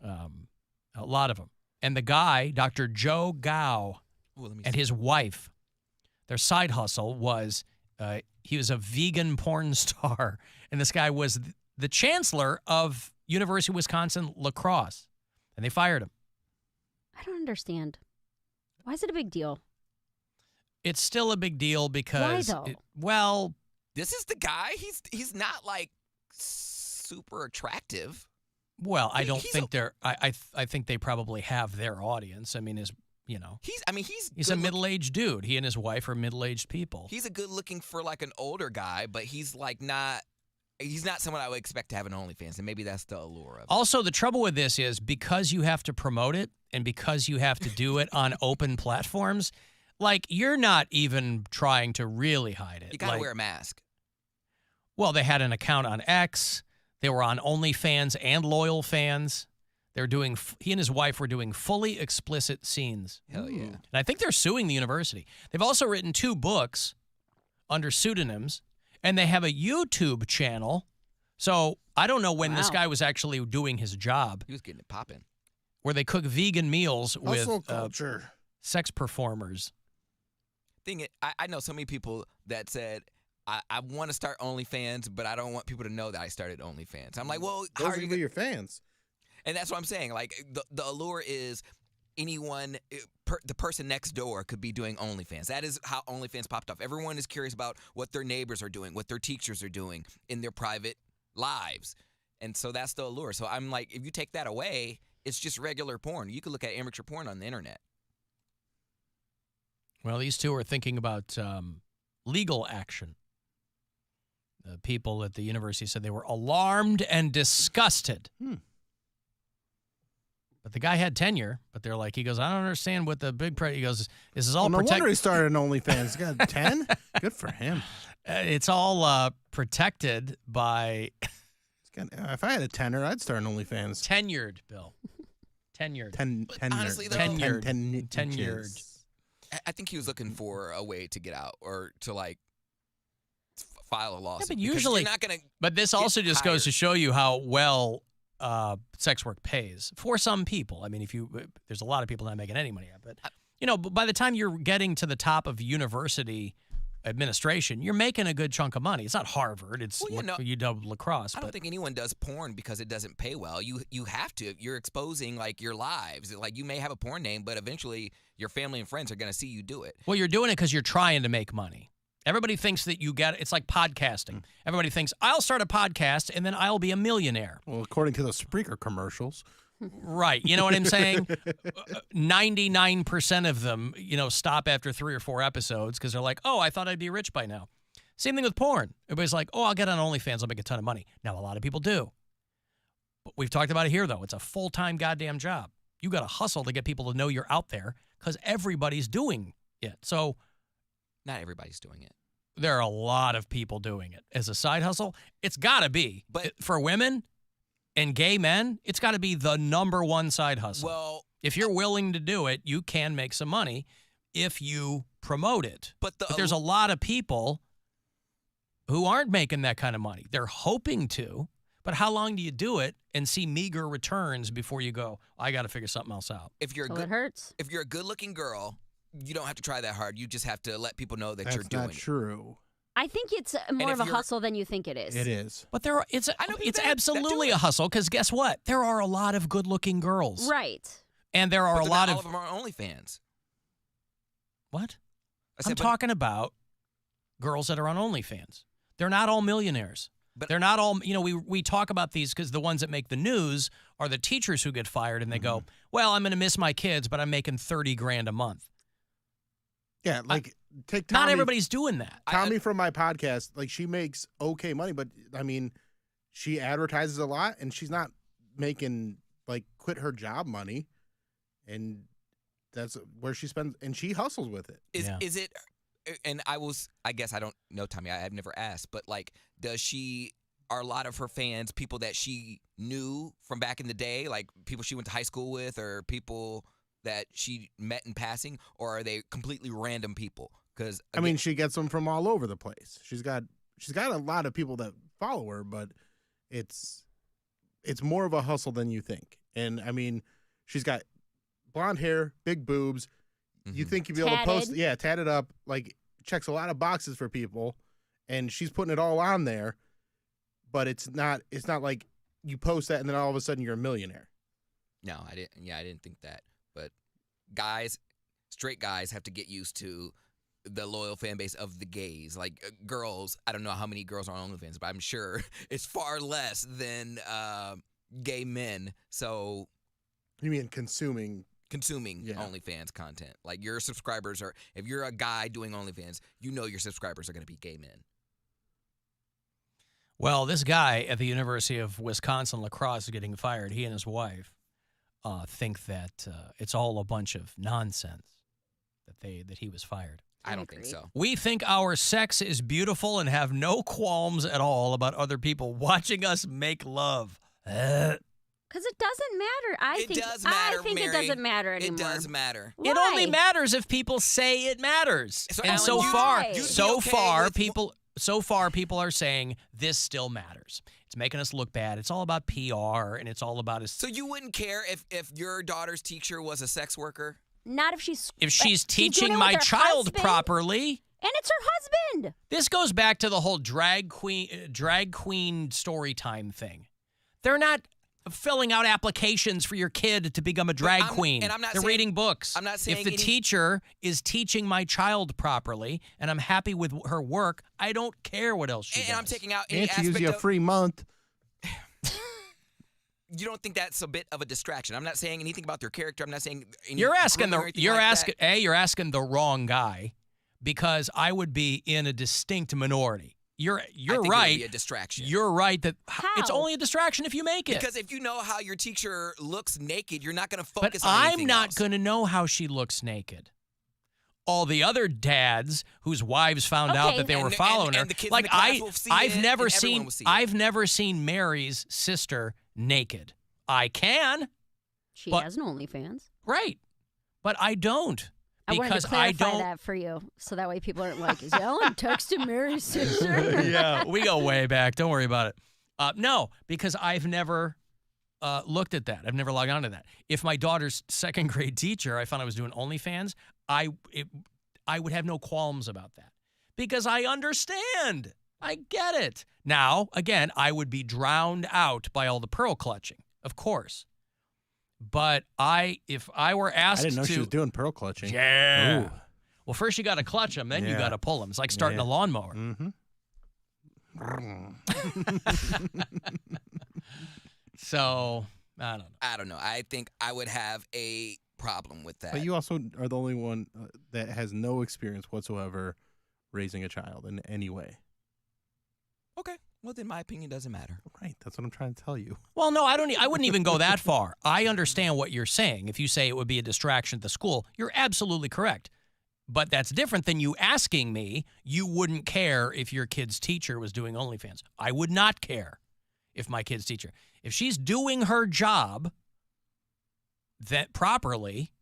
a lot of them. And the guy, Dr. Joe Gao, and his wife, their side hustle was he was a vegan porn star. And this guy was the chancellor of University of Wisconsin La Crosse. And they fired him. I don't understand. Why is it a big deal? It's still a big deal because why though? This is the guy. He's not like super attractive. Well, I don't think they're. I think they probably have their audience. I mean, he's a middle-aged dude. He and his wife are middle-aged people. He's a good-looking for like an older guy, but he's like not. He's not someone I would expect to have an OnlyFans, and maybe that's the allure of it. Also, the trouble with this is because you have to promote it and because you have to do it on open platforms, like you're not even trying to really hide it. You got to wear a mask. Well, they had an account on X. They were on OnlyFans and Loyal Fans. They're doing. He and his wife were doing fully explicit scenes. Hell yeah! And I think they're suing the university. They've also written 2 books under pseudonyms. And they have a YouTube channel. So I don't know when this guy was actually doing his job. He was getting it popping. Where they cook vegan meals with culture. Sex performers. I know so many people that said, I want to start OnlyFans, but I don't want people to know that I started OnlyFans. I'm like, well, how are you your fans? And that's what I'm saying. Like, the allure is anyone, the person next door could be doing OnlyFans. That is how OnlyFans popped off. Everyone is curious about what their neighbors are doing, what their teachers are doing in their private lives. And so that's the allure. So I'm like, if you take that away, it's just regular porn. You could look at amateur porn on the internet. Well, these 2 are thinking about legal action. The people at the university said they were alarmed and disgusted. But the guy had tenure, but they're like, he goes, I don't understand what the big he goes, this is all no wonder he started an OnlyFans. He got 10? Good for him. It's all protected by. If I had a tenor, I'd start an OnlyFans. Tenured, Bill. Tenured. Honestly, tenured. I think he was looking for a way to get out or to like file a lawsuit. Yeah, but usually, you're not gonna. But this also just goes to show you how well sex work pays for some people. I mean, there's a lot of people not making any money yet, but by the time you're getting to the top of university administration, you're making a good chunk of money. It's not Harvard. It's UW La Crosse. I don't think anyone does porn because it doesn't pay well. You have to. You're exposing like your lives. Like you may have a porn name, but eventually your family and friends are going to see you do it. Well, you're doing it because you're trying to make money. Everybody thinks that you get it. It's like podcasting. Everybody thinks, I'll start a podcast and then I'll be a millionaire. Well, according to the Spreaker commercials. Right. You know what I'm saying? 99% of them, stop after 3 or 4 episodes because they're like, oh, I thought I'd be rich by now. Same thing with porn. Everybody's like, oh, I'll get on OnlyFans. I'll make a ton of money. Now, a lot of people do. But we've talked about it here, though. It's a full-time goddamn job. You got to hustle to get people to know you're out there because everybody's doing it. So not everybody's doing it. There are a lot of people doing it as a side hustle. It's got to be. But for women and gay men, it's got to be the number one side hustle. Well, if you're willing to do it, you can make some money if you promote it. But there's a lot of people who aren't making that kind of money. They're hoping to, But how long do you do it and see meager returns before you go, I got to figure something else out? If you're it hurts. If you're a good-looking girl, you don't have to try that hard. You just have to let people know that That's you're doing not true. I think it's more if of a you're- hustle than you think it is. It is. But it's that absolutely do a it. hustle because guess what? There are a lot of good-looking girls. Right. And there are But a not lot all of... of them are OnlyFans. What? I said, I'm talking about girls that are on OnlyFans. They're not all millionaires. But- They're not all, we talk about these because the ones that make the news are the teachers who get fired and they go, well, I'm going to miss my kids, but I'm making $30,000 a month. Yeah, like take Tommy. Not everybody's doing that. Tommy from my podcast, like she makes okay money, but I mean, she advertises a lot and she's not making like quit her job money. And that's where she spends, and she hustles with it. Is it? And I guess I don't know, Tommy. I've never asked, but like, are a lot of her fans people that she knew from back in the day, like people she went to high school with, or people that she met in passing, or are they completely random people? Because I mean, she gets them from all over the place. She's got a lot of people that follow her, but it's more of a hustle than you think. And I mean, she's got blonde hair, big boobs. You think you'd be able to post, tatted up, like checks a lot of boxes for people, and she's putting it all on there. But it's not like you post that and then all of a sudden you're a millionaire. No, I didn't. Yeah, I didn't think that. But straight guys have to get used to the loyal fan base of the gays. Like girls, I don't know how many girls are on OnlyFans, but I'm sure it's far less than gay men. So you mean consuming OnlyFans content. Like your subscribers are, if you're a guy doing OnlyFans, your subscribers are going to be gay men. Well, this guy at the University of Wisconsin La Crosse is getting fired. He and his wife think that it's all a bunch of nonsense that he was fired. I don't think so. We think our sex is beautiful and have no qualms at all about other people watching us make love. Because it doesn't matter. I think Mary. it doesn't matter anymore. It does matter. It only matters if people say it matters. So, and Alan, so far, people are saying this still matters. It's making us look bad. It's all about PR, and it's all about So you wouldn't care if your daughter's teacher was a sex worker? Not if she's teaching my child properly. And it's her husband. This goes back to the whole drag queen story time thing. They're not filling out applications for your kid to become a drag queen. And I'm not They're saying, reading books. I'm not saying if the teacher is teaching my child properly and I'm happy with her work, I don't care what else she does. And I'm taking out any and she aspect gives you a free month. You don't think that's a bit of a distraction? I'm not saying anything about their character. I'm not saying you're asking that. you're asking the wrong guy, because I would be in a distinct minority. You're I think right. It would be a distraction. You're right that it's only a distraction if you make it. Because if you know how your teacher looks naked, you're not going to But focus on anything I'm not else. going to know how she looks naked. All the other dads whose wives found out that they were following her, the kids like in the class will see I've it, never and seen everyone will see it. I've never seen Mary's sister naked. I can. She but- has an OnlyFans. Right. But I don't. I wanted Because to clarify I don't. that for you, so that way people aren't like, is Alan texting Mary's sister? Yeah, we go way back. Don't worry about it. No, because I've never looked at that. I've never logged on to that. If my daughter's second grade teacher, I found I was doing OnlyFans, I would have no qualms about that, because I understand. I get it. Now, again, I would be drowned out by all the pearl clutching, of course. But if I were asked I didn't know to, she was doing pearl clutching. Yeah. Ooh. Well, first you got to clutch them, then you Yeah. got to pull them. It's like starting a lawnmower. Mm-hmm. So, I don't know. I don't know. I think I would have a problem with that. But you also are the only one that has no experience whatsoever raising a child in any way. Okay. Well, then my opinion doesn't matter. Right. That's what I'm trying to tell you. Well, no, I wouldn't even go that far. I understand what you're saying. If you say it would be a distraction at the school, you're absolutely correct. But that's different than you asking me, you wouldn't care if your kid's teacher was doing OnlyFans. I would not care if my kid's teacher. If she's doing her job that properly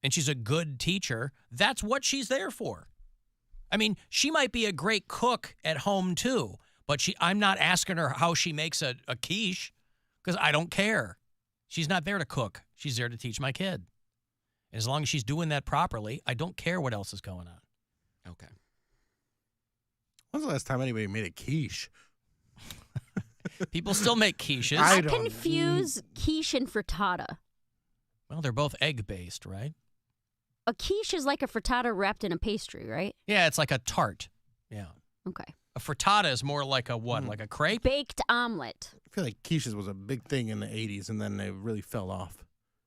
and she's a good teacher, that's what she's there for. I mean, she might be a great cook at home too, But I'm not asking her how she makes a quiche because I don't care. She's not there to cook. She's there to teach my kid. And as long as she's doing that properly, I don't care what else is going on. Okay. When's the last time anybody made a quiche? People still make quiches. I confuse quiche and frittata. Well, they're both egg-based, right? A quiche is like a frittata wrapped in a pastry, right? Yeah, it's like a tart. Yeah. Okay. A frittata is more like a what? Like a crepe? Baked omelet. I feel like quiches was a big thing in the 80s, and then they really fell off.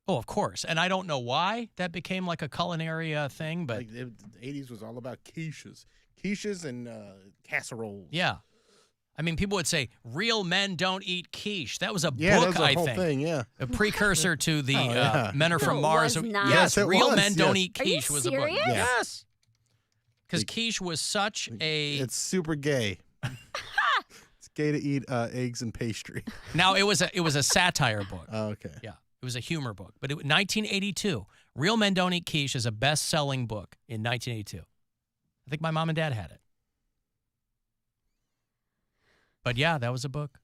Oh, of course. And I don't know why that became like a culinary thing, but... Like the 80s was all about quiches. Quiches and casseroles. Yeah. I mean, people would say, real men don't eat quiche. That was a Yeah, book, that was a I whole think. thing, yeah. A precursor to the yeah. Men Are From No, it Mars. was not. Yes, Yes, it Real was, Men Don't yes. Eat Are you Quiche was a book. serious? Yeah. Yes. Because quiche was such a... It's super gay. It's gay to eat eggs and pastry. Now, it was a satire book. Oh, okay. Yeah, it was a humor book. But 1982, Real Men Don't Eat Quiche is a best-selling book in 1982. I think my mom and dad had it. But yeah, that was a book.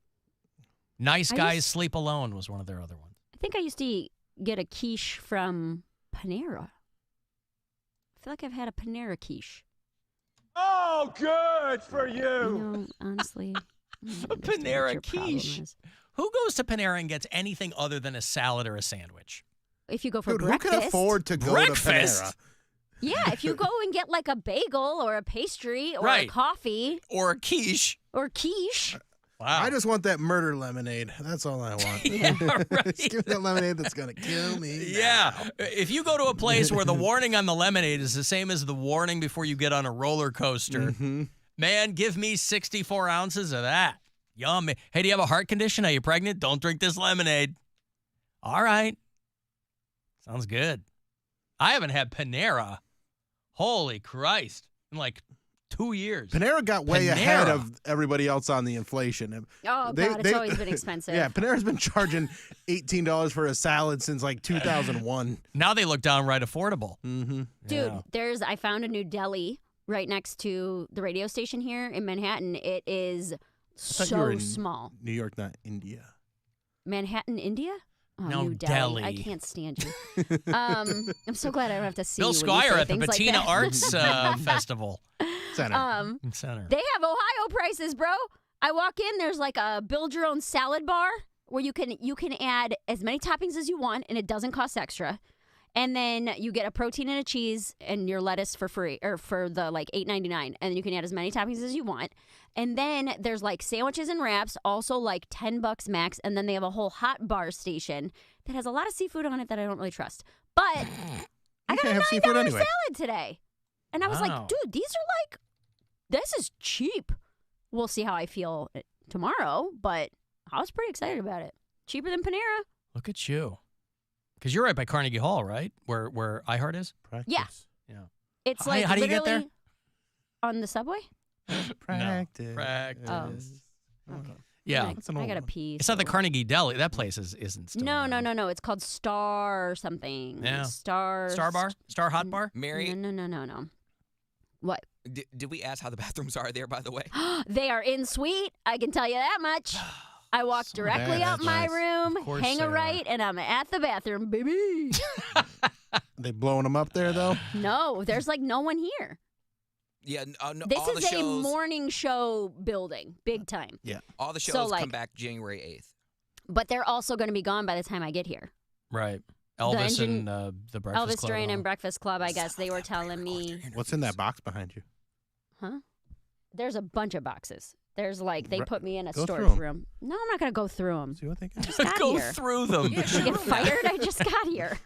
Nice Guys Sleep Alone was one of their other ones. I think I used to get a quiche from Panera. I feel like I've had a Panera quiche. Oh, good for you. You know, honestly. A Panera quiche. Who goes to Panera and gets anything other than a salad or a sandwich? If you go for Dude, breakfast. who can afford to go Breakfast? to Panera? Yeah, if you go and get like a bagel or a pastry or a Right. coffee Or a quiche. or quiche. Wow. I just want that murder lemonade. That's all I want. Yeah, right. Just give me that lemonade that's going to kill me. Yeah. If you go to a place where the warning on the lemonade is the same as the warning before you get on a roller coaster, man, give me 64 ounces of that. Yummy. Hey, do you have a heart condition? Are you pregnant? Don't drink this lemonade. All right. Sounds good. I haven't had Panera. Holy Christ. In like 2 years. Panera got way ahead of everybody else on the inflation. Oh, God, it's always been expensive. Yeah, Panera's been charging $18 for a salad since like 2001. Now they look downright affordable. Mm-hmm. Dude, I found a new deli right next to the radio station here in Manhattan. It is so small. New York, not India. Manhattan, India? Oh, No, New Delhi. I can't stand you. I'm so glad I don't have to see Bill you when you Squire say at the things like Patina that. Arts Festival. Center. Center. They have Ohio prices, bro. I walk in, there's like a build your own salad bar where you can add as many toppings as you want and it doesn't cost extra. And then you get a protein and a cheese and your lettuce for free or for the like $8.99. And you can add as many toppings as you want. And then there's like sandwiches and wraps, also like $10 max. And then they have a whole hot bar station that has a lot of seafood on it that I don't really trust. But I got a $9 salad today. And I was like, dude, these are like, this is cheap. We'll see how I feel tomorrow, but I was pretty excited about it. Cheaper than Panera. Look at you. Because you're right by Carnegie Hall, right? Where iHeart is? Yeah. Yeah. It's like how do you get there? On the subway? Practice. Oh. Okay. Yeah. I got a pee. It's not the Carnegie Deli. That place isn't still. No. It's called Star something. Yeah. Star Bar? Star Hot Bar? Mary? No. What? Did we ask how the bathrooms are there, by the way? They are in suite. I can tell you that much. I walk directly up my room, hang a right, and I'm at the bathroom, baby. They blowing them up there, though? No, there's like no one here. Yeah, no, This all is the shows, a morning show building, big time. Yeah. All the shows So, like- come back January 8th. But they're also going to be gone by the time I get here. Right. Elvis and the Breakfast Elvis Club. Duran and Breakfast Club, I guess. They were telling me. What's in that box behind you? Huh? There's a bunch of boxes. There's like, they put me in a Go through storage 'em. room. No, I'm not going to go through them. See what they got? I just got Go here. through them. Did you get fired? I just got here.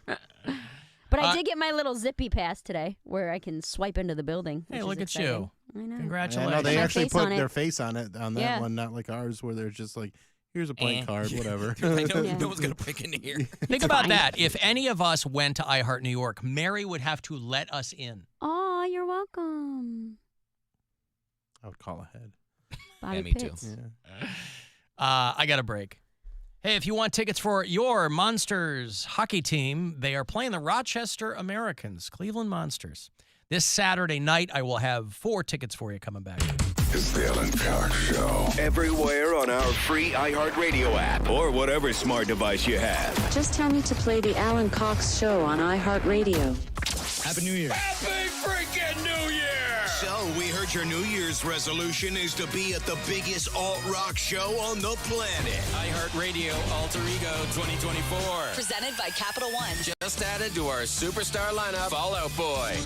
But I did get my little zippy pass today where I can swipe into the building. Hey, which look is at exciting. you. I know. Congratulations. Yeah, no, they My actually face put on it. their face on it on that Yeah. one, not like ours where they're just like, here's a blank card, whatever. Like, no, Yeah. no one's going to break into here. Think about that. If any of us went to iHeart New York, Mary would have to let us in. Oh, you're welcome. I would call ahead. Bobby me too. Pitts. Yeah. I got a break. Hey, if you want tickets for your Monsters hockey team, they are playing the Rochester Americans, Cleveland Monsters. This Saturday night, I will have 4 tickets for you coming back. It's the Alan Cox Show. Everywhere on our free iHeartRadio app or whatever smart device you have. Just tell me to play the Alan Cox Show on iHeartRadio. Happy New Year. Happy freaking New Year! So, we heard your New Year's resolution is to be at the biggest alt-rock show on the planet. iHeartRadio Alter Ego 2024. Presented by Capital One. Just added to our superstar lineup, Fall Out Boy.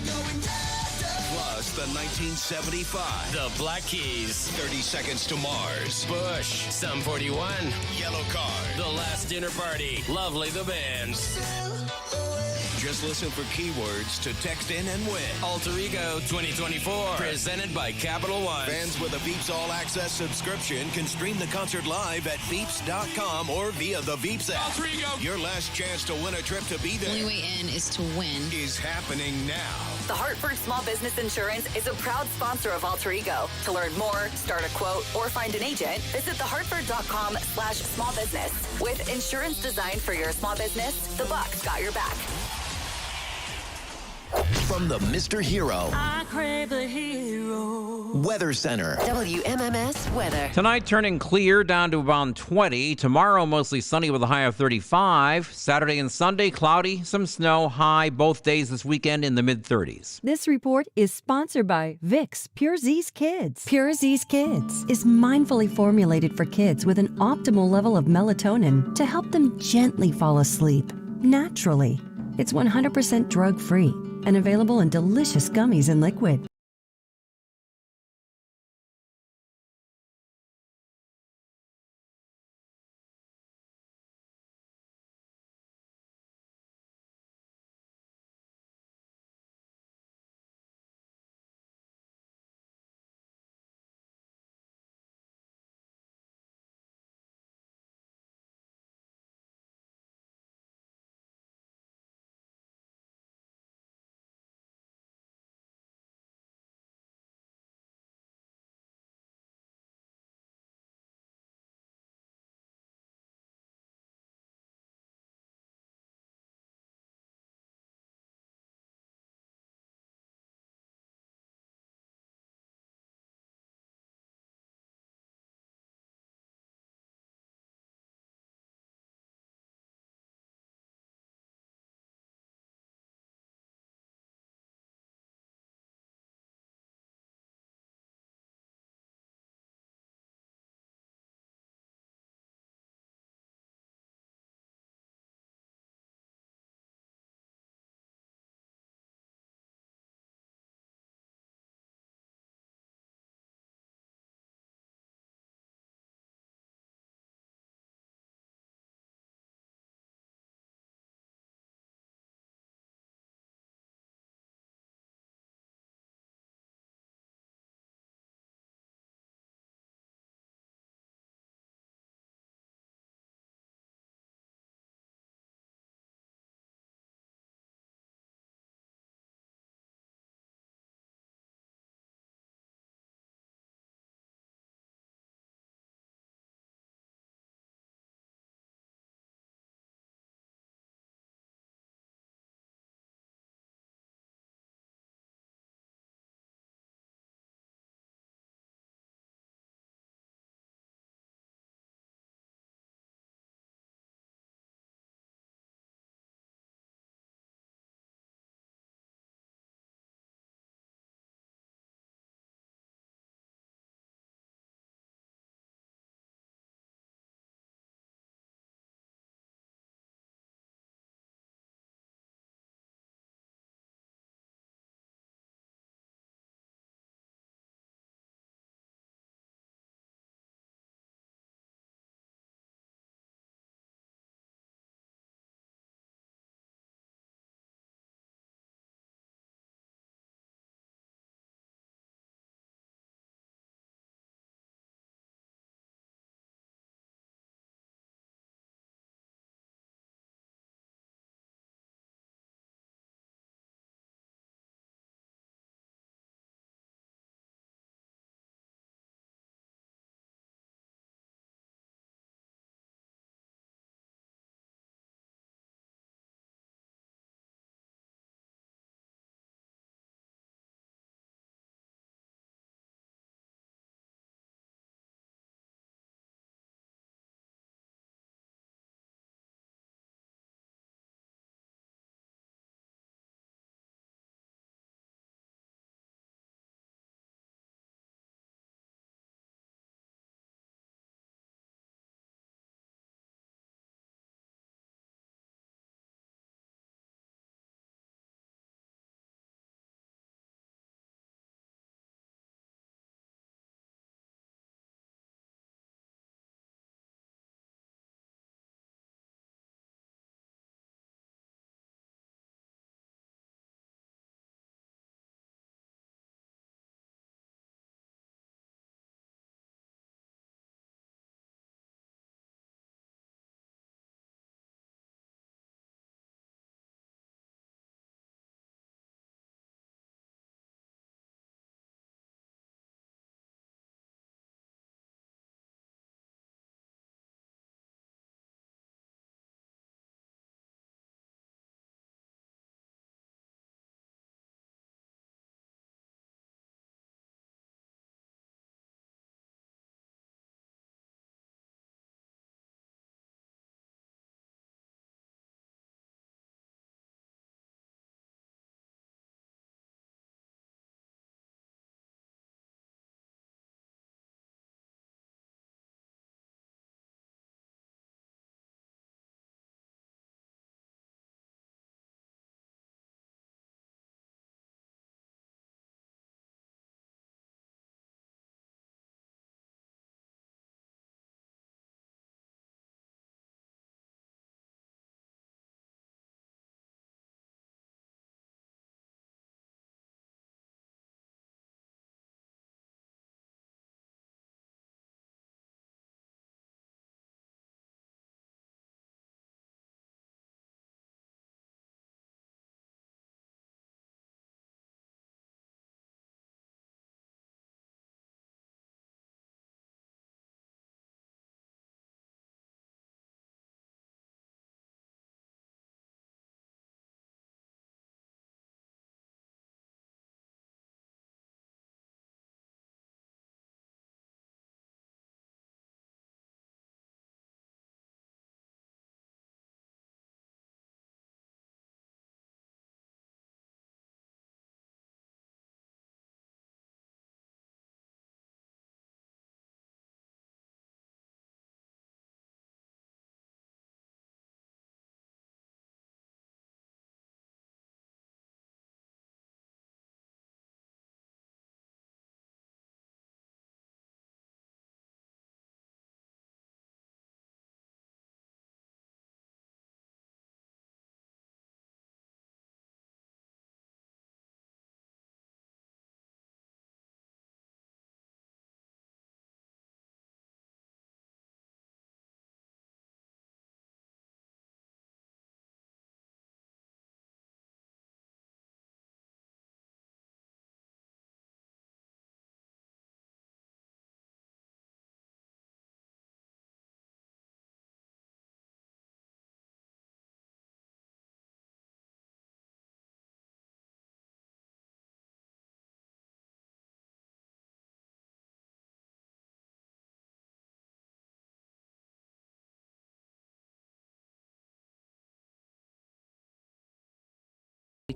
Plus, the 1975. The Black Keys. 30 Seconds to Mars. Bush. Sum 41. Yellow Card. The Last Dinner Party. Lovely the Band. Just listen for keywords to text in and win. Alter Ego 2024. Presented by Capital One. Fans with a Veeps All Access subscription can stream the concert live at Veeps.com or via the Veeps app. Alter Ego. Your last chance to win a trip to be there. The only way in is to win. Is happening now. The Hartford Small Business Insurance is a proud sponsor of Alter Ego. To learn more, start a quote, or find an agent, visit thehartford.com/smallbusiness. With insurance designed for your small business, the Bucks got your back. From the Mr. Hero I crave the hero. Weather Center. WMMS weather. Tonight turning clear down to around 20. Tomorrow mostly sunny with a high of 35. Saturday and Sunday cloudy, some snow, high both days this weekend in the mid-30s. This report is sponsored by Vicks Pure Z's Kids. Pure Z's Kids is mindfully formulated for kids with an optimal level of melatonin to help them gently fall asleep naturally. It's 100% drug-free and available in delicious gummies and liquid.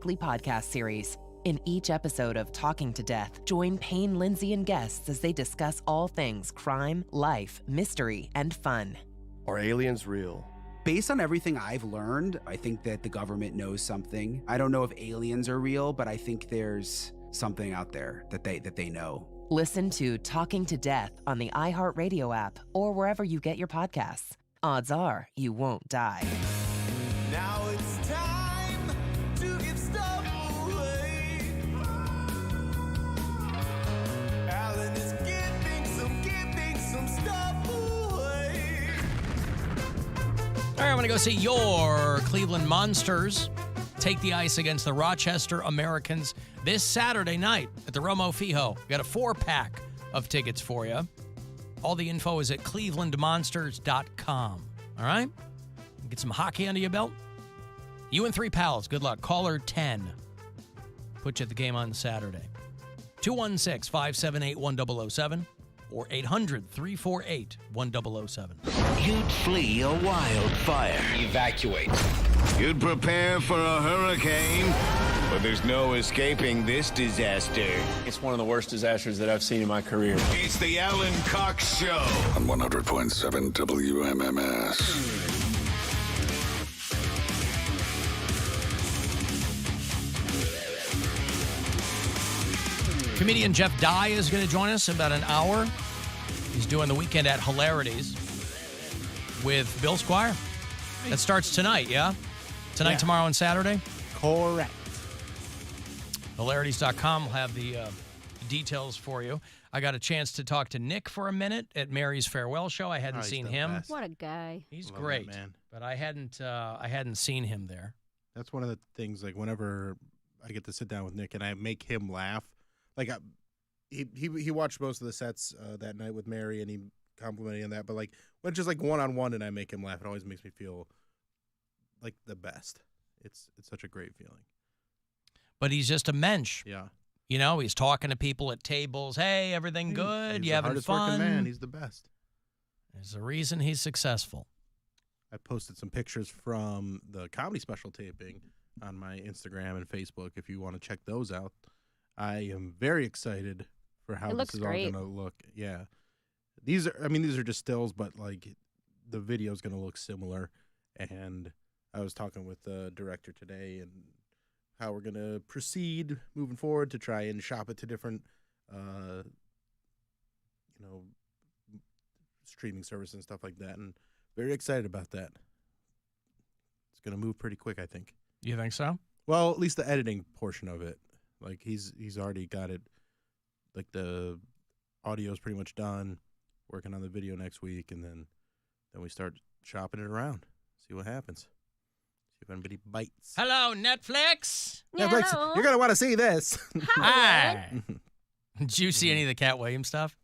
weekly podcast series. In each episode of Talking to Death, join Payne, Lindsay, and guests as they discuss all things crime, life, mystery, and fun. Are aliens real? Based on everything I've learned, I think that the government knows something. I don't know if aliens are real, but I think there's something out there that they know. Listen to Talking to Death on the iHeartRadio app or wherever you get your podcasts. Odds are you won't die. Now it's time to give stuff away. Alan is giving some stuff away. All right, I'm going to go see your Cleveland Monsters take the ice against the Rochester Americans this Saturday night at the Romo Fijo. Got a 4-pack of tickets for you. All the info is at clevelandmonsters.com. All right? Get some hockey under your belt. You and 3 pals, good luck. Caller 10. Put you at the game on Saturday. 216-578-1007 or 800-348-1007. You'd flee a wildfire. Evacuate. You'd prepare for a hurricane. But there's no escaping this disaster. It's one of the worst disasters that I've seen in my career. It's the Alan Cox Show. On 100.7 WMMS. Comedian Jeff Dye is going to join us in about an hour. He's doing the Weekend at Hilarities with Bill Squire. That starts tonight, yeah? Tonight, tomorrow, and Saturday? Correct. Hilarities.com will have the details for you. I got a chance to talk to Nick for a minute at Mary's farewell show. I hadn't seen him. What a guy. He's Love great, that man. but I hadn't seen him there. That's one of the things, like, whenever I get to sit down with Nick and I make him laugh, like, he watched most of the sets that night with Mary, and he complimented me on that, but, like, when it's just, like, one-on-one and I make him laugh, it always makes me feel like the best. It's such a great feeling. But he's just a mensch. Yeah. You know, he's talking to people at tables. Hey, everything good? He's You having the hardest fun? working man. He's the best. There's a reason he's successful. I posted some pictures from the comedy special taping on my Instagram and Facebook if you want to check those out. I am very excited for how this is all going to look. Yeah. These are just stills, but, like, the video is going to look similar. And I was talking with the director today and how we're going to proceed moving forward to try and shop it to different, streaming services and stuff like that. And very excited about that. It's going to move pretty quick, I think. You think so? Well, at least the editing portion of it. Like, he's already got it. Like, the audio's pretty much done. Working on the video next week, and then we start shopping it around. See what happens. See if anybody bites. Hello, Netflix. Netflix, you're going to want to see this. Hi. Did you see any of the Cat Williams stuff?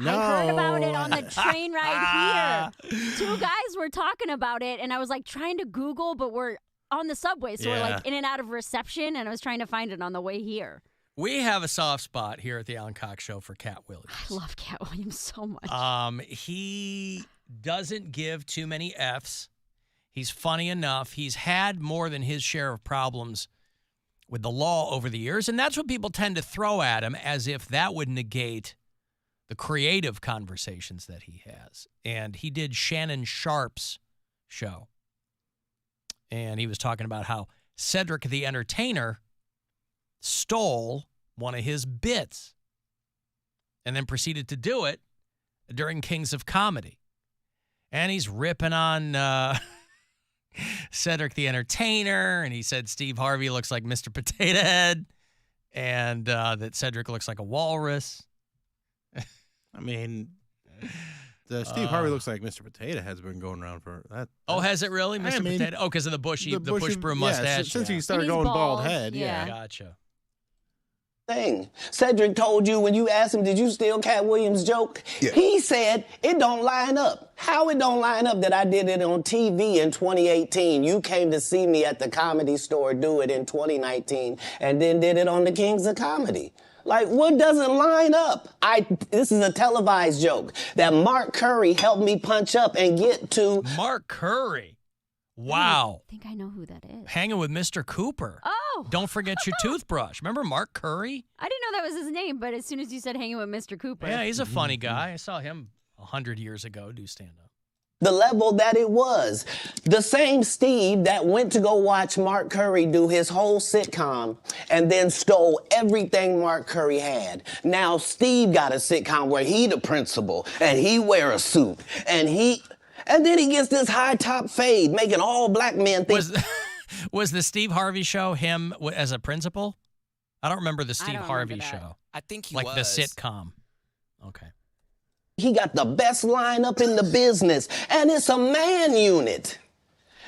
No. I heard about it on the train ride here. 2 guys were talking about it, and I was, like, trying to Google, but we're on the subway, so we're, like, in and out of reception, and I was trying to find it on the way here. We have a soft spot here at the Alan Cox Show for Cat Williams. I love Cat Williams so much. He doesn't give too many Fs. He's funny enough. He's had more than his share of problems with the law over the years, and that's what people tend to throw at him as if that would negate the creative conversations that he has. And he did Shannon Sharp's show, and he was talking about how Cedric the Entertainer stole one of his bits and then proceeded to do it during Kings of Comedy. And he's ripping on Cedric the Entertainer, and he said Steve Harvey looks like Mr. Potato Head, and that Cedric looks like a walrus. I mean, the Steve Harvey looks like Mr. Potato Head's been going around for that. Oh, has it really, Mr. Potato? Oh, because of the bush broom mustache. Since he started going bald head, yeah. Gotcha. Thing. Cedric told you when you asked him, did you steal Cat Williams' joke? Yeah. He said it don't line up. How it don't line up that I did it on TV in 2018? You came to see me at the Comedy Store do it in 2019 and then did it on the Kings of Comedy. Like, what doesn't line up? This is a televised joke that Mark Curry helped me punch up and get to. Mark Curry? Wow. I think I know who that is. Hanging with Mr. Cooper. Oh. Don't forget your toothbrush. Remember Mark Curry? I didn't know that was his name, but as soon as you said hanging with Mr. Cooper. Yeah, he's a funny guy. I saw him 100 years ago do stand-up. The level that it was. The same Steve that went to go watch Mark Curry do his whole sitcom and then stole everything Mark Curry had. Now Steve got a sitcom where he the principal and he wear a suit and then he gets this high top fade making all black men think. Was the Steve Harvey show him as a principal? I don't remember the Steve Harvey show. I think he like was. The sitcom. Okay. He got the best lineup in the business, and it's a man unit.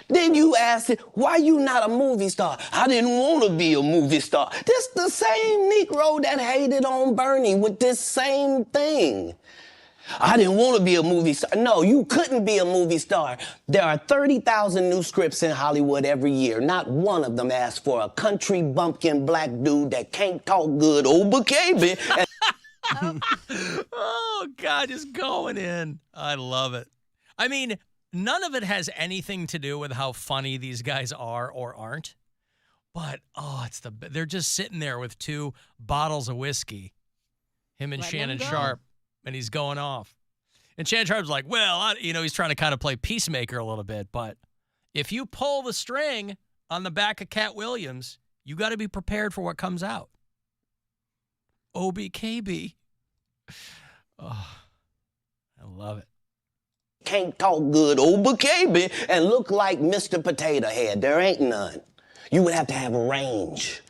Then you ask it, why you not a movie star? I didn't want to be a movie star. This the same Negro that hated on Bernie with this same thing. I didn't want to be a movie star. No, you couldn't be a movie star. There are 30,000 new scripts in Hollywood every year. Not one of them asks for a country bumpkin black dude that can't talk good over baby. Oh, God, just going in. I love it. I mean, none of it has anything to do with how funny these guys are or aren't. But, they're just sitting there with 2 bottles of whiskey, him and Let Shannon him go. Sharp, and he's going off. And Shannon Sharp's like, well, he's trying to kind of play peacemaker a little bit. But if you pull the string on the back of Cat Williams, you got to be prepared for what comes out. OBKB. Oh, I love it. Can't talk good over baby and look like Mr. Potato Head. There ain't none. You would have to have a range.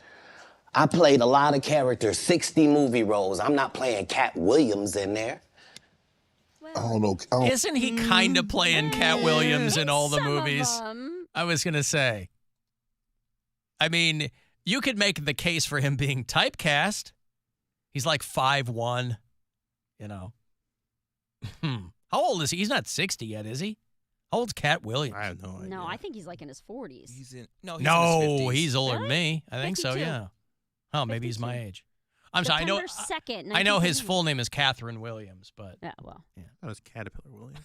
I played a lot of characters, 60 movie roles. I'm not playing Cat Williams in there. I don't know. Isn't he kind of playing Cat Williams in all the movies? I was going to say. I mean, you could make the case for him being typecast. He's like 5'1", How old is he? He's not 60 yet, is he? How old's Cat Williams? I have no idea. No, I think he's like in his 40s. He's in his 50s. He's older than me. I think so, 52. yeah. Oh, maybe he's my age. I'm sorry. I know. September 2nd, I know his 1979. full name is Catherine Williams, but Yeah, well. That was Caterpillar Williams.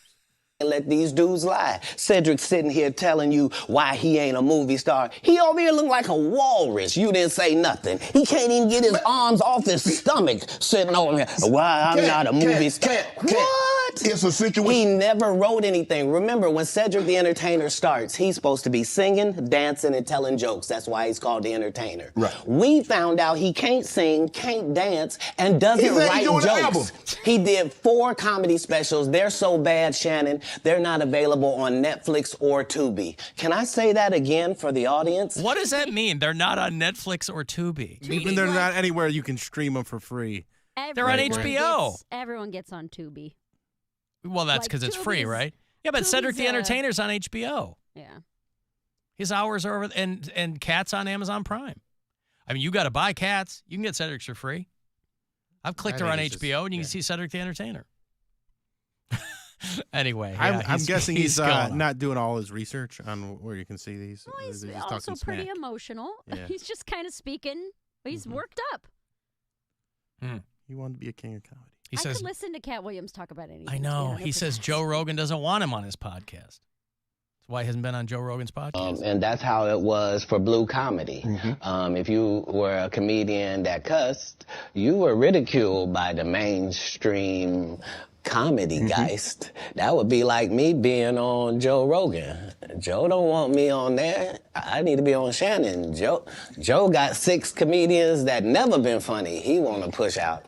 Let these dudes lie. Cedric's sitting here telling you why he ain't a movie star. He over here look like a walrus. You didn't say nothing. He can't even get his arms off his stomach sitting over here. Why I'm not a movie star. What? It's a situation. He never wrote anything. Remember, when Cedric the Entertainer starts, he's supposed to be singing, dancing, and telling jokes. That's why he's called the Entertainer. Right. We found out he can't sing, can't dance, and doesn't write doing the album. jokes. He did 4 comedy specials. They're so bad, Shannon, they're not available on Netflix or Tubi. Can I say that again for the audience? what does that mean? They're not on Netflix or Tubi. Even they're not anywhere you can stream them for free. They're on Everyone HBO. Everyone gets on Tubi. Well, that's Like, because it's free, Tubi's- right? Yeah, but Cedric the Tubi's, Entertainer's on HBO. Yeah. His hours are over, and Cats on Amazon Prime. I mean, you got to buy Cats. You can get Cedric's for free. I've clicked her on HBO, and you can see Cedric the Entertainer. Anyway, yeah, I'm guessing he's going not doing all his research on where you can see these. Well, he's They're just also talking pretty smack. emotional. Yeah. He's just kind of speaking, but he's worked up. He wanted to be a king of comedy. He I says, could listen to Cat Williams talk about anything. I to be know. He 100% says Joe Rogan doesn't want him on his podcast. That's why he hasn't been on Joe Rogan's podcast. And that's how it was for Blue Comedy. If you were a comedian that cussed, you were ridiculed by the mainstream comedy geist. That would be like me being on Joe Rogan. Joe don't want me on there. I need to be on Shannon. Joe got 6 comedians that never been funny. He want to push out.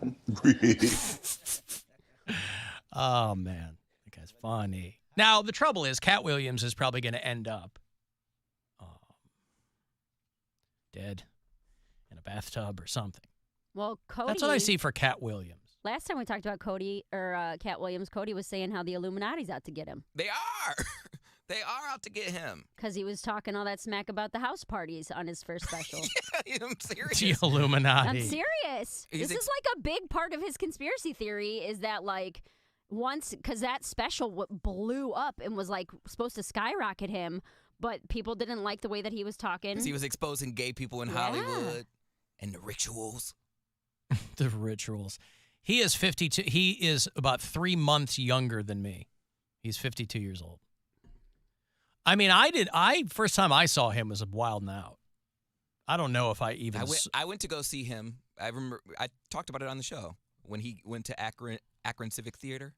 Oh, man. That guy's funny. Now, the trouble is, Cat Williams is probably going to end up dead in a bathtub or something. Well, Cody. That's what I see for Cat Williams. Last time we talked about Cat Williams, Cody was saying how the Illuminati's out to get him They are. They are out to get him. because he was talking all that smack about the house parties on his first special. I'm serious. The Illuminati. I'm serious. He's This is like a big part of his conspiracy theory is that like once, because that special blew up and was like supposed to skyrocket him, but people didn't like the way that he was talking. 'Cause he was exposing gay people in Hollywood and the rituals. The rituals. He is 52. He is about 3 months younger than me. He's 52 years old. I mean, first time I saw him was a Wild 'N Out. I don't know if I even. I went to go see him. I remember I talked about it on the show when he went to Akron Civic Theater.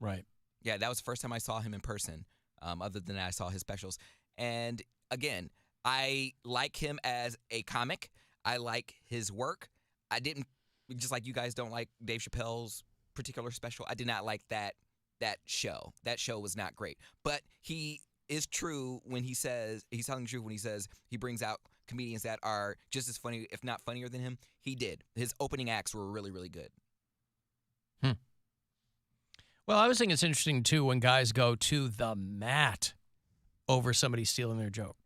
Right. Yeah, that was the first time I saw him in person. Other than that, I saw his specials. And again, I like him as a comic. I like his work. I didn't, just like you guys don't like Dave Chappelle's particular special. I did not like that show. That show was not great. But he is true when he says, he's telling the truth when he says he brings out comedians that are just as funny, if not funnier than him. He did. His opening acts were really, really good. Well, I always think it's interesting, too, when guys go to the mat over somebody stealing their joke.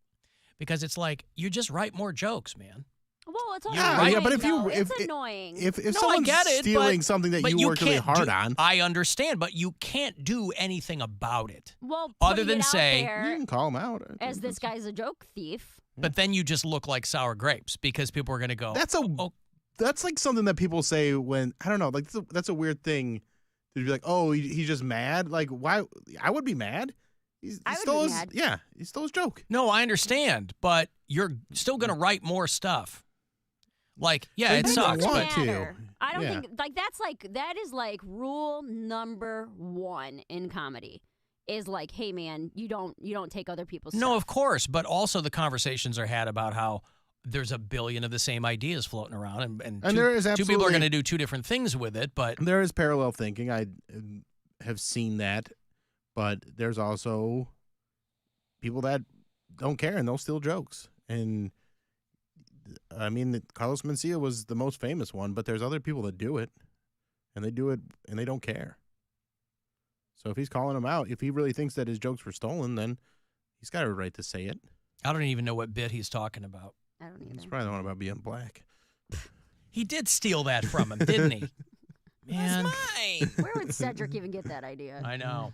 Because it's like, you just write more jokes, man. Well, it's all Yeah, but if you it's annoying. If No, I someone's get it, stealing something that but you worked really can't hard do- on, I understand, but you can't do anything about it. Well, other putting than it out say, there you can call him out. as this guy's a joke thief. But then you just look like sour grapes because people are going to go. That's like something that people say when, I don't know, like that's a weird thing to be like, oh, he's just mad. Like, why? I would be mad. He stole his, yeah, he stole his joke. No, I understand, but you're still going to write more stuff. Like, yeah, But it you sucks, don't but want to. I don't Yeah. think that is like rule number 1 in comedy. Is like, hey man, you don't take other people's no, stuff. of course, but also the conversations are had about how there's a billion of the same ideas floating around, and there is two people are absolutely- going to do two different things with it. But There is parallel thinking. I have seen that, but there's also people that don't care and they'll steal jokes. And I mean, Carlos Mencia was the most famous one, but there's other people that do it, and they do it and they don't care. So if he's calling him out, if he really thinks that his jokes were stolen, then he's got a right to say it. I don't even know what bit he's talking about. I don't either. It's probably the one about being black. He did steal that from him, didn't he? Man, Mine. Where would Cedric even get that idea? I know.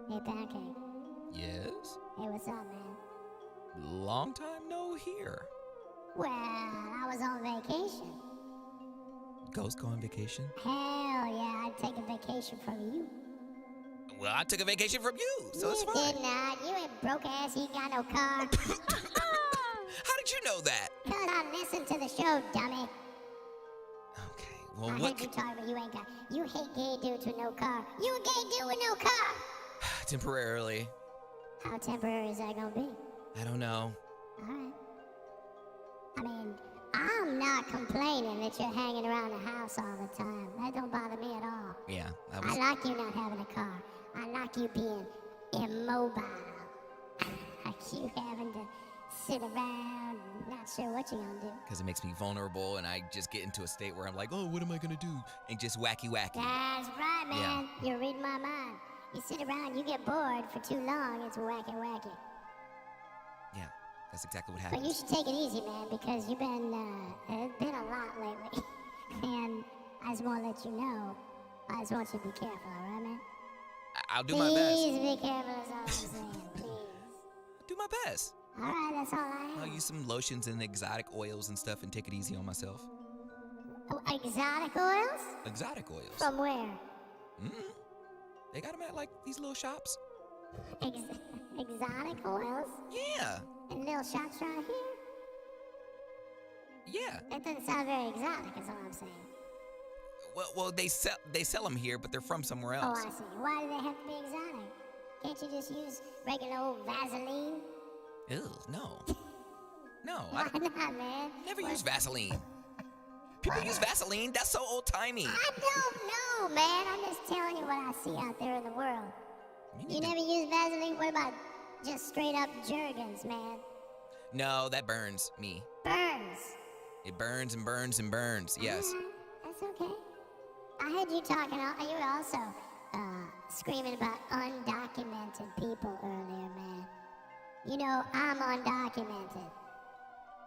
Hey, Poundcake. Yes. Hey, what's up, man? Long time no hear. Well, I was on vacation. Ghost go on vacation? Hell yeah, I'd take a vacation from you. Well, I took a vacation from you, so it's You fine. did not. You ain't broke ass. You ain't got no car. How did you know that? Cause I listened to the show, dummy. Well, I what? heard you talking about you ain't got. You hate gay dudes with no car. You a gay dude with no car. Temporarily. How temporary is that gonna be? I don't know. All right. I mean, I'm not complaining that you're hanging around the house all the time. That don't bother me at all. Yeah, that I was. like you not having a car. I like you being immobile. I like you having to sit around, not sure what you're gonna do. Because it makes me vulnerable, and I just get into a state where I'm like, oh, what am I gonna do? And just wacky. That's right, man. You're reading my mind. You sit around, you get bored for too long, it's wacky. Yeah, that's exactly what But happens. you should take it easy, man, because you've been, it's been a lot lately. And I just want to let you know, I just want you to be careful, all right, man? I'll do my best. Please be careful, is all I'm saying, please. Do my best. All right, that's all I I'll have. use some lotions and exotic oils and stuff and take it easy on myself. Oh, exotic oils? Exotic oils. From where? They got them at like these little shops. Exotic oils? Yeah. And little shops around here? Yeah. That doesn't sound very exotic, is all I'm saying. Well, they sell them here, but they're from somewhere Oh, else. I see. Why do they have to be exotic? Can't you just use regular old Vaseline? Ew, no. No, Why I not, man? never use Vaseline. People use Vaseline. That's so old-timey. I don't know, man. I'm just telling you what I see out there in the world. You never use Vaseline? What about just straight up Jergens, man? No, that burns me. Burns. It burns and burns and burns. Yes. That's okay. I heard you talking, you were also screaming about undocumented people earlier, man. You know, I'm undocumented.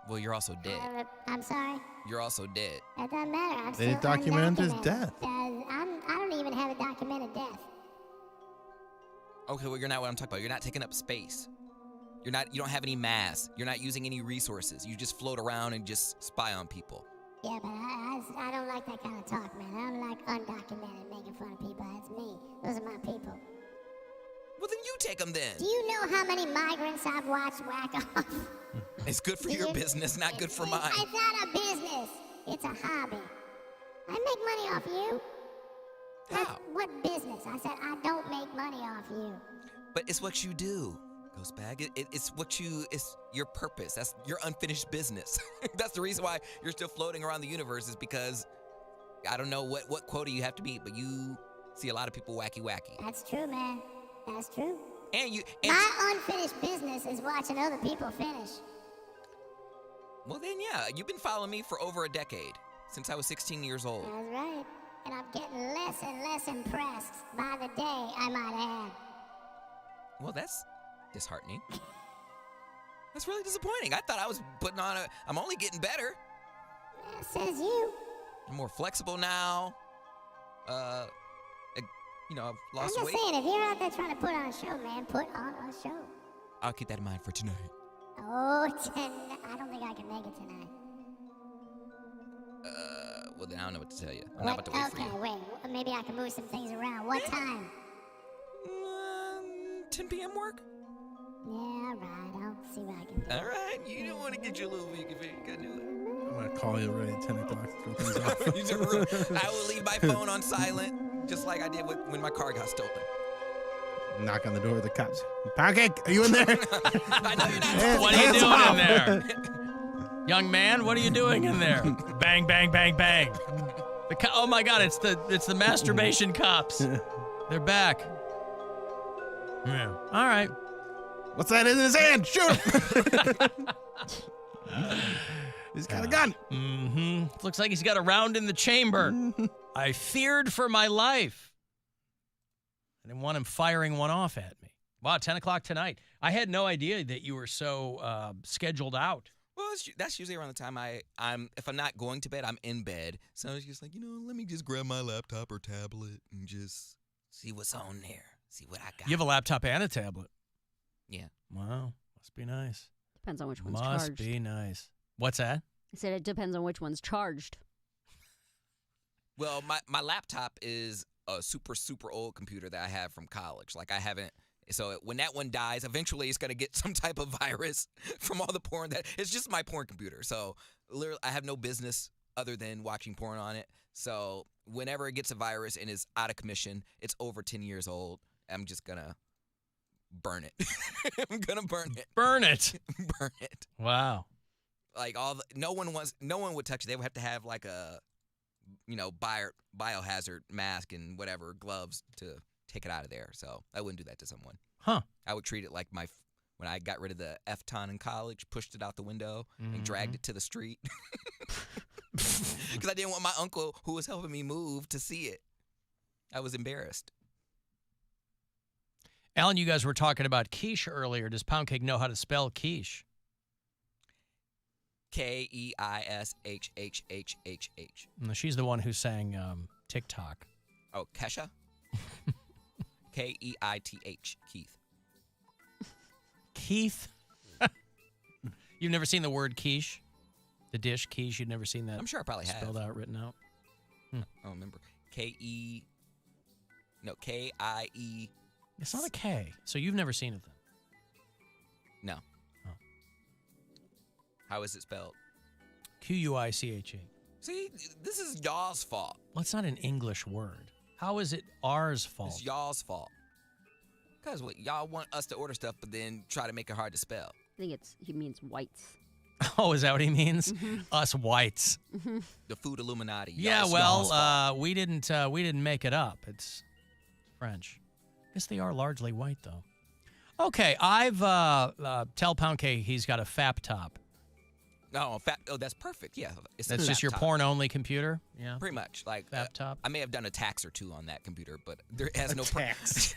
Well, you're also dead. I'm sorry? You're also dead. That doesn't matter. I'm They still documented his undocumented. death. I don't even have a documented death. Okay, well, you're not what I'm talking about. You're not taking up space. You don't have any mass. You're not using any resources. You just float around and just spy on people. Yeah, but I don't like that kind of talk, man. I don't like undocumented making fun of people. That's me. Those are my people. Well, then you take them then. Do you know how many migrants I've watched whack off? It's good for your business, not good for mine. It's not a business. It's a hobby. I make money off you. How? What business? I said I don't make money off you. But it's what you do, Ghostbag. It's your purpose. That's your unfinished business. That's the reason why you're still floating around the universe, is because I don't know what quota you have to beat, but you see a lot of people wacky. That's true, man. That's true. And my unfinished business is watching other people finish. Well, then, yeah, you've been following me for over a decade, since I was 16 years old. That's right. And I'm getting less and less impressed by the day, I might add. Well, that's disheartening. That's really disappointing. I thought I was I'm only getting better. Says you. I'm more flexible now. I've lost I'm weight. just saying, if you're out there trying to put on a show, man, put on a show. I'll keep that in mind for tonight. Oh, I don't think I can make it tonight. Well, then I don't know what to tell you. I'm not about to wait for you. Okay, wait. Maybe I can move some things around. What time? 10 p.m. work? Yeah, all right. I'll see what I can do. All right. You don't want to get your little Vicky. You got to do it. I'm going to call you right at 10 o'clock to throw things off. I will leave my phone on silent, just like I did when my car got stolen. Knock on the door of the cops. Poundcake, are you in there? I know you're not. What are you doing in there? Young man, what are you doing in there? Bang, bang, bang, bang. Oh my God, it's the masturbation cops. They're back. Yeah. All right. What's that in his hand? Shoot him. He's got a gun. Mm-hmm. Looks like he's got a round in the chamber. I feared for my life. I didn't want him firing one off at me. Wow, 10 o'clock tonight. I had no idea that you were so scheduled out. Well, that's usually around the time if I'm not going to bed, I'm in bed. So I was just like, let me just grab my laptop or tablet and just see what's on there. See what I got. You have a laptop and a tablet. Yeah. Wow. Must be nice. Depends on which one's charged. Must be nice. What's that? I said it depends on which one's charged. Well, my laptop is a super, super old computer that I have from college. Like, I haven't. So when that one dies, eventually it's going to get some type of virus from all the porn it's just my porn computer. So literally, I have no business other than watching porn on it. So whenever it gets a virus and is out of commission, it's over 10 years old, I'm just going to burn it. I'm going to burn it. Burn it. Burn it. Wow. Like no one would touch it. They would have to have like a, biohazard mask and whatever gloves to take it out of there. So I wouldn't do that to someone. Huh. I would treat it like when I got rid of the F-ton in college, pushed it out the window and dragged it to the street. Because I didn't want my uncle who was helping me move to see it. I was embarrassed. Alan, you guys were talking about quiche earlier. Does Poundcake know how to spell quiche? Keishhhhh. No, she's the one who sang TikTok. Oh, Kesha? Keith. Keith. Keith? You've never seen the word quiche? The dish quiche? You've never seen that? I'm sure I probably have. Spelled out, written out? I don't remember. K-I-E. It's not a K. So you've never seen it then? No. Oh. How is it spelled? Quiche. See, this is y'all's fault. Well, it's not an English word. How is it ours fault? It's y'all's fault. Because y'all want us to order stuff, but then try to make it hard to spell. I think he means whites. Oh, is that what he means? Us whites. The food Illuminati. Yeah, well, we didn't make it up. It's French. I guess they are largely white, though. Okay, I've tell Poundcake he's got a FAP top. No, that's perfect. Yeah, that's just your porn-only computer. Yeah, pretty much. Like laptop. I may have done a tax or two on that computer, but there has no tax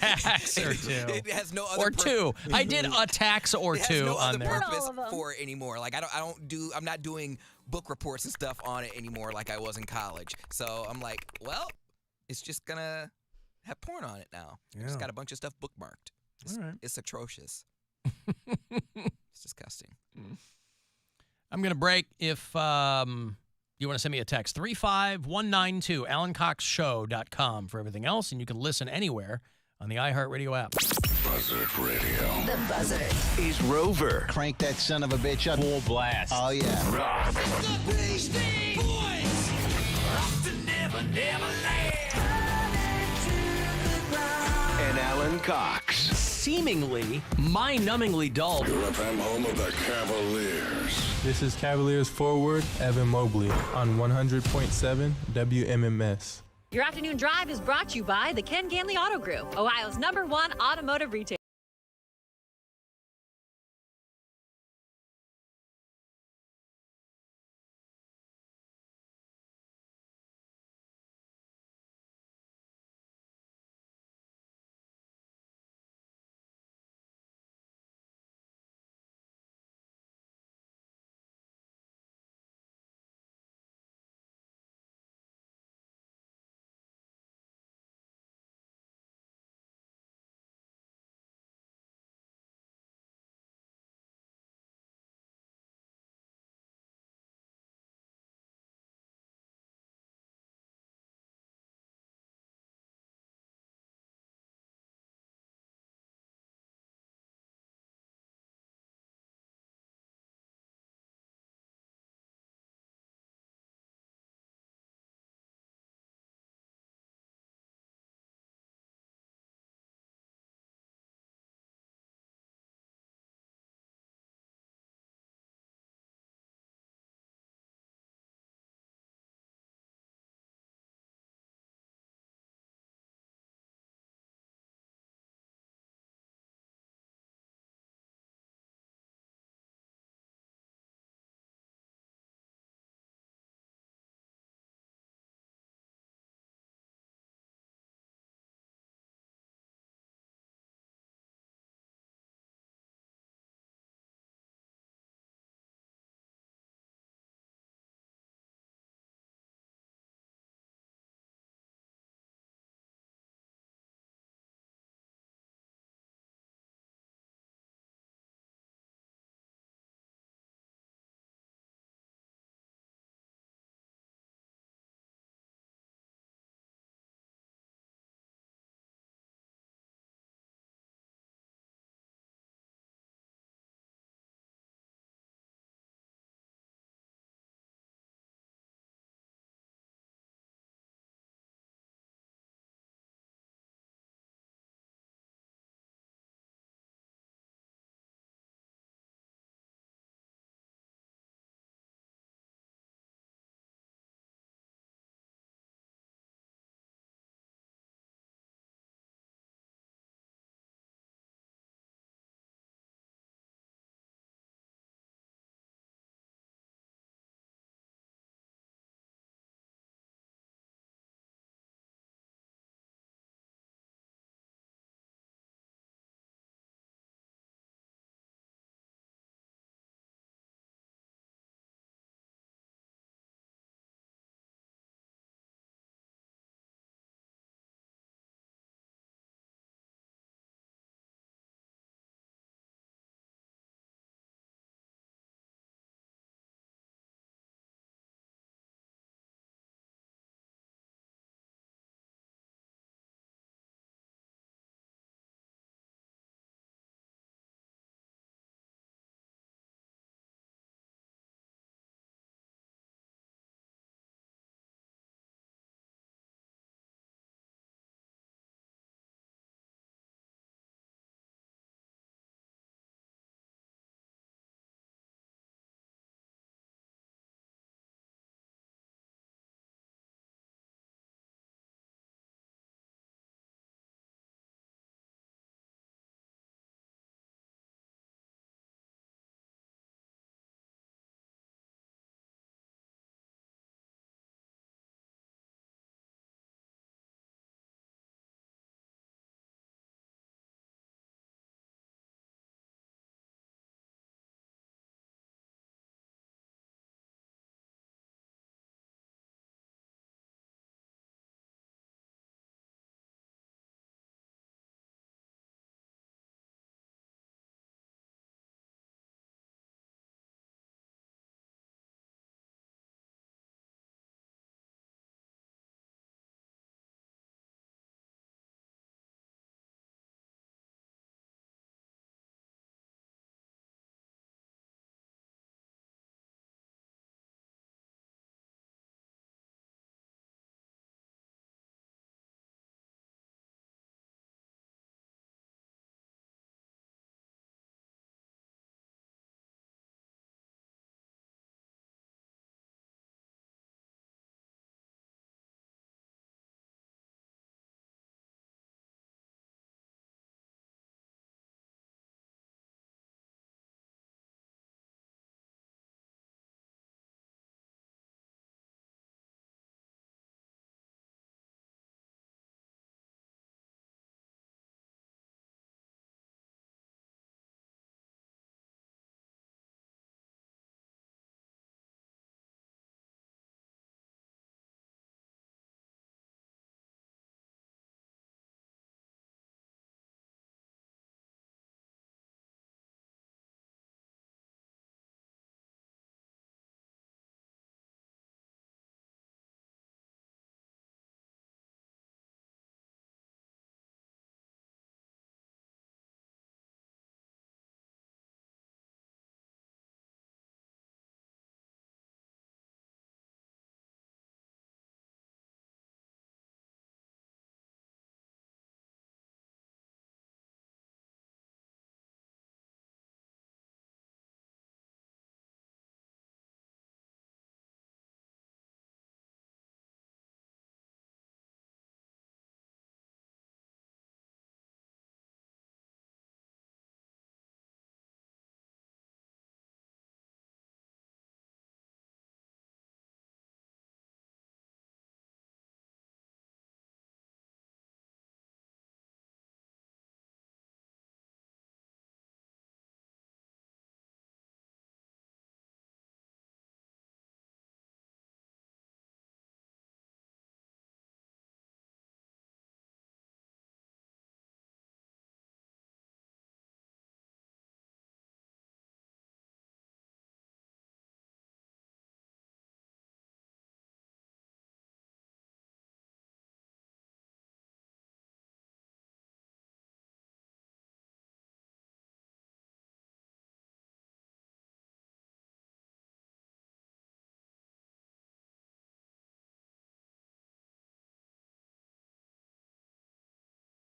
or two. It has no other two. I did a tax or two on there. It has no other purpose for it anymore. Like I'm not doing book reports and stuff on it anymore like I was in college. So I'm like, well, it's just gonna have porn on it now. Yeah. It's got a bunch of stuff bookmarked. All right. It's atrocious. It's disgusting. I'm going to break. If you want to send me a text, 35192, AlanCoxShow.com for everything else, and you can listen anywhere on the iHeartRadio app. Buzzard Radio. The Buzzard. Is Rover. Crank that son of a bitch up. Full blast. Oh, yeah. Rock. And Alan Cox. Seemingly, mind-numbingly dull. Your FM home of the Cavaliers. This is Cavaliers forward Evan Mobley on 100.7 WMMS. Your afternoon drive is brought to you by the Ken Ganley Auto Group, Ohio's #1 automotive retailer.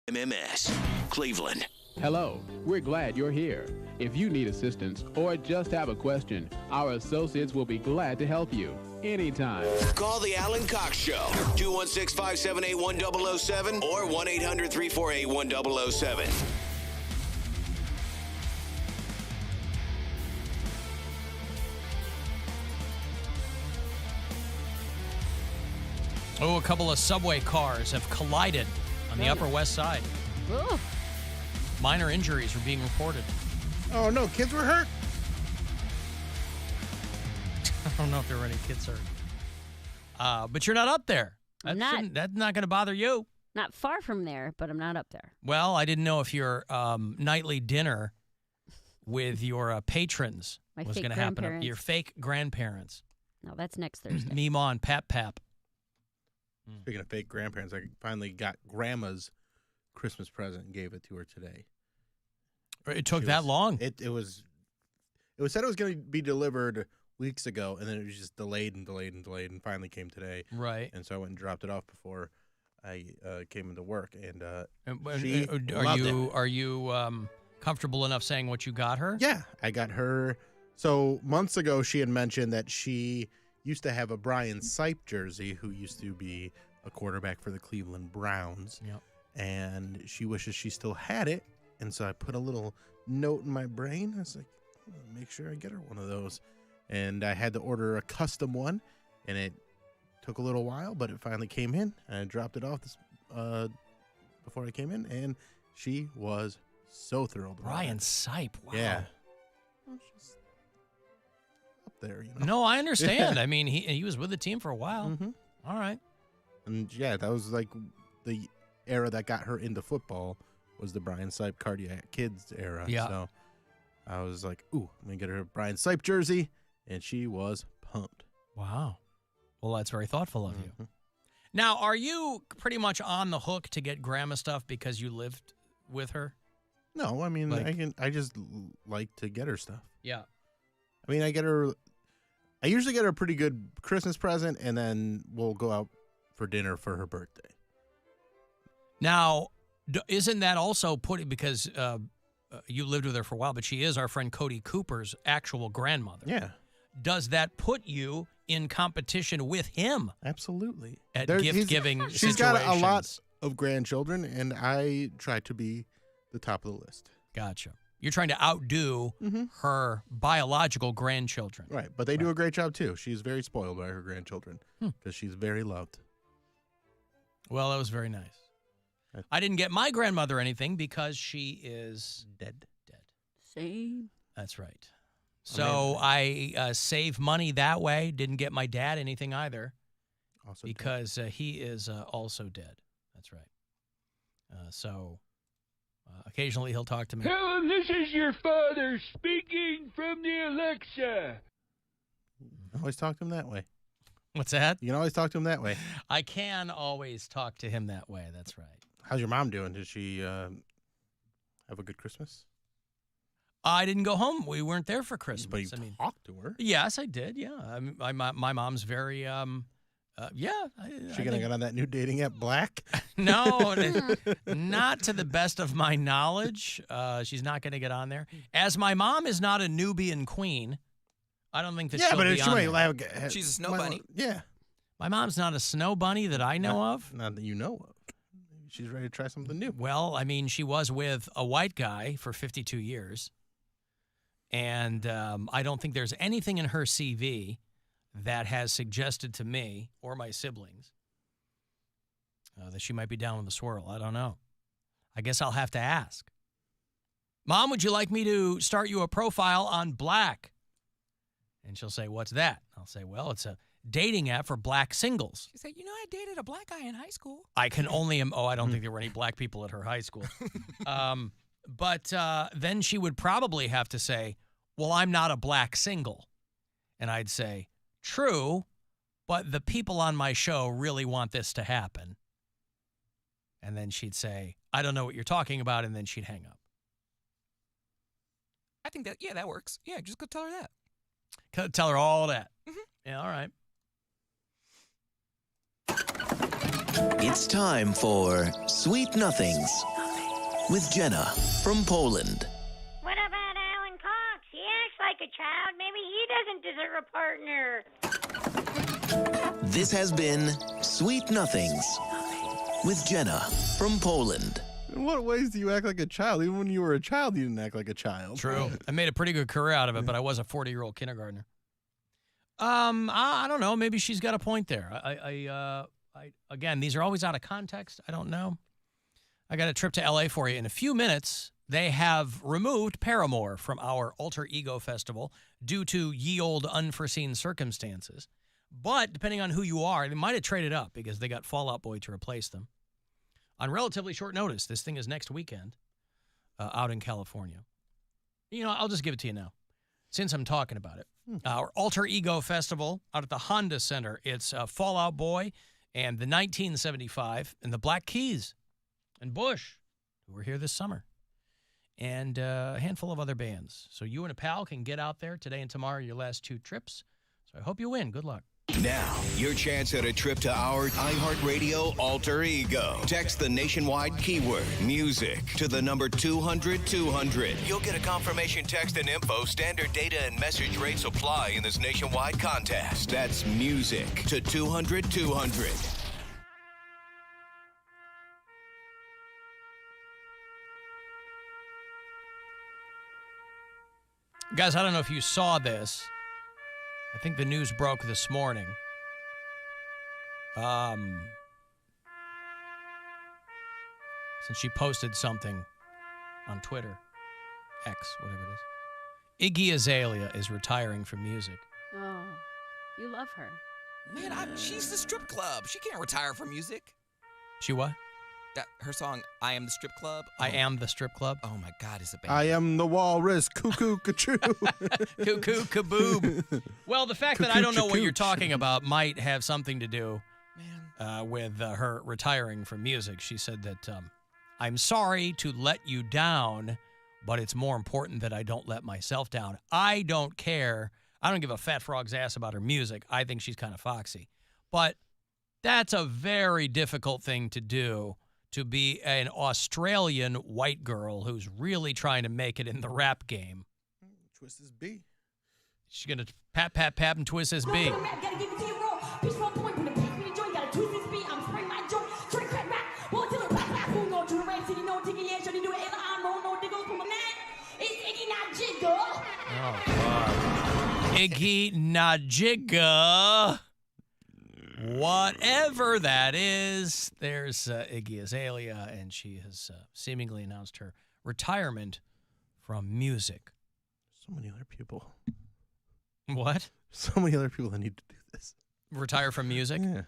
MMS, Cleveland. Hello, we're glad you're here. If you need assistance or just have a question, our associates will be glad to help you anytime. Call the Alan Cox Show, 216-578-1007 or 1-800-348-1007. Oh, a couple of subway cars have collided on the Upper West Side. Ooh. Minor injuries are being reported. Oh, no, kids were hurt? I don't know if there were any kids hurt. But you're not up there. That's not going to bother you. Not far from there, but I'm not up there. Well, I didn't know if your nightly dinner with your patrons was going to happen. Your fake grandparents. No, that's next Thursday. Meemaw and Pap Pap. Speaking of fake grandparents, I finally got Grandma's Christmas present and gave it to her today. It took that long? It said it was going to be delivered weeks ago, and then it was just delayed and finally came today. Right. And so I went and dropped it off before I came into work, and she Are you comfortable enough saying what you got her? Yeah, I got her. So months ago, she had mentioned that she used to have a Brian Sipe jersey, who used to be a quarterback for the Cleveland Browns. Yep. And she wishes she still had it. And so I put a little note in my brain. I was like, make sure I get her one of those. And I had to order a custom one, and it took a little while, but it finally came in. And I dropped it off before I came in, and she was so thrilled. Brian Sipe, wow. Yeah. There, you know? No, I understand. I mean, he was with the team for a while. Mm-hmm. All right. And yeah, that was like the era that got her into football was the Brian Sipe Cardiac Kids era. Yeah. So I was like, ooh, I'm going to get her a Brian Sipe jersey, and she was pumped. Wow. Well, that's very thoughtful of you. Now, are you pretty much on the hook to get Grandma stuff because you lived with her? No, I mean, I just like to get her stuff. Yeah. I mean, I usually get her a pretty good Christmas present, and then we'll go out for dinner for her birthday. Now, isn't that also because you lived with her for a while, but she is our friend Cody Cooper's actual grandmother. Yeah. Does that put you in competition with him? Absolutely. At gift-giving situations? She's got a lot of grandchildren, and I try to be the top of the list. Gotcha. You're trying to outdo her biological grandchildren. Right, but they do a great job, too. She's very spoiled by her grandchildren because she's very loved. Well, that was very nice. I didn't get my grandmother anything because she is dead. Same. That's right. So I save money that way. Didn't get my dad anything either also because he is also dead. That's right. So occasionally he'll talk to me. Helen, this is your father speaking from the Alexa. Always talk to him that way. What's that? You can always talk to him that way. I can always talk to him that way. That's right. How's your mom doing? Did she have a good Christmas? I didn't go home. We weren't there for Christmas. But you talked to her? Yes, I did. Yeah. My mom's very, yeah. She going to get on that new dating app, Black? No, not to the best of my knowledge. She's not going to get on there. As my mom is not a Nubian queen, I don't think that she'll be on there. She's a snow bunny. Yeah. My mom's not a snow bunny that I know of. Not that you know of. She's ready to try something new. Well, I mean, she was with a white guy for 52 years. And I don't think there's anything in her CV that has suggested to me or my siblings that she might be down with the swirl. I don't know. I guess I'll have to ask. Mom, would you like me to start you a profile on Black? And she'll say, what's that? I'll say, well, it's a dating app for black singles. She said, I dated a black guy in high school. I can only, I don't think there were any black people at her high school. But then she would probably have to say, well, I'm not a black single. And I'd say, true, but the people on my show really want this to happen. And then she'd say, I don't know what you're talking about, and then she'd hang up. I think that works. Yeah, just go tell her that. Tell her all that. Yeah, all right. It's time for Sweet Nothings with Jenna from Poland. What about Alan Cox? He acts like a child. Maybe he doesn't deserve a partner. This has been Sweet Nothings with Jenna from Poland. In what ways do you act like a child? Even when you were a child, you didn't act like a child. True. I made a pretty good career out of it, but I was a 40-year-old kindergartner. I don't know. Maybe she's got a point there. Again, these are always out of context. I don't know. I got a trip to L.A. for you in a few minutes. They have removed Paramore from our Alter Ego Festival due to ye old unforeseen circumstances. But depending on who you are, they might have traded up because they got Fall Out Boy to replace them. On relatively short notice, this thing is next weekend out in California. You know, I'll just give it to you now, since I'm talking about it. Our Alter Ego Festival out at the Honda Center. It's Fall Out Boy and the 1975 and the Black Keys and Bush, who were here this summer, and a handful of other bands. So you and a pal can get out there today and tomorrow, your last 2 trips. So I hope you win. Good luck. Now, your chance at a trip to our iHeartRadio Alter Ego. Text the nationwide keyword music to the number 200-200. You'll get a confirmation text and info. Standard data and message rates apply in this nationwide contest. That's music to 200-200. Guys, I don't know if you saw this. I think the news broke this morning. Since she posted something on Twitter, X, whatever it is. Iggy Azalea is retiring from music. Oh, you love her. Man, she's the strip club. She can't retire from music. She what? Her song, I Am the Strip Club. I Am the Strip Club. Oh, my God, is a band. I am the walrus, cuckoo, ka-choo. Cuckoo, kaboob. Well, the fact that I don't know what you're talking about might have something to do with her retiring from music. She said that, I'm sorry to let you down, but it's more important that I don't let myself down. I don't care. I don't give a fat frog's ass about her music. I think she's kind of foxy. But that's a very difficult thing to do, to be an Australian white girl who's really trying to make it in the rap game. Twist his B. She's going to pat, and twist his B. Oh, God. Iggy Najigga. Whatever that is, there's Iggy Azalea, and she has seemingly announced her retirement from music. So many other people. What? So many other people that need to do this. Retire from music? Yeah.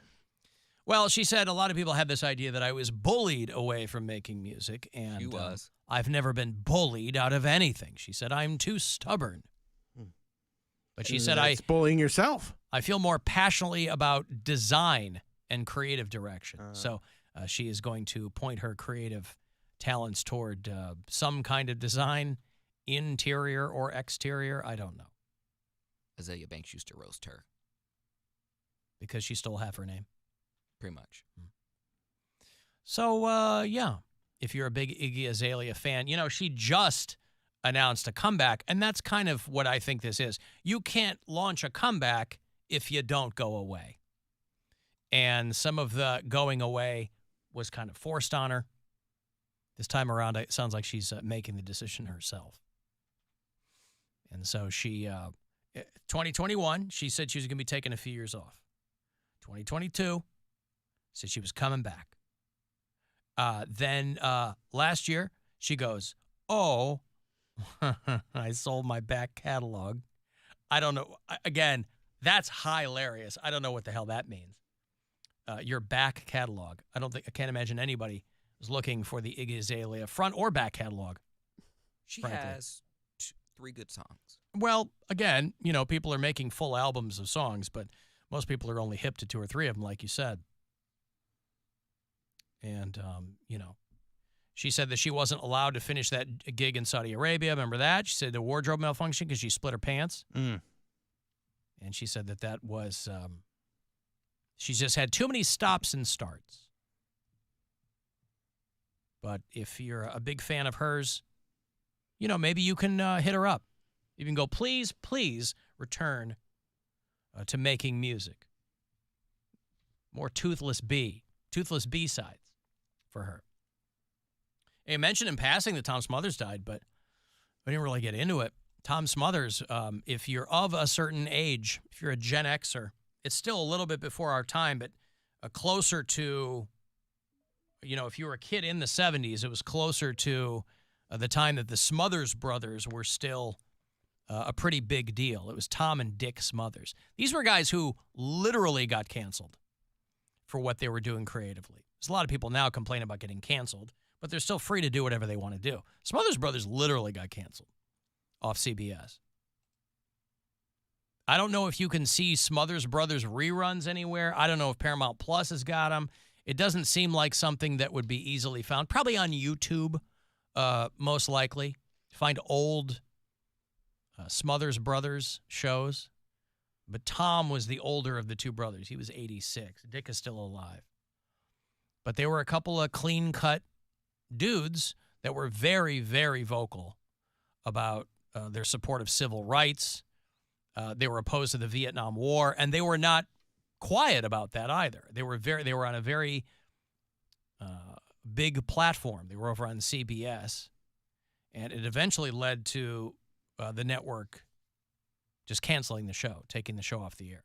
Well, she said a lot of people had this idea that I was bullied away from making music, and She was. I've never been bullied out of anything. She said, I'm too stubborn. But she said, That's bullying yourself. I feel more passionately about design and creative direction. So she is going to point her creative talents toward some kind of design, interior or exterior. I don't know. Azalea Banks used to roast her. Because she stole half her name. Pretty much. So, yeah, if you're a big Iggy Azalea fan, you know, she just announced a comeback, and that's kind of what I think this is. You can't launch a comeback if you don't go away. And some of the going away was kind of forced on her. This time around, it sounds like she's making the decision herself. And so she, 2021, she said she was going to be taking a few years off. 2022, said she was coming back. Then last year, she goes, oh, I sold my back catalog. I don't know. Again, that's hilarious. I don't know what the hell that means. Your back catalog. I can't imagine anybody is looking for the Iggy Azalea front or back catalog. She frankly. has 3 good songs. Well, again, you know, people are making full albums of songs, but most people are only hip to 2 or 3 of them, like you said. And, you know, she said that she wasn't allowed to finish that gig in Saudi Arabia. Remember that? She said the wardrobe malfunction because she split her pants. And she said that was, she's just had too many stops and starts. But if you're a big fan of hers, maybe you can hit her up. You can go, please, please return to making music. More Toothless B-sides for her. I mentioned in passing that Tom Smothers died, but we didn't really get into it. Tom Smothers, if you're of a certain age, if you're a Gen Xer, it's still a little bit before our time, but closer to, if you were a kid in the 70s, it was closer to the time that the Smothers brothers were still a pretty big deal. It was Tom and Dick Smothers. These were guys who literally got canceled for what they were doing creatively. There's a lot of people now complain about getting canceled, but they're still free to do whatever they want to do. Smothers Brothers literally got canceled off CBS. I don't know if you can see Smothers Brothers reruns anywhere. I don't know if Paramount Plus has got them. It doesn't seem like something that would be easily found. Probably on YouTube, most likely. Find old Smothers Brothers shows. But Tom was the older of the two brothers. He was 86. Dick is still alive. But they were a couple of clean-cut dudes that were very, very vocal about their support of civil rights. They were opposed to the Vietnam War, and they were not quiet about that either. They were on a very big platform. They were over on CBS, and it eventually led to the network just canceling the show, taking the show off the air.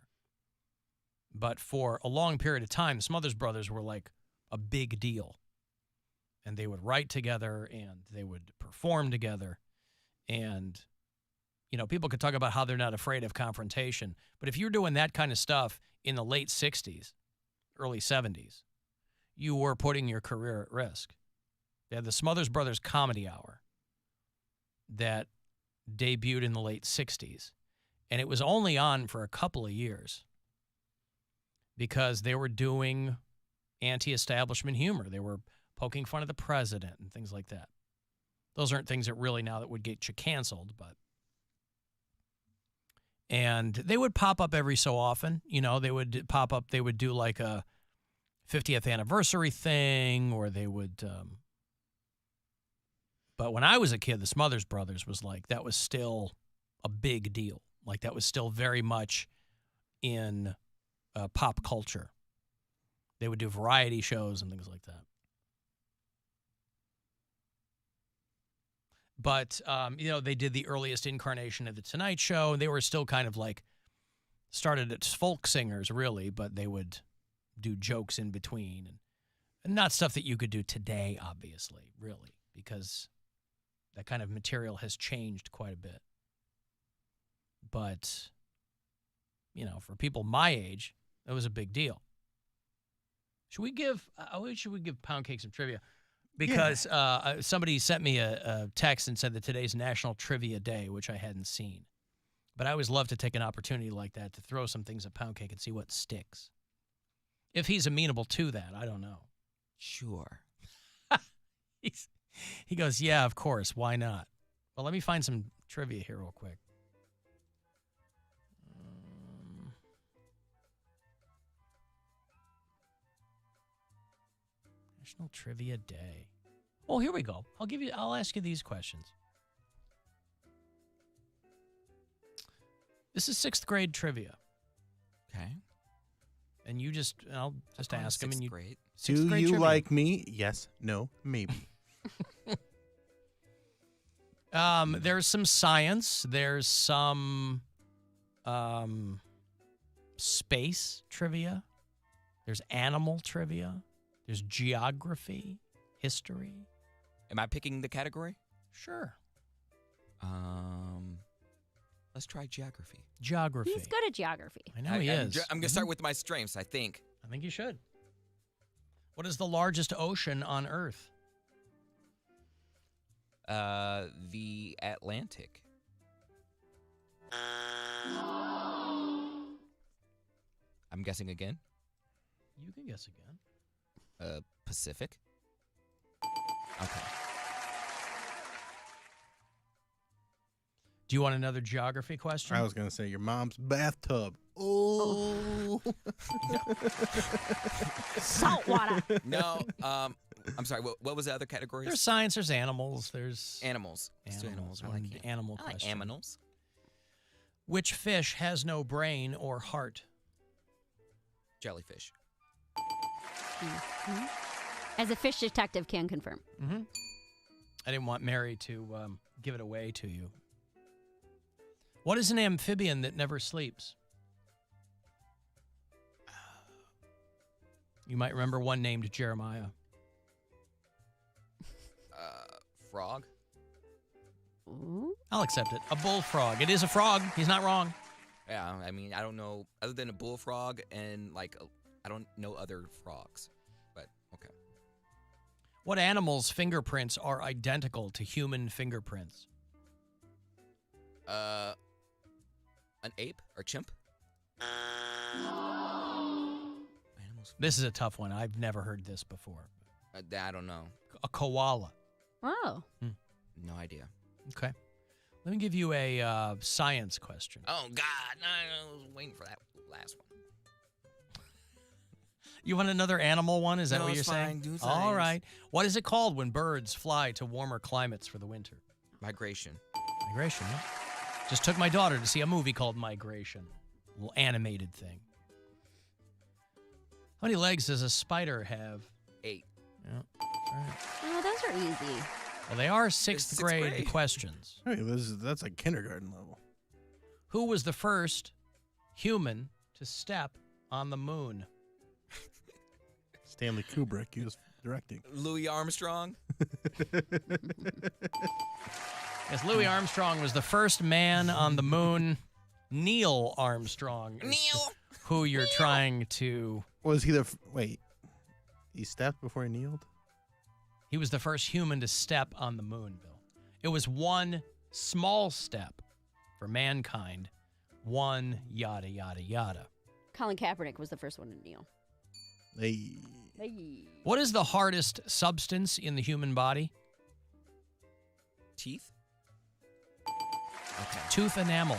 But for a long period of time, the Smothers Brothers were like a big deal. And they would write together, and they would perform together. And, people could talk about how they're not afraid of confrontation. But if you're doing that kind of stuff in the late 60s, early 70s, you were putting your career at risk. They had the Smothers Brothers Comedy Hour that debuted in the late 60s. And it was only on for a couple of years because they were doing anti-establishment humor. They were poking fun of the president and things like that. Those aren't things that really now that would get you canceled, but. And they would pop up every so often. They would pop up. They would do like a 50th anniversary thing, or they would. But when I was a kid, the Smothers Brothers was like, that was still a big deal. Like that was still very much in pop culture. They would do variety shows and things like that. But, they did the earliest incarnation of The Tonight Show. They were still kind of like, started as folk singers, really, but they would do jokes in between. And not stuff that you could do today, obviously, really, because that kind of material has changed quite a bit. But, for people my age, that was a big deal. Should we give Poundcake some trivia? Because somebody sent me a text and said that today's National Trivia Day, which I hadn't seen. But I always love to take an opportunity like that to throw some things at Poundcake and see what sticks. If he's amenable to that, I don't know. Sure. He goes, yeah, of course. Why not? Well, let me find some trivia here real quick. National Trivia Day. Oh, here we go. I'll ask you these questions. This is 6th grade trivia. Okay. And I'll just ask them. And grade. Do you trivia. like me? Yes, no, maybe. There's some science. There's some space trivia. There's animal trivia. There's geography, history. Am I picking the category? Sure. Let's try geography. Geography. He's good at geography. I know he is. I'm going to start with my strengths, I think. I think you should. What is the largest ocean on Earth? The Atlantic. I'm guessing again. You can guess again. Pacific. Okay. Do you want another geography question? I was going to say your mom's bathtub. Oh. Salt water. No. I'm sorry. What was the other categories? There's science. There's animals. There's animals. Let's do animals. I like One animal I like question. animals. Which fish has no brain or heart? Jellyfish. As a fish detective can confirm. Mm-hmm. I didn't want Mary to give it away to you. What is an amphibian that never sleeps? You might remember one named Jeremiah. Frog. Ooh. I'll accept it. A bullfrog. It is a frog. He's not wrong. Yeah, I mean, I don't know other than a bullfrog and I don't know other frogs, but okay. What animal's fingerprints are identical to human fingerprints? An ape or chimp? This is a tough one. I've never heard this before. I don't know. A koala. Oh. No idea. Okay. Let me give you a science question. Oh, God. No, I was waiting for that last one. You want another animal one? Is that No, what you're it's saying? fine. Do All science. right. What is it called when birds fly to warmer climates for the winter? Migration. Migration, yeah. Just took my daughter to see a movie called Migration. A little animated thing. How many legs does a spider have? 8. Yeah. That's right. Oh, those are easy. Well, they are sixth grade questions. Hey, that's like kindergarten level. Who was the first human to step on the moon? Stanley Kubrick. He was directing. Louis Armstrong. Yes, Louis Armstrong was the first man on the moon. Neil Armstrong. Neil. Who you're trying to... Was he wait, he stepped before he kneeled? He was the first human to step on the moon, Bill. It was one small step for mankind. One yada, yada, yada. Colin Kaepernick was the first one to kneel. Hey. Hey. What is the hardest substance in the human body? Teeth. Okay. Tooth enamel.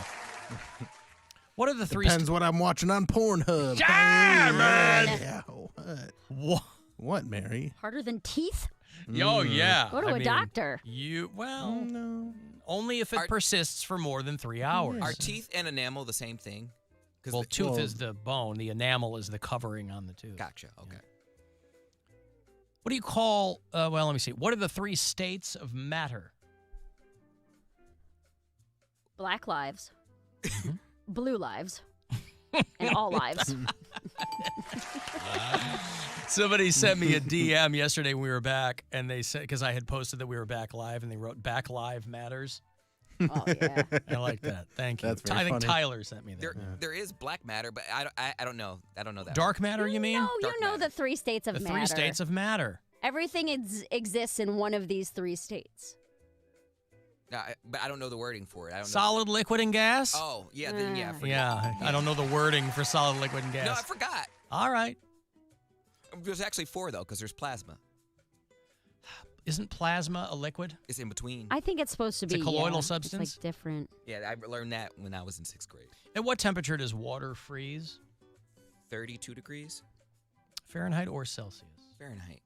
What are the three... Depends what I'm watching on Pornhub. Yeah, man. Yeah, what? What, Mary? Harder than teeth? Oh, yeah. Go to a doctor. No. Only if it persists for more than 3 hours. Are teeth and enamel the same thing? Well, tooth is the bone. The enamel is the covering on the tooth. Gotcha. Okay. What do you call... well, let me see. What are the 3 states of matter? Black lives. Blue lives. And all lives. Somebody sent me a DM yesterday when we were back, and they said, because I had posted that we were back live, and they wrote "Back Live Matters." Oh, yeah. I like that. Thank you. That's very I think funny. Tyler sent me that. There is black matter, but I don't know. I don't know that. Dark matter, you mean? No, you know the 3 states of The matter. 3 states of matter. Everything exists in one of these 3 states. No, but I don't know the wording for it. I don't know. Solid, liquid, and gas? Oh, yeah, then yeah. Yeah, I don't know the wording for solid, liquid, and gas. No, I forgot. All right. There's actually 4 though, because there's plasma. Isn't plasma a liquid? It's in between. I think it's supposed to It's a be colloidal substance? It's like different. Yeah, I learned that when I was in 6th grade. At what temperature does water freeze? 32 degrees. Fahrenheit or Celsius? Fahrenheit.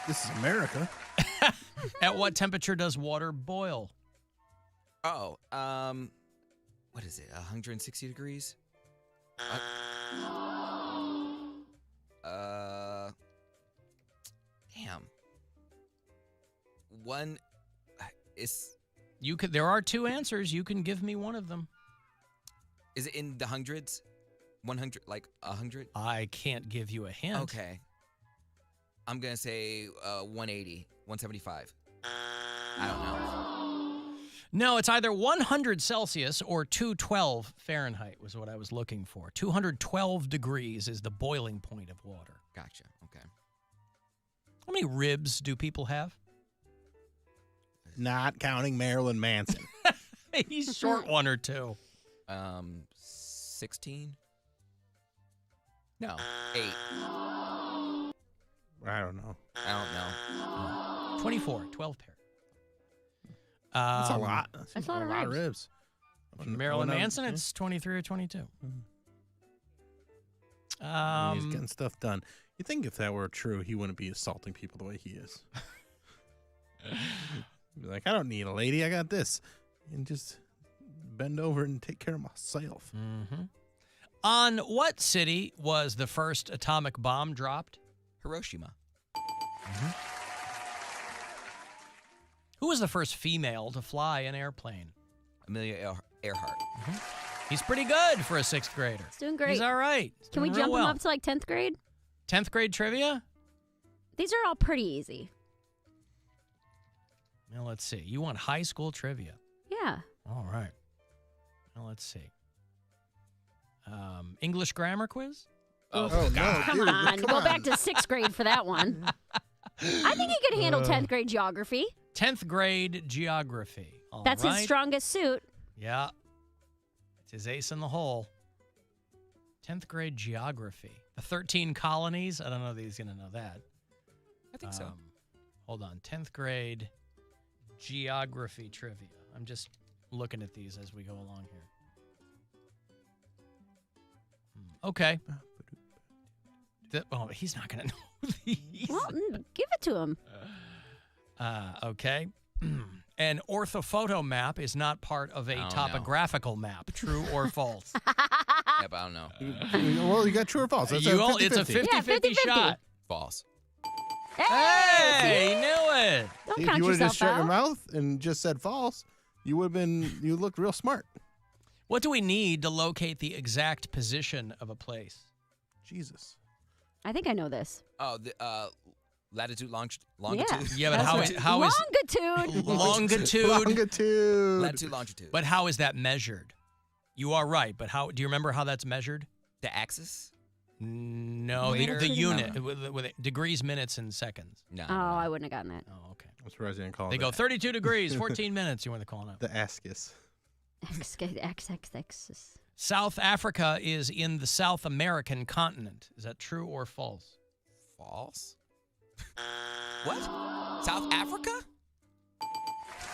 This is America. At what temperature does water boil? Oh, what is it? 160 degrees? Damn. One is. You could. There are 2 answers. You can give me one of them. Is it in the hundreds? 100, like 100? I can't give you a hint. Okay. I'm gonna say 180, 175. I don't know. No, it's either 100 Celsius or 212 Fahrenheit was what I was looking for. 212 degrees is the boiling point of water. Gotcha. Okay. How many ribs do people have? Not counting Marilyn Manson. He's short 1 or 2. 16? No, 8. I don't know. I don't know. 24, 12 pair. That's a lot. That's a lot of ribs. Marilyn Manson, it's 23 or 22. He's getting stuff done. You think if that were true, he wouldn't be assaulting people the way he is. He'd be like, I don't need a lady. I got this. And just bend over and take care of myself. Mm-hmm. On what city was the first atomic bomb dropped? Hiroshima. Mm-hmm. Who was the first female to fly an airplane? Amelia Earhart. Mm-hmm. He's pretty good for a 6th grader. He's doing great. He's all right. He's Can we doing real jump well. him up to like 10th grade? 10th grade trivia? These are all pretty easy. Now, let's see. You want high school trivia? Yeah. All right. Now, let's see. English grammar quiz? Oh, God. Come on. Go back to 6th grade for that one. I think he could handle 10th grade geography. 10th grade geography. All That's right. his strongest suit. Yeah. It's his ace in the hole. 10th grade geography. The 13 colonies. I don't know that he's going to know that. I think so. Hold on. 10th grade geography trivia. I'm just looking at these as we go along here. Okay. He's not going to know these. Well, give it to him. Okay. An orthophoto map is not part of a I don't topographical map. True or false? Yep, I don't know. Well, you got true or false. That's It's a 50-50 shot. False. Hey, he knew it. Don't See, if count you would have yourself just shut your out. mouth and just said false, you would have been. You looked real smart. What do we need to locate the exact position of a place? Jesus. I think I know this. Oh, the latitude, longitude. Yeah, but how is longitude? longitude? Longitude. Latitude, longitude. But how is that measured? You are right, but how? Do you remember how that's measured? The axis? No, Meter? the unit with degrees, minutes, and seconds. No. Oh, I wouldn't have gotten that. Oh, okay. I'm surprised you didn't call it. They go 32 degrees, 14 minutes. You want to call it? The ascus. XXX. South Africa is in the South American continent. Is that true or false? False. What? South Africa?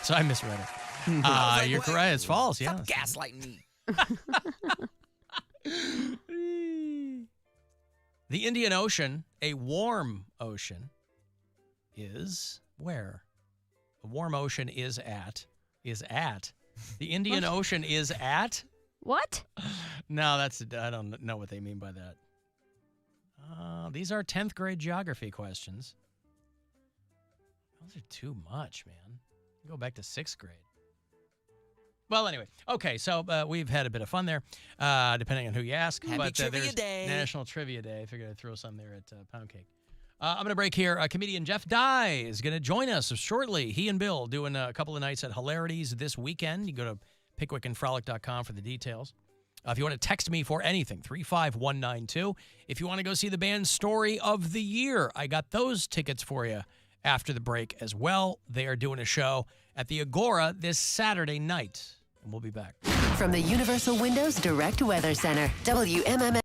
So I misread it. You're correct. It's false. Yeah. Stop gaslighting me. The Indian Ocean, a warm ocean, is where? The warm ocean is at. The Indian Ocean is at? What? No, I don't know what they mean by that. These are 10th grade geography questions. Those are too much, man. Go back to 6th grade. Well, anyway. Okay, so we've had a bit of fun there, depending on who you ask. Happy Trivia there's Day. National Trivia Day. I figured I'd throw some there at Poundcake. I'm going to break here. Comedian Jeff Dye is going to join us shortly. He and Bill doing a couple of nights at Hilarities this weekend. You go to pickwickandfrolic.com for the details. If you want to text me for anything, 35192. If you want to go see the band's Story of the Year, I got those tickets for you after the break as well. They are doing a show at the Agora this Saturday night, and we'll be back. From the Universal Windows Direct Weather Center, WMMS.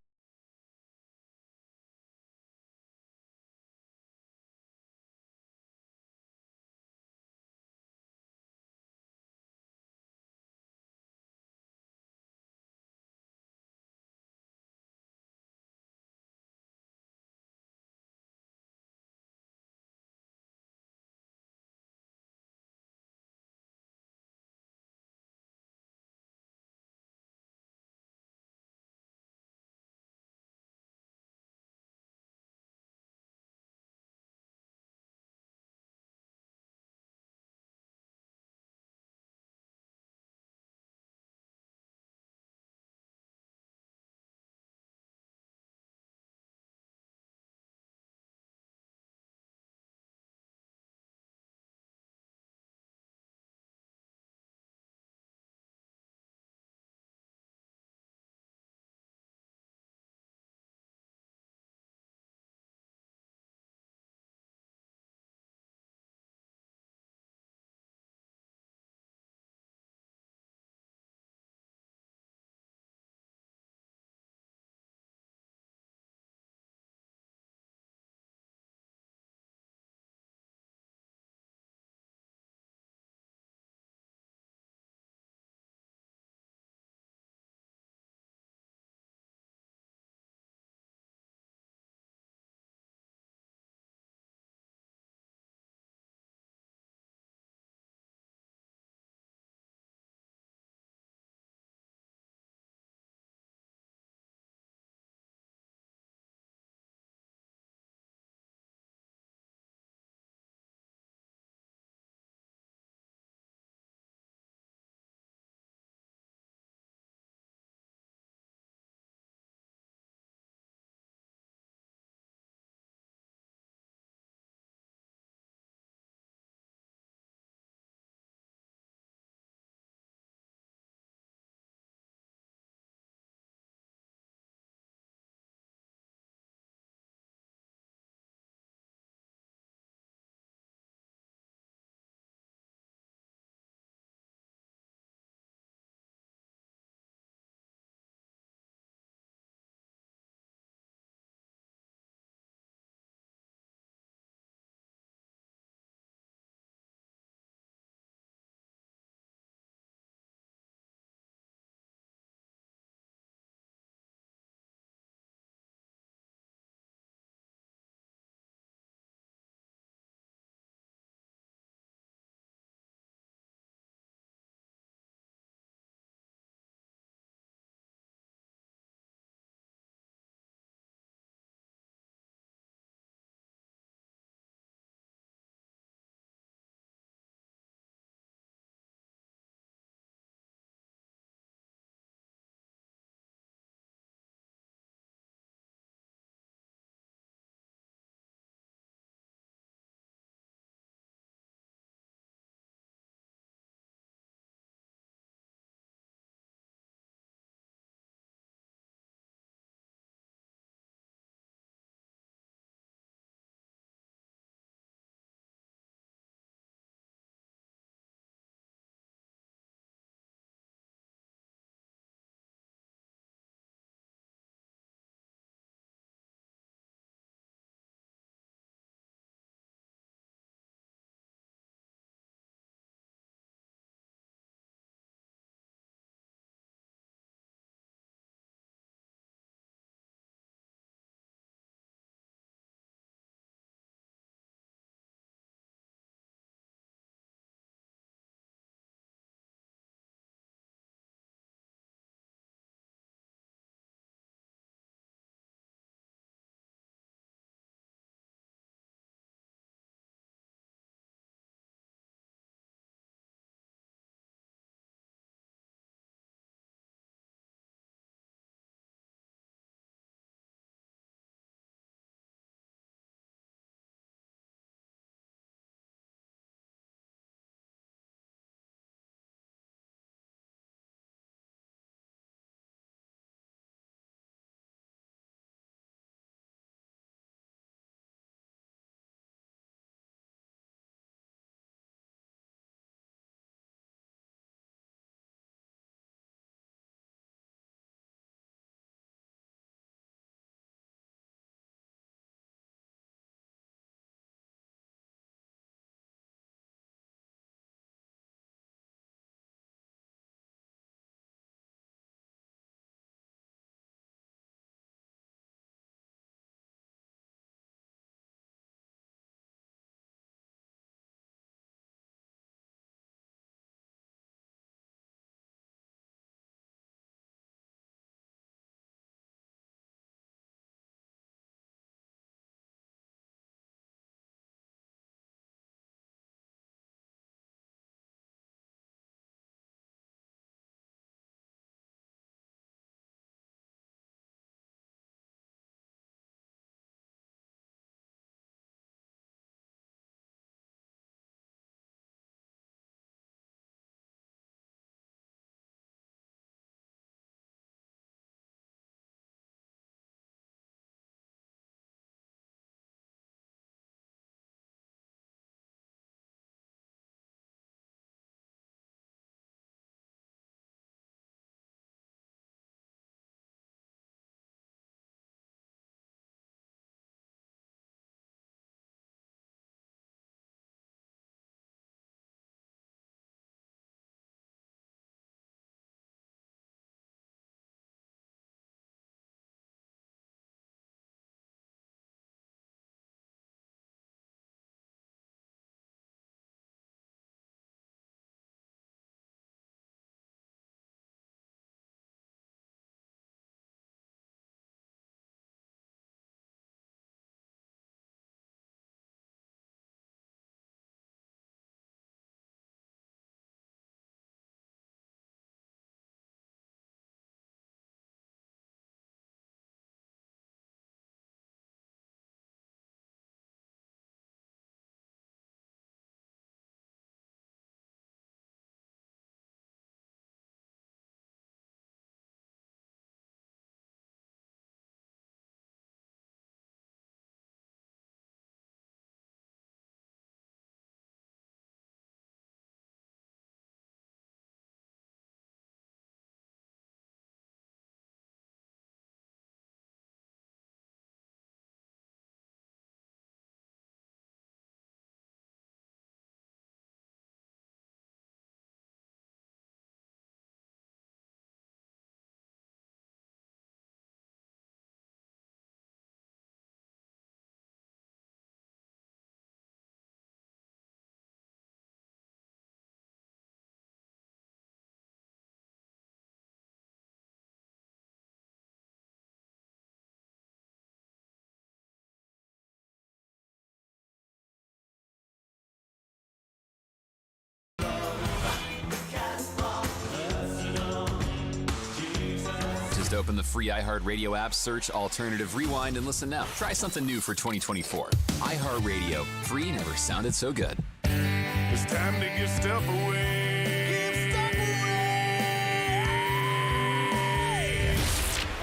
Just open the free iHeartRadio app, search Alternative Rewind, and listen now. Try something new for 2024. iHeartRadio. Free never sounded so good. It's time to give stuff away.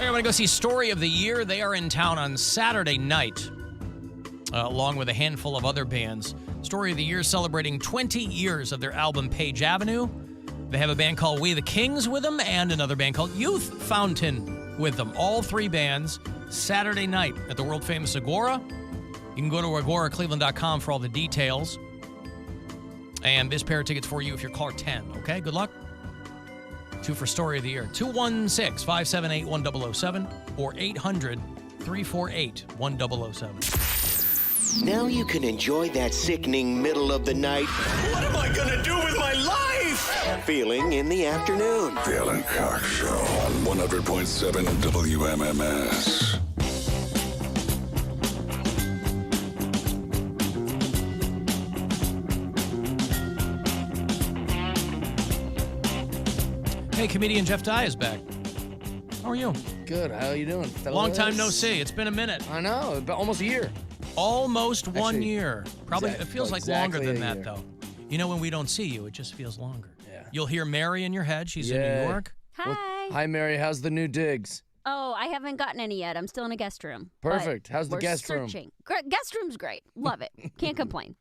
Hey, I'm going to go see Story of the Year. They are in town on Saturday night, along with a handful of other bands. Story of the Year celebrating 20 years of their album Page Avenue. They have a band called We the Kings with them and another band called Youth Fountain with them. All three bands Saturday night at the world-famous Agora. You can go to agoracleveland.com for all the details. And this pair of tickets for you if you're caller 10, okay? Good luck. 2 for Story of the Year. 216-578-1007 or 800-348-1007. Now you can enjoy that sickening middle of the night. What am I gonna do with my life? Feeling in the afternoon. The Alan Cox Show on 100.7 WMMS. Hey, comedian Jeff Dye is back. How are you? Good. How are you doing, fellas? Long time no see. It's been a minute. I know. About almost a year. Almost one Actually, year. Probably it feels like longer exactly than a that, year. though. You know, when we don't see you, it just feels longer. Yeah. You'll hear Mary in your head. She's in New York. Hi. Hi, Mary. How's the new digs? Oh, I haven't gotten any yet. I'm still in a guest room. Perfect. but How's the we're guest room? searching. Guest room's great. Love it. Can't complain.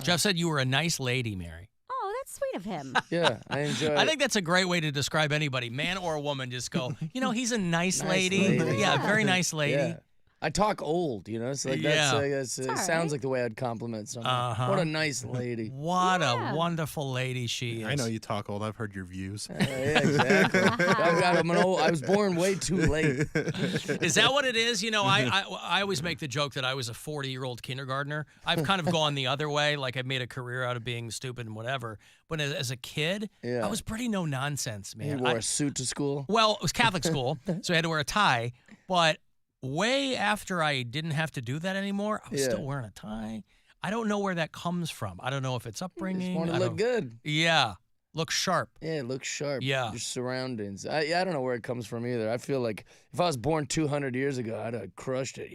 Jeff said you were a nice lady, Mary. Oh, that's sweet of him. Yeah, I enjoy it. I think that's a great way to describe anybody, man or a woman. Just go, he's a nice lady. Yeah, very nice lady. Yeah. I talk old, so like that's it sounds like the way I'd compliment someone. Uh-huh. What a nice lady. What a wonderful lady she is. I know you talk old. I've heard your views. Yeah, exactly. I was born way too late. Is that what it is? I always make the joke that I was a 40-year-old kindergartner. I've kind of gone the other way. Like I've made a career out of being stupid and whatever. But as a kid, I was pretty no nonsense, man. You wore a suit to school? Well, it was Catholic school, so I had to wear a tie. But way after I didn't have to do that anymore, I was still wearing a tie. I don't know where that comes from. I don't know if it's upbringing. You just want to look good. Yeah. Look sharp. Yeah, look sharp. Yeah. Your surroundings. I don't know where it comes from either. I feel like if I was born 200 years ago, I'd have crushed it,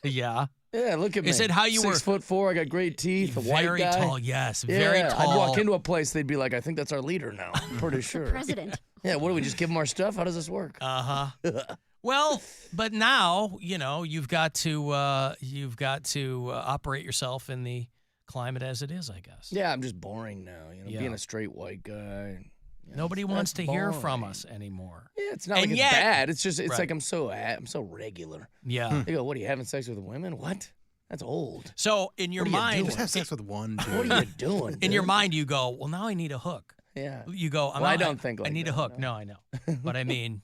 Yeah. Yeah, look at me. Is it how you 6'4", I got great teeth, a white guy. Very tall, yes. Yeah, Very tall. I'd walk into a place, they'd be like, I think that's our leader now. I'm pretty sure. President. Yeah, what do we just give him our stuff? How does this work? Uh-huh. Well, but now, you've got to operate yourself in the climate as it is, I guess. Yeah, I'm just boring now, being a straight white guy. Nobody wants to hear from us anymore. Yeah, it's not like it's bad. It's just like I'm so regular. Yeah. They go, what are you having sex with women? What? That's old. So in your mind, just have sex with one. What are you doing? In your mind, you go, well, now I need a hook. Yeah. You go, I don't think like I need that, a hook. No, I know. But I mean,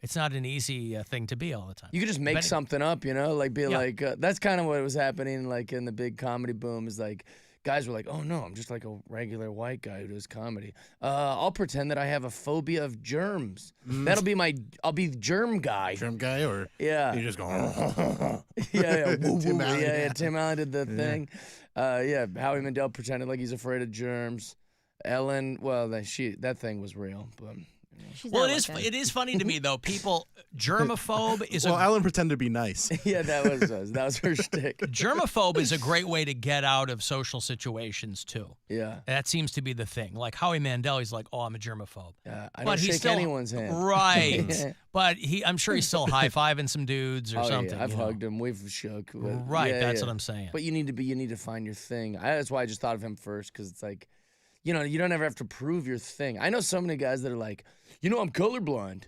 it's not an easy thing to be all the time. You could just make something up, like that's kind of what was happening, like in the big comedy boom. Is like guys were like, "Oh no, I'm just like a regular white guy who does comedy. I'll pretend that I have a phobia of germs. That'll be I'll be germ guy. Germ guy, or you just go. yeah. Tim Allen. Tim Allen did the thing. Howie Mandel pretended like he's afraid of germs. Ellen, well, that thing was real, but. Well, it is funny to me though. People, germaphobe is Ellen pretended to be nice. Yeah, that was her shtick. Germaphobe is a great way to get out of social situations too. Yeah, that seems to be the thing. Like Howie Mandel, he's like, "Oh, I'm a germaphobe." I don't shake anyone's hand. Right, but I'm sure he's still high-fiving some dudes or something. Yeah, I've hugged him. We've shook. Right, that's what I'm saying. But you need to find your thing. That's why I just thought of him first, because it's like, you don't ever have to prove your thing. I know so many guys that are like, I'm colorblind.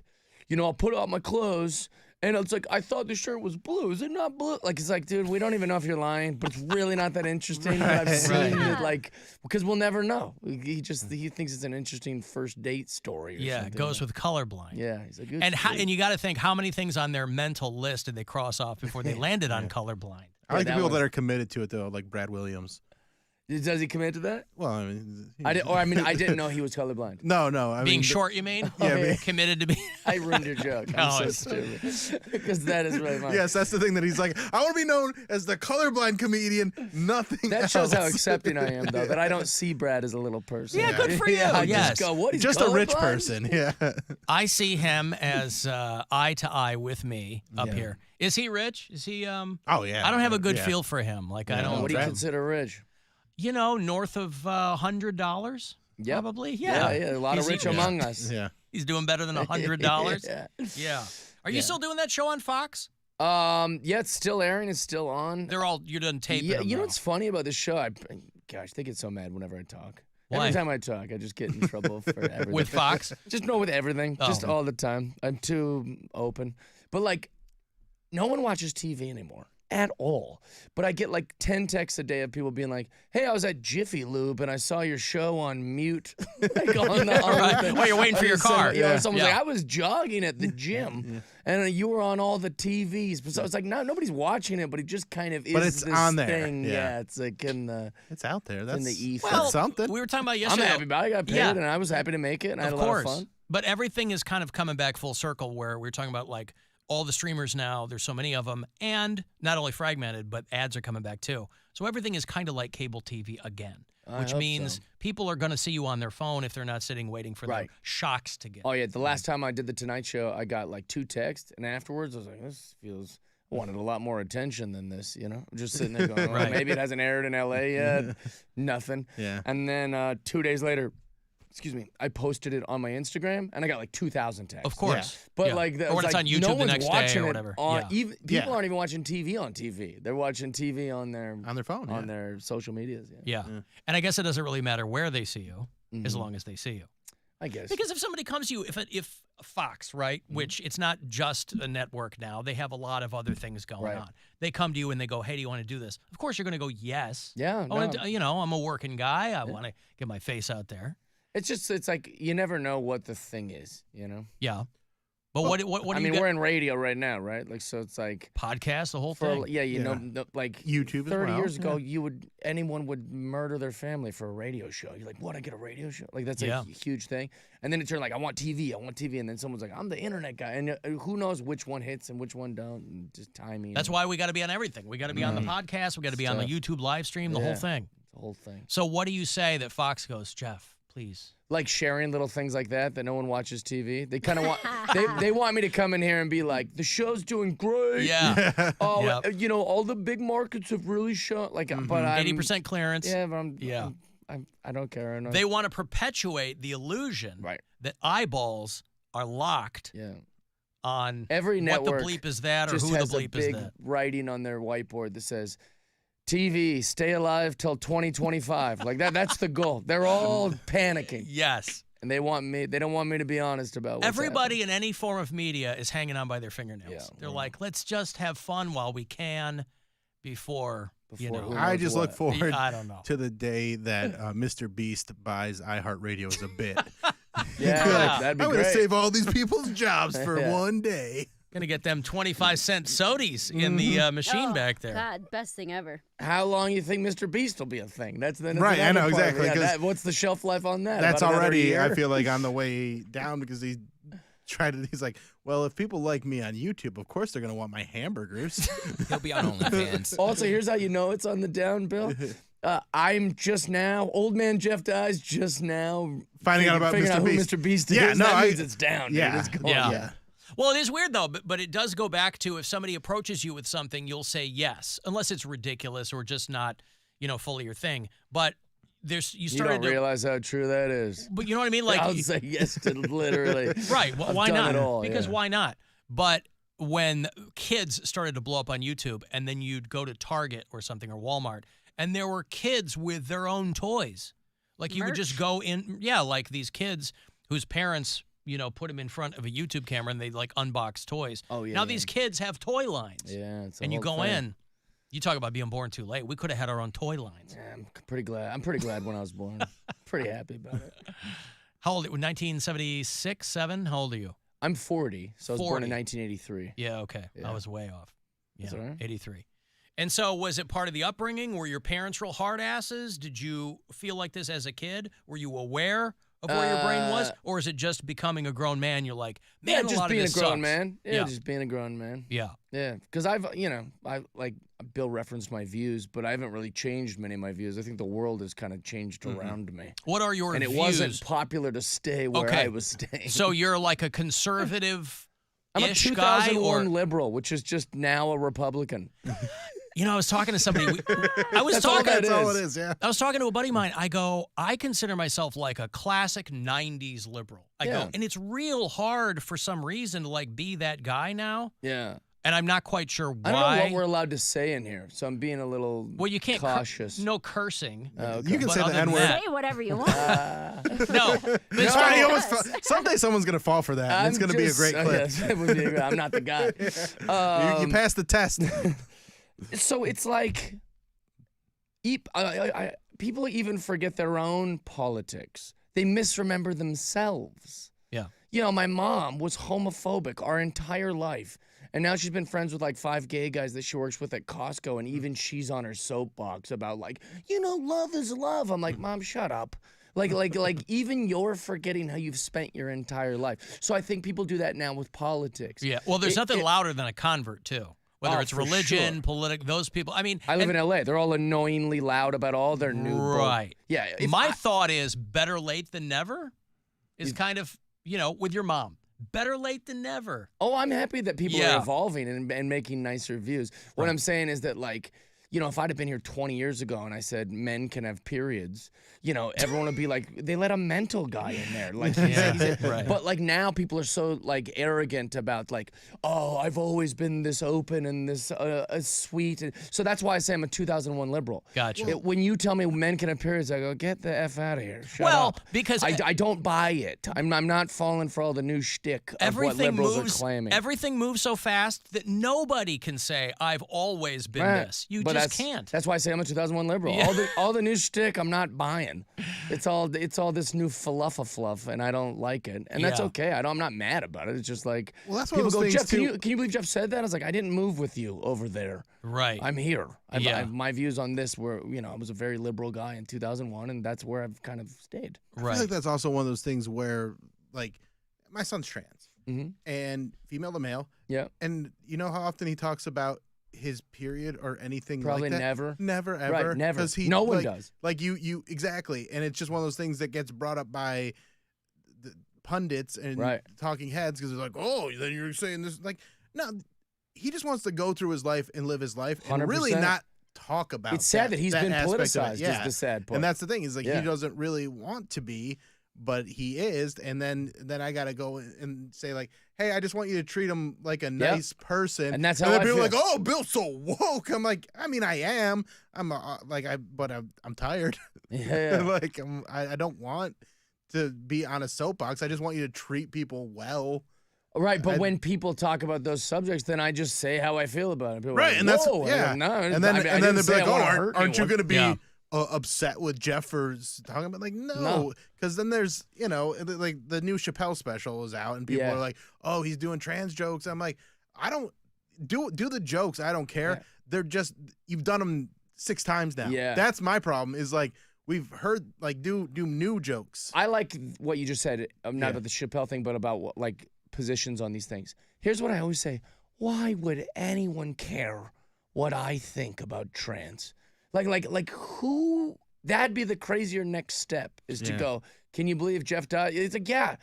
I'll put out my clothes, and it's like, I thought the shirt was blue. Is it not blue? Like, it's like, dude, we don't even know if you're lying, but it's really not that interesting. But I've seen it, like, because we'll never know. He thinks it's an interesting first date story. Or something. It goes with colorblind. Yeah, he's like, and you got to think how many things on their mental list did they cross off before they landed on colorblind. I like the people that are committed to it though, like Brad Williams. Does he commit to that? Well, I mean, I didn't know he was colorblind. No. Being short, you mean? Yeah, committed to be. I ruined your joke. I'm so stupid. Because that is really funny. Yes, that's the thing that he's like, I want to be known as the colorblind comedian, nothing That else. shows how accepting I am, though, that I don't see Brad as a little person. Yeah, good for you. I Yes. just go, what? He's Just a rich colorblind? person, yeah. I see him as eye to eye with me up Yeah. here. Is he rich? Is he? Oh, yeah. I don't have a good Yeah. feel for him. Like I don't. What do you consider rich? You know, north of $100, probably. Yeah, a lot of rich among us. Yeah. He's doing better than $100. Yeah. Yeah. Are you still doing that show on Fox? Yeah, it's still airing. It's still on. You're done taping. Yeah, them you know now. what's funny about this show? Gosh, they get so mad whenever I talk. Why? Every time I talk, I just get in trouble for everything. With Fox? Just with everything. Oh. Just all the time. I'm too open. But like, no one watches TV anymore. At all. But I get like 10 texts a day of people being like, hey, I was at Jiffy Lube and I saw your show on mute. Like on the, Right. While you're waiting for your car. Someone's like, I was jogging at the gym and you were on all the TVs. So it's like, no, nobody's watching it, but it just kind of is But it's this on there. thing. Yeah. It's like in the... It's out there. That's in the ether. That's something. We were talking about I'm yesterday. happy about it. I got paid and I was happy to make it and I had a lot of fun. But everything is kind of coming back full circle where we're talking about like all the streamers now, there's so many of them, and not only fragmented, but ads are coming back too. So everything is kind of like cable TV again, which means people are going to see you on their phone if they're not sitting waiting for their shocks to get. Oh, yeah. The last time I did The Tonight Show, I got like 2 texts, and afterwards I was like, this feels... I wanted a lot more attention than this, you know? Just sitting there going, well, maybe it hasn't aired in L.A. yet. Nothing. Yeah. And then 2 days later... Excuse me. I posted it on my Instagram, and I got like 2,000 texts. Of course. But Yeah. like, Or when it's on YouTube no the one's next day watching or it whatever. On, Yeah. People aren't even watching TV on TV. They're watching TV on their phone, on their social medias. Yeah. And I guess it doesn't really matter where they see you, as long as they see you. I guess. Because if somebody comes to you, if Fox, right, which it's not just a network now, they have a lot of other things going on. They come to you and they go, hey, do you want to do this? Of course you're going to go, yes. Yeah. I'm a working guy. I want to get my face out there. It's like you never know what the thing is, you know? Yeah. But what I mean, we're in radio right now, right? Like, so it's like podcast, the whole thing. Yeah, you know, like YouTube as 30 well. years ago, anyone would murder their family for a radio show. You're like, what? I get a radio show? Like, that's a huge thing. And then it turned like, I want TV, and then someone's like, I'm the internet guy, and who knows which one hits and which one don't, and just timing. That's why we got to be on everything. We got to be on the podcast. We got to be on the YouTube live stream. The whole thing. The whole thing. So what do you say that Fox goes, Jeff? Please. Like sharing little things like that no one watches TV. They kind of want they want me to come in here and be like, the show's doing great. Yeah. Oh, you know, all the big markets have really shown. Like, but 80% clearance. Yeah, but I don't care. They want to perpetuate the illusion that eyeballs are locked. On every network. What the bleep is that, or just who the has bleep a is big that? writing on their whiteboard that says, TV, stay alive till 2025. Like that's the goal. They're all panicking. Yes. And they don't want me to be honest about what's Everybody in any form of media is hanging on by their fingernails. They're like, let's just have fun while we can before you know. I just look forward I don't know. to the day that Mr. Beast buys iHeartRadio as a bit. That'd be I'm great. going to save all these people's jobs for one day. Gonna get them 25-cent sodies in the machine back there. God, best thing ever. How long you think Mr. Beast will be a thing? That's the Right, I know, exactly, what's the shelf life on that? That's About another already, year? I feel like, on the way down because he's like, well, if people like me on YouTube, of course they're going to want my hamburgers. He'll be on OnlyFans. Also, here's how you know it's on the down, Bill. I'm just now, old man Jeff Dies just now finding out about figuring Mr. out Beast. who Mr. Beast Yeah, is. no, That means it's down. Yeah, dude. It's going, yeah. Well, it is weird, though, but it does go back to if somebody approaches you with something, you'll say yes, unless it's ridiculous or just not, fully your thing. But you don't realize how true that is. But you know what I mean? Like I'll say yes to literally. Right. Well, I've why done not? it all, Because why not? But when kids started to blow up on YouTube, and then you'd go to Target or something or Walmart, and there were kids with their own toys. Like you would just go in, like these kids whose parents put them in front of a YouTube camera and they like unbox toys. Oh, yeah. Now these kids have toy lines. Yeah. It's a and you whole go thing. in. You talk about being born too late. We could have had our own toy lines. Yeah, I'm pretty glad when I was born. Pretty happy about it. How old? 1976, 7? How old are you? I'm 40, so I was born in 40. 1983. Yeah, okay. Yeah. I was way off. Yeah, That's all right. 83. And so was it part of the upbringing? Were your parents real hard asses? Did you feel like this as a kid? Were you aware of where your brain was? Or is it just becoming a grown man? You're like, man, just a lot being of this a grown sucks. man. Yeah, just being a grown man. Yeah. Yeah, because I like Bill referenced my views, but I haven't really changed many of my views. I think the world has kind of changed around me. What are your and views? it wasn't popular to stay where Okay. I was staying. So you're like a conservative I'm a guy, 2001 or liberal, which is just now a Republican. You know, I was talking to somebody. I was That's all talking. that all it is, yeah. I was talking to a buddy of mine. I go, I consider myself like a classic '90s liberal. I go, and it's real hard for some reason to like be that guy now. Yeah. And I'm not quite sure why. I don't know what we're allowed to say in here, so I'm being a little you can't cautious. No cursing. Okay. You can But say the other than N-word. that- Say whatever you want. No. This Sorry, guy- he almost someday someone's going to fall for that. and it's going to be a great clip. Yes, it would be I'm not the guy. You passed the test. So it's like, people even forget their own politics. They misremember themselves. Yeah. You know, my mom was homophobic our entire life. And now she's been friends with like 5 gay guys that she works with at Costco. And even she's on her soapbox about like, love is love. I'm like, Mom, shut up. Like even you're forgetting how you've spent your entire life. So I think people do that now with politics. Yeah. Well, there's nothing louder than a convert too. Whether it's for religion, sure. political, those people. I mean, I live in LA. They're all annoyingly loud about all their new right. Yeah. My thought is better late than never. Is kind of with your mom. Better late than never. Oh, I'm happy that people are evolving and making nicer views. What I'm saying is that, like, if I'd have been here 20 years ago and I said men can have periods, everyone would be like, they let a mental guy in there. Like, right. But, like, now people are so, like, arrogant about, like, oh, I've always been this open and this sweet. So that's why I say I'm a 2001 liberal. Gotcha. When you tell me men can have periods, I go, get the F out of here. Shut Well, up. because I don't buy it. I'm not falling for all the new shtick of what liberals are claiming. Everything moves so fast that nobody can say, I've always been this. You But just can't. That's why I say I'm a 2001 liberal. Yeah. All the new shtick, I'm not buying. It's all this new fluff, and I don't like it, and that's Yeah. okay. I'm not mad about it. It's just like Well, that's one of people those go, things, Jeff, too. can you believe Jeff said that? I was like, I didn't move with you over there. Right. I'm here. Yeah. My views on this were, I was a very liberal guy in 2001, and that's where I've kind of stayed. I feel like that's also one of those things where, like, my son's trans and female to male. Yeah. And you know how often he talks about his period or anything Probably like that? never. Never, ever. Right, never. 'Cause No one like, does. Like, you exactly. And it's just one of those things that gets brought up by the pundits and talking heads because it's like, oh, then you're saying this. Like, no, he just wants to go through his life and live his life and really 100%. not talk about It's sad that he's been aspect of it. politicized, is Yeah. the sad part. And that's the thing, is like Yeah. he doesn't really want to be, but he is. And then I got to go and say, like, hey, I just want you to treat him like a nice person. And that's how then I people are feel. like, oh, Bill's so woke. I'm like, I mean, I am. I'm tired. Yeah. Like, I don't want to be on a soapbox. I just want you to treat people well. Right, but when people talk about those subjects, then I just say how I feel about it. People are Right, like, and that's "Whoa," yeah. no, and then I they'll didn't be say like, I "Oh, wanna hurt aren't you anyone." going to be Yeah. upset with Jeff for talking about?" Like, no, because then there's like the new Chappelle special is out, and people Yeah. are like, "Oh, he's doing trans jokes." I'm like, I don't do the jokes. I don't care. Yeah. They're just you've done them 6 times now. Yeah. That's my problem. Is like we've heard like do new jokes. I like what you just said, not about the Chappelle thing, but about what, like, positions on these things. Here's what I always say. Why would anyone care what I think about trans? Like who? That'd be the crazier next step is to go, can you believe Jeff died? It's like, yeah.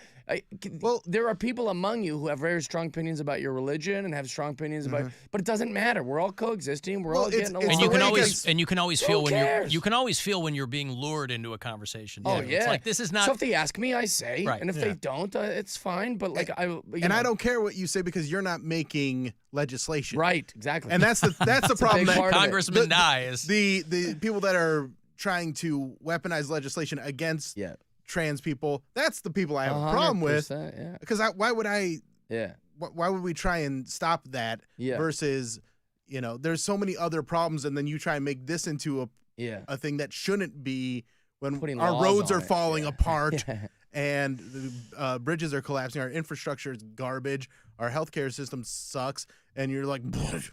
Well, there are people among you who have very strong opinions about your religion and have strong opinions about, but it doesn't matter. We're all coexisting. We're all getting along. And you can always feel when cares? you can always feel when you're being lured into a conversation. Oh, too. yeah. It's like this is not. So if they ask me, I say, Right. and if they don't, it's fine. But like I don't care what you say because you're not making legislation. Right, exactly. And that's the problem. That Congressman dies. The people that are trying to weaponize legislation against trans people, that's the people I have a problem with. Because why would I? Yeah. Why would we try and stop that? Yeah. Versus, there's so many other problems, and then you try and make this into a thing that shouldn't be. When Putting our laws roads on are it, falling apart, and the bridges are collapsing. Our infrastructure is garbage. Our healthcare system sucks. And you're like,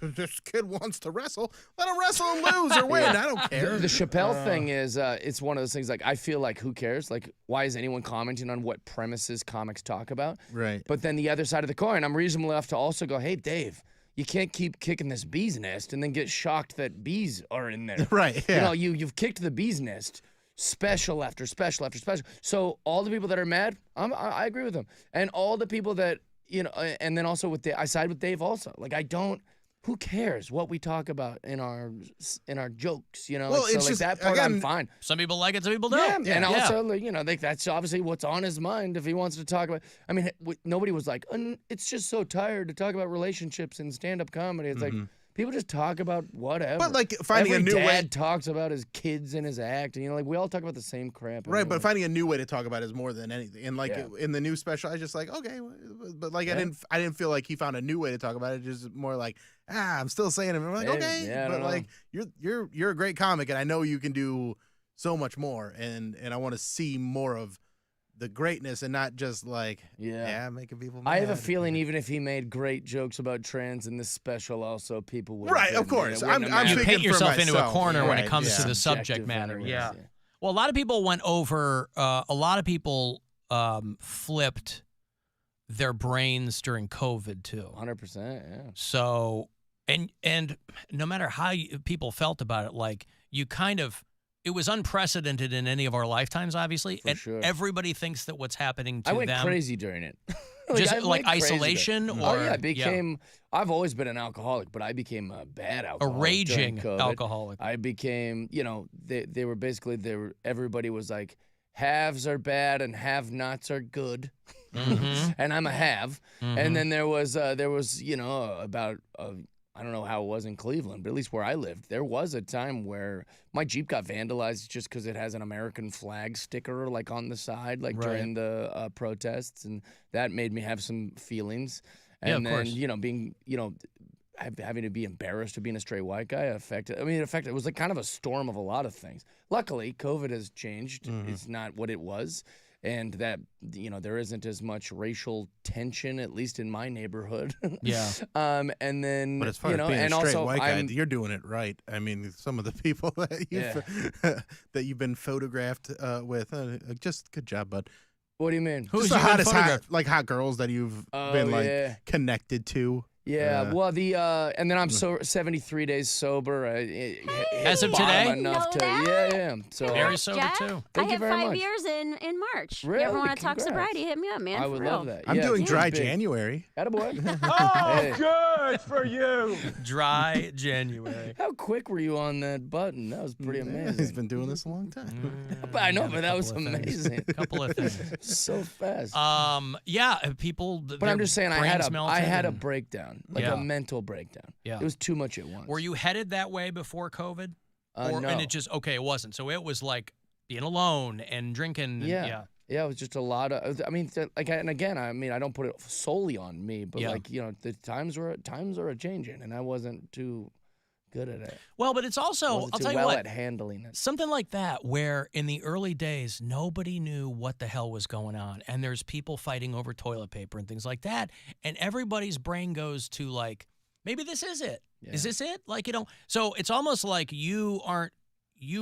this kid wants to wrestle. Let him wrestle and lose or win. Yeah. I don't care. The Chappelle thing is, it's one of those things, like, I feel like, who cares? Like, why is anyone commenting on what premises comics talk about? Right. But then the other side of the coin, I'm reasonable enough to also go, hey, Dave, you can't keep kicking this bee's nest and then get shocked that bees are in there. Right, yeah. You know, you've kicked the bee's nest special after special after special. So all the people that are mad, I agree with them. And all the people that, you know, and then also I side with Dave also. Like, who cares what we talk about in our jokes, you know? Well, so it's like just, that part, again, I'm fine. Some people like it, some people don't. Yeah, and also, like, you know, like, that's obviously what's on his mind if he wants to talk about. I mean, nobody was like, it's just so tired to talk about relationships in stand-up comedy. It's like, people just talk about whatever. But, like, finding Every a new way- dad talks about his kids and his act, and, you know, like, we all talk about the same crap. Right, anyway. but finding a new way to talk about it is more than anything. And like Yeah. in the new special, I was just like, okay, but like Yeah. I didn't feel like he found a new way to talk about it. Just more like, I'm still saying it. And I'm like, Hey, okay, yeah, I but don't like you're a great comic, and I know you can do so much more, and I want to see more of the greatness and not just like making people mad. I have a feeling even if he made great jokes about trans in this special, also people would. Right, of course. I'm You speaking paint for yourself into a myself. corner when it Right, comes to yeah. the subject Subjective matter. anyways, Yeah. yeah. Well, a lot of people went over. A lot of people flipped their brains during COVID too. 100%. Yeah. So, and no matter how people felt about it, like you kind of. It was unprecedented in any of our lifetimes, obviously, For and sure. everybody thinks that what's happening to I went them. crazy during it. Just I like went crazy isolation, during it. or oh yeah, I became. I've always been an alcoholic, but I became a bad alcoholic. raging during COVID. alcoholic. I became. You know, they were basically everybody was like, haves are bad and have-nots are good, and I'm a have. And then there was you know, about. I don't know how it was in Cleveland, but at least where I lived, there was a time where my Jeep got vandalized just because it has an American flag sticker like on the side, like during the protests, and that made me have some feelings. Yeah, And of then course. you know, being having to be embarrassed of being a straight white guy affected. I mean, it was like kind of a storm of a lot of things. Luckily, COVID has changed. It's not what it was. And that, you know, there isn't as much racial tension, at least in my neighborhood. Yeah. And then, But as far you as know, being and a straight also white guy, I'm, you're doing it right. I mean, some of the people that you've been photographed with, just good job, bud. What do you mean? Just the hottest hot girls that you've been like connected to. Yeah, well, and then I'm 73 days sober. As of today? Enough to, yeah. So Very sober Jack, too. Thank I you hit very 5 much. years in March. Really? You ever want to talk Congrats. sobriety, hit me up, man. I for would real. love that. I'm Yeah, doing it's dry big. January. Attaboy. Oh, Hey. good for you. Dry January. How quick were you on that button? That was pretty amazing. He's been doing this a long time. But I know, Yeah, but a that was couple of things. amazing. Couple of things. So fast. Yeah, people. But I'm just saying, I had a and- breakdown, like Yeah. a mental breakdown. Yeah. It was too much at once. Were you headed that way before COVID? No. And it just it wasn't. So it was like being alone and drinking. And, Yeah, it was just a lot of. I mean, and again, I mean, I don't put it solely on me, but like, you know, the times are a changing, and I wasn't too good at it. Well, but it's also, Wasn't I'll too tell you well what, at handling it. something like that where in the early days, nobody knew what the hell was going on. And there's people fighting over toilet paper and things like that. And everybody's brain goes to like, maybe this is it. Is this it? Like, you know, so it's almost like you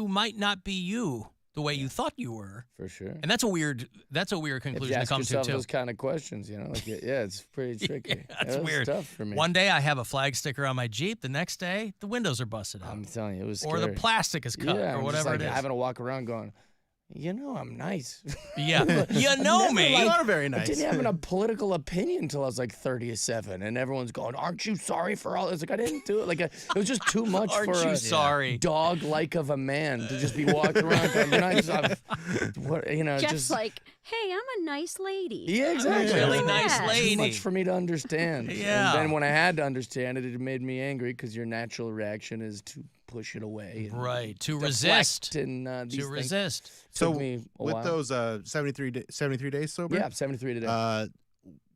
might not be you the way you thought you were. For sure. And that's a weird If you conclusion to ask come to yourself too. those kind of questions, you know, like, yeah, it's pretty tricky. That's It was weird. tough for me. One day I have a flag sticker on my Jeep. The next day, the windows are busted out. I'm telling you, it was Or the scary. plastic is cut, yeah, or I'm whatever just, like, it is. having to walk around going, you know, I'm nice. Yeah. You know Never, me. like, You are very nice. I didn't have a political opinion until I was like 37, and everyone's going, "Aren't you sorry for all this?" Like, I didn't do it. Like, it was just too much Aren't for you a sorry? dog-like of a man to just be walking around going, you know, Jeff's just like, hey, I'm a nice lady. yeah, exactly. Really Too nice lady. much for me to understand. Yeah. And then when I had to understand it, it made me angry because your natural reaction is to push it away. And Right, to deflect resist. And, these To things. resist. So Took me a with while. those 73 days sober? Yeah, 73 today.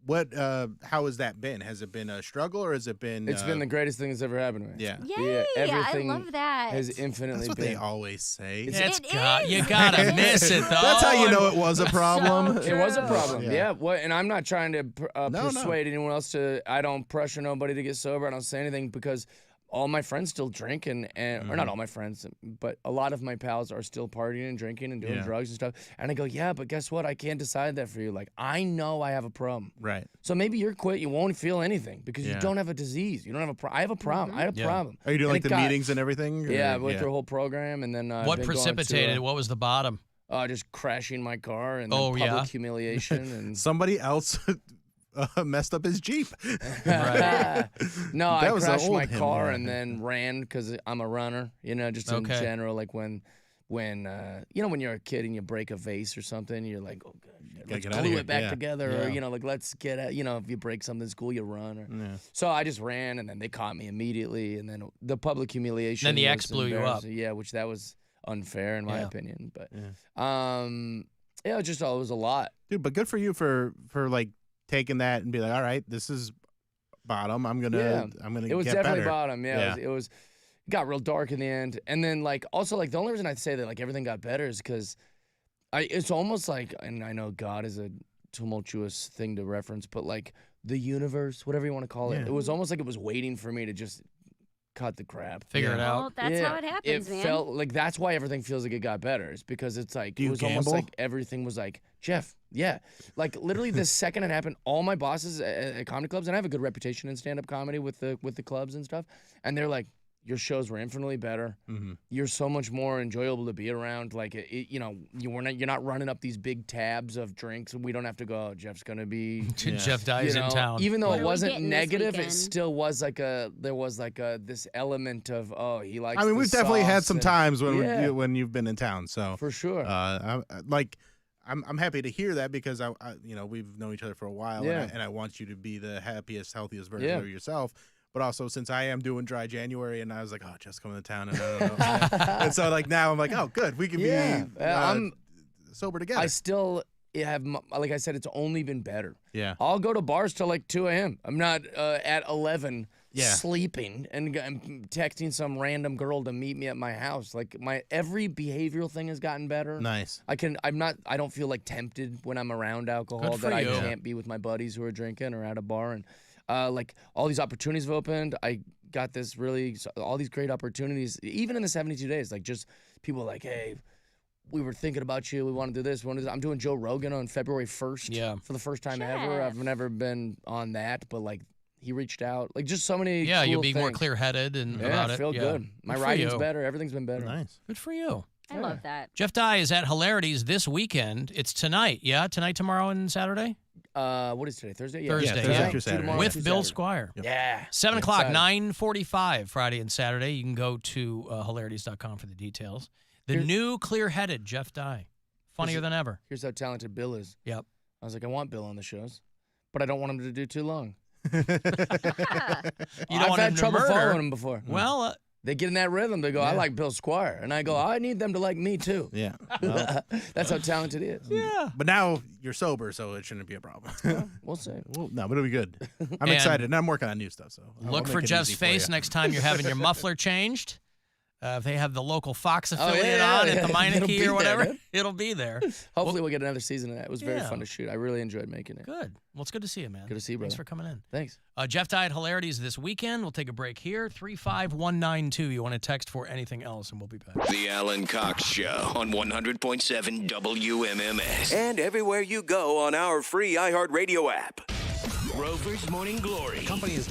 What? How has that been? Has it been a struggle, or has it been? It's been the greatest thing that's ever happened to me. Yeah. Yay! Everything I love that. has infinitely That's what been. they always say. You gotta miss it, though. That's how you know it was a problem. It was a problem. Yeah. Yeah. Well, and I'm not trying to No. persuade anyone else to. I don't pressure nobody to get sober. I don't say anything because all my friends still drink and or not all my friends, but a lot of my pals are still partying and drinking and doing drugs and stuff. And I go, yeah, but guess what? I can't decide that for you. Like, I know I have a problem. Right. So maybe you're quit. You won't feel anything because you don't have a disease. You don't have a problem. I have a problem. I had a problem. Are you doing And like the meetings and everything? Yeah, I or- went through a whole program, and then What precipitated? What was the bottom? Just crashing my car and then Oh, public yeah? humiliation and Somebody else messed up his Jeep. No, That I was the crashed old my hymn, car yeah. and then ran because I'm a runner. Just in Okay. general, like when when you're a kid and you break a vase or something, you're like, oh god, let's get outta glue here. it back Yeah. together, Yeah. or like let's get out. If you break something in school, you run. Or, Yeah. So I just ran, and then they caught me immediately, and then the public humiliation. Then the was ex blew you up. embarrassing. Yeah, which that was unfair in my Yeah. opinion. But Yeah. it just it was a lot. Dude, but good for you for like taking that and be like, all right, this is bottom. I'm gonna It was get definitely better. bottom. Yeah, it was got real dark in the end. And then also the only reason I say that everything got better is because it's almost like, and I know God is a tumultuous thing to reference, but the universe, whatever you want to call it, Yeah. it was almost like it was waiting for me to just cut the crap. Figure it out. Well, that's how it happens, man. Felt like that's why everything feels like it got better. It's because it's like Do you it was almost gamble? like everything was like, Jeff, yeah. Literally the second it happened, all my bosses at comedy clubs, and I have a good reputation in stand-up comedy with the clubs and stuff, and they're like, your shows were infinitely better. Mm-hmm. You're so much more enjoyable to be around. You're not running up these big tabs of drinks, and we don't have to go. Oh, Jeff's gonna be. Jeff Dye's in town. Even though What it are we wasn't getting this negative, it weekend? still was there was this element of he likes. I mean, the we've definitely had sauce some and- times when Yeah. when you've been in town. So For sure. I'm happy to hear that because I we've known each other for a while, Yeah. and I want you to be the happiest, healthiest version Yeah. of yourself. But also, since I am doing dry January, and I was like, oh, Jeff's coming to town, and I don't know. And so now I'm like, oh, good, we can be I'm sober together. I still have, like I said, it's only been better. Yeah. I'll go to bars till 2 a.m. I'm not at 11 Yeah. sleeping and texting some random girl to meet me at my house. My every behavioral thing has gotten better. Nice. I don't feel tempted when I'm around alcohol Good for that I you. can't be with my buddies who are drinking or at a bar. And all these opportunities have opened. I got all these great opportunities, even in the 72 days. Just people hey, we were thinking about you. We want to do this. I'm doing Joe Rogan on February 1st. Yeah. For the first time ever. I've never been on that, but he reached out. Just so many. Yeah, cool you'll be more things. clear-headed and about I it. feel Yeah. good. My Good for writing's you. better. Everything's been better. Nice. Good for you. I love that. Jeff Dye is at Hilarities this weekend. It's tonight. Yeah, tonight, tomorrow, and Saturday? What is today? Thursday? Yeah. Thursday, Thursday yeah. through Saturday. Tomorrow, With through Bill Saturday. Squire. Yeah. 7 o'clock, Excited. 9:45 Friday and Saturday. You can go to hilarities.com for the details. The new clear-headed Jeff Dye. Funnier than ever. Here's how talented Bill is. Yep. I was like, I want Bill on the shows, but I don't want him to do too long. You don't I've want had him to trouble murder. following him before. Well, They get in that rhythm. They go, I like Bill Squire. And I go, I need them to like me too. Yeah. Well, That's how talented he is. yeah. but now you're sober, so it shouldn't be a problem. We'll see. Well, no, but it'll be good. I'm And excited, and I'm working on new stuff. So I'll Look make for it Jeff's easy for face you. next time you're having your muffler changed. If they have the local Fox Oh, affiliate yeah, on yeah. at the It'll Meineke be or there, whatever, dude. it'll be there. Hopefully we'll get another season of that. It was very Yeah. fun to shoot. I really enjoyed making it. Good. Well, it's good to see you, man. Good to see you, Thanks brother. for coming in. Thanks. Jeff Dye at Hilarities this weekend. We'll take a break here. 35192. You want to text for anything else, and we'll be back. The Alan Cox Show on 100.7 WMMS. And everywhere you go on our free iHeartRadio app. Rover's Morning Glory. Company is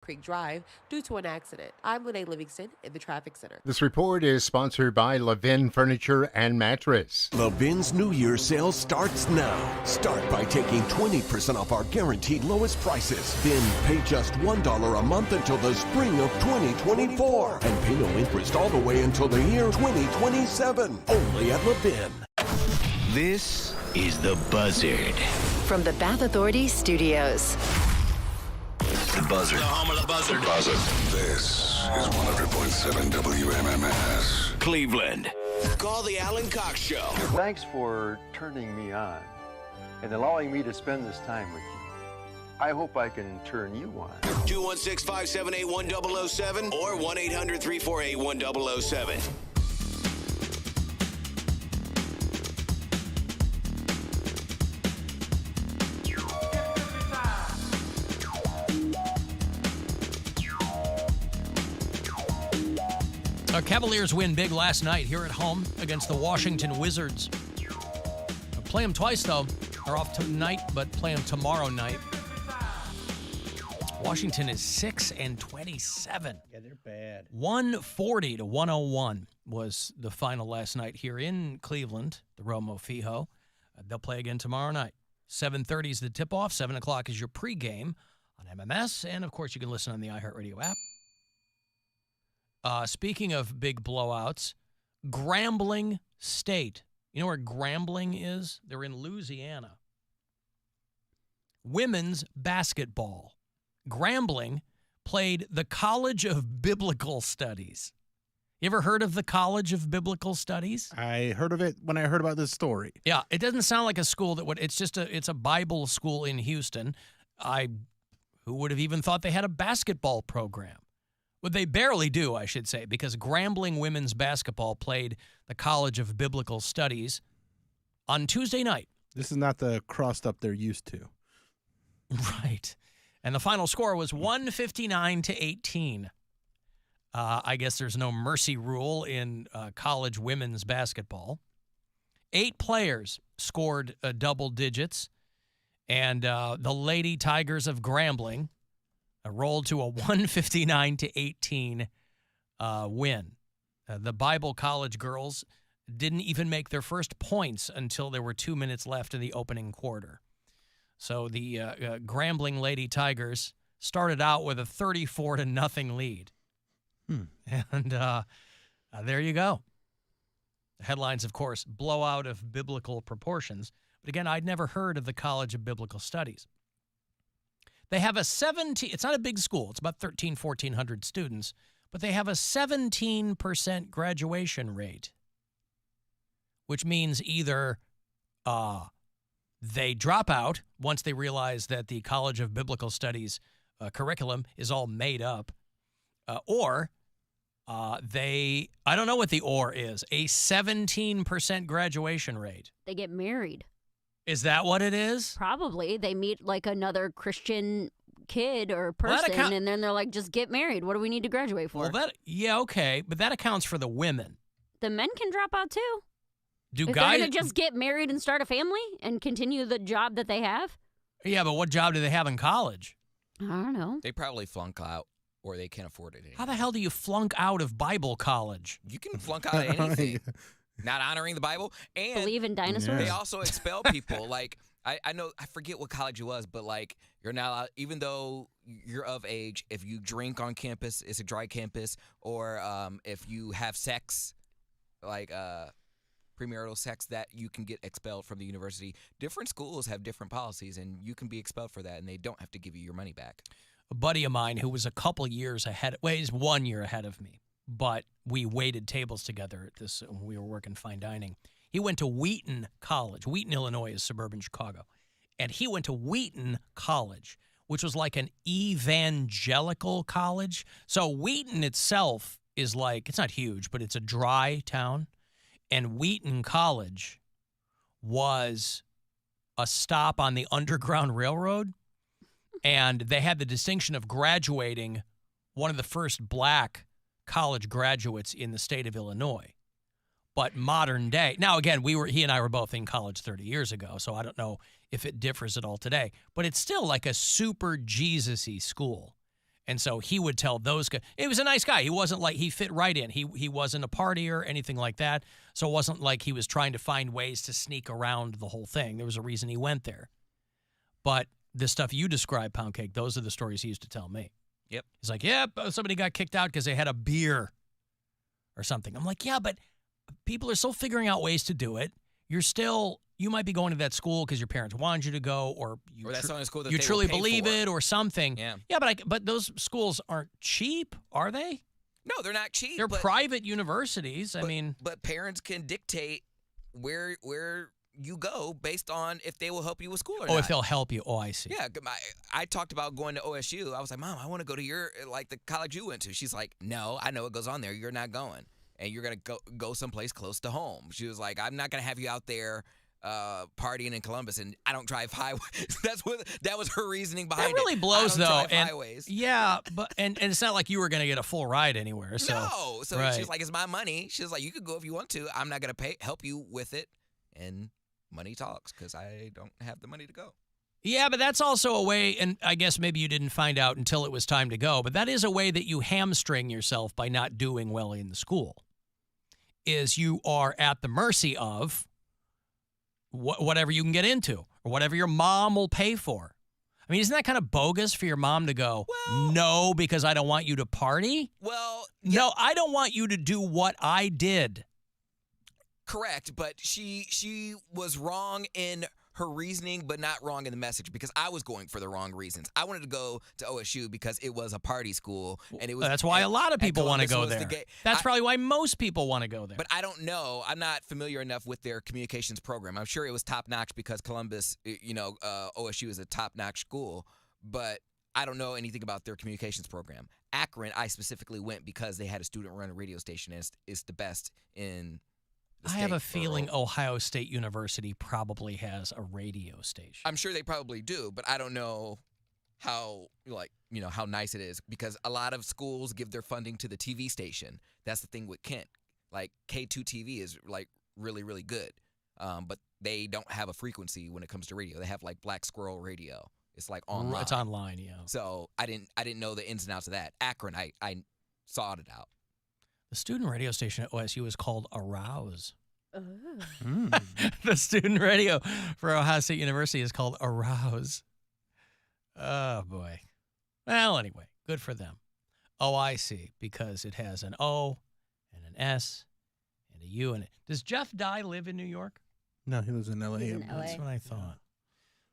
Creek Drive due to an accident. I'm Lene Livingston in the traffic center. This report is sponsored by Levin Furniture and Mattress. Levin's New Year sale starts now. Start by taking 20% off our guaranteed lowest prices. Then pay just $1 a month until the spring of 2024. And pay no interest all the way until the year 2027. Only at Levin. This is The Buzzard. From the Bath Authority Studios. The Buzzard. The home of the Buzzard. Buzzard. This is 100.7 WMMS. Cleveland. Call the Alan Cox Show. Thanks for turning me on and allowing me to spend this time with you. I hope I can turn you on. 216-578-1007 or 1-800-348-1007. Cavaliers win big last night here at home against the Washington Wizards. Play them twice, though. They're off tonight, but play them tomorrow night. Washington is 6-27. Yeah, they're bad. 140-101 was the final last night here in Cleveland, the Romo Fijo. They'll play again tomorrow night. 7:30 is the tip-off. 7 o'clock is your pregame on MMS. And, of course, you can listen on the iHeartRadio app. Speaking of big blowouts, Grambling State. You know where Grambling is? They're in Louisiana. Women's basketball. Grambling played the College of Biblical Studies. You ever heard of the College of Biblical Studies? I heard of it when I heard about this story. Yeah, it doesn't sound like a school that would. It's a Bible school in Houston. Who would have even thought they had a basketball program? Well, they barely do, I should say, because Grambling women's basketball played the College of Biblical Studies on Tuesday night. This is not the crossed up they're used to. Right. And the final score was 159-18. I guess there's no mercy rule in college women's basketball. 8 players scored double digits, and the Lady Tigers of Grambling rolled to a 159-18 win. The Bible College girls didn't even make their first points until there were 2 minutes left in the opening quarter. So the Grambling Lady Tigers started out with a 34-0 lead. And there you go. The headlines, of course, blowout of biblical proportions. But again, I'd never heard of the College of Biblical Studies. They have it's not a big school. It's about 1,400 students, but they have a 17% graduation rate, which means either they drop out once they realize that the College of Biblical Studies curriculum is all made up, or I don't know what the or is, a 17% graduation rate. They get married. Is that what it is? Probably. They meet like another Christian kid or person, and then they're like, just get married. What do we need to graduate for? Well, okay, but that accounts for the women. The men can drop out too. If they're going to just get married and start a family and continue the job that they have? Yeah, but what job do they have in college? I don't know. They probably flunk out, or they can't afford it anymore. How the hell do you flunk out of Bible college? You can flunk out of anything. Not honoring the Bible. And believe in dinosaurs? They also expel people. Like, I know, I forget what college it was, but like, you're not allowed, even though you're of age, if you drink on campus, it's a dry campus, or if you have sex, like premarital sex, that you can get expelled from the university. Different schools have different policies, and you can be expelled for that, and they don't have to give you your money back. A buddy of mine who was a couple years ahead, he's 1 year ahead of me, but we waited tables together at this when we were working fine dining. He went to Wheaton College. Wheaton, Illinois is suburban Chicago. And he went to Wheaton College, which was like an evangelical college. So Wheaton itself is like, it's not huge, but it's a dry town. And Wheaton College was a stop on the Underground Railroad. And they had the distinction of graduating one of the first black college graduates in the state of Illinois. But modern day, now again, he and I were both in college 30 years ago, so I don't know if it differs at all today. But it's still like a super Jesus-y school. And so he would tell those guys. He was a nice guy. He wasn't like he fit right in. He wasn't a partier or anything like that. So it wasn't like he was trying to find ways to sneak around the whole thing. There was a reason he went there. But the stuff you described, Poundcake, those are the stories he used to tell me. Yep. He's like, yeah, somebody got kicked out because they had a beer or something. I'm like, yeah, but people are still figuring out ways to do it. You might be going to that school because your parents wanted you to go, or that's the only school that you they truly will pay believe for. it, or something. Yeah. But those schools aren't cheap, are they? No, they're not cheap. They're private universities. But parents can dictate where you go based on if they will help you with school or not. Oh, if they'll help you. Oh, I see. Yeah, I talked about going to OSU. I was like, Mom, I want to go to the college you went to. She's like, no, I know what goes on there. You're not going. And you're going to go someplace close to home. She was like, I'm not going to have you out there partying in Columbus, and I don't drive highways. That was her reasoning behind it. That really blows, I don't though. drive highways. Yeah, but and it's not like you were going to get a full ride anywhere. So. No. So right. she's like, it's my money. She's like, you could go if you want to. I'm not going to help you with it. And money talks because I don't have the money to go. Yeah, but that's also a way, and I guess maybe you didn't find out until it was time to go, but that is a way that you hamstring yourself by not doing well in the school, is you are at the mercy of whatever you can get into or whatever your mom will pay for. I mean, isn't that kind of bogus for your mom to go, no, because I don't want you to party? Well, no, I don't want you to do what I did. Correct, but she was wrong in her reasoning, but not wrong in the message, because I was going for the wrong reasons. I wanted to go to OSU because it was a party school, and it was. That's why a lot of people want to go there. That's probably why most people want to go there. But I don't know. I'm not familiar enough with their communications program. I'm sure it was top notch because Columbus, OSU is a top notch school, but I don't know anything about their communications program. Akron, I specifically went because they had a student-run radio station, and it's the best in. I have a feeling Ohio State University probably has a radio station. I'm sure they probably do, but I don't know how nice it is, because a lot of schools give their funding to the TV station. That's the thing with Kent. Like K2 TV is like really, really good, but they don't have a frequency when it comes to radio. They have like Black Squirrel Radio. It's like online. It's online, yeah. So I didn't know the ins and outs of that. Akron, I sought it out. The student radio station at OSU is called Arouse. Oh. The student radio for Ohio State University is called Arouse. Oh, boy. Well, anyway, good for them. OIC, because it has an O and an S and a U in it. Does Jeff Dye live in New York? No, he lives in L.A. That's what I thought.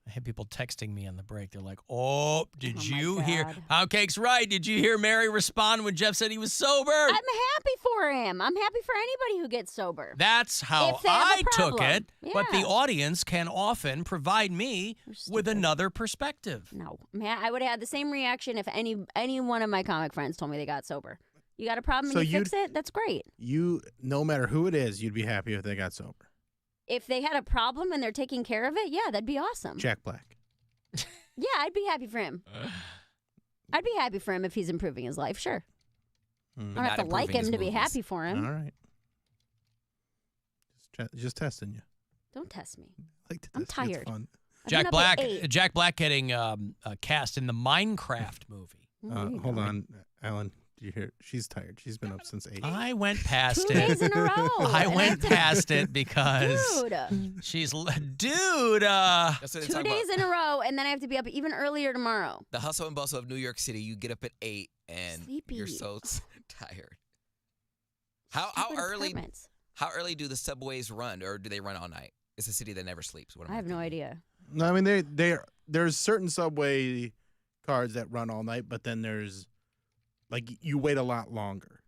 I had people texting me on the break. They're like, oh, did you hear? Poundcake's right. Did you hear Mary respond when Jeff said he was sober? I'm happy for him. I'm happy for anybody who gets sober. That's how I took it. Yeah. But the audience can often provide me with another perspective. No, man, I would have had the same reaction if any one of my comic friends told me they got sober. You got a problem and you fix it? That's great. No matter who it is, you'd be happy if they got sober. If they had a problem and they're taking care of it, yeah, that'd be awesome. Jack Black. Yeah, I'd be happy for him. I'd be happy for him if he's improving his life, sure. I don't have to like him to be happy for him. All right. Just testing you. Don't test me. I'm tired. Fun. Jack Black getting cast in the Minecraft movie. Hold on, Alan. Did you hear? She's tired. She's been up since 8. I went past it. 2 days in a row. I went past it because she's 2 days in a row, and then I have to be up even earlier tomorrow. The hustle and bustle of New York City. You get up at 8 and Sleepy. You're so tired. How early do the subways run, or do they run all night? It's a city that never sleeps. I have no idea. No, I mean there's certain subway cars that run all night, but then there's you wait a lot longer.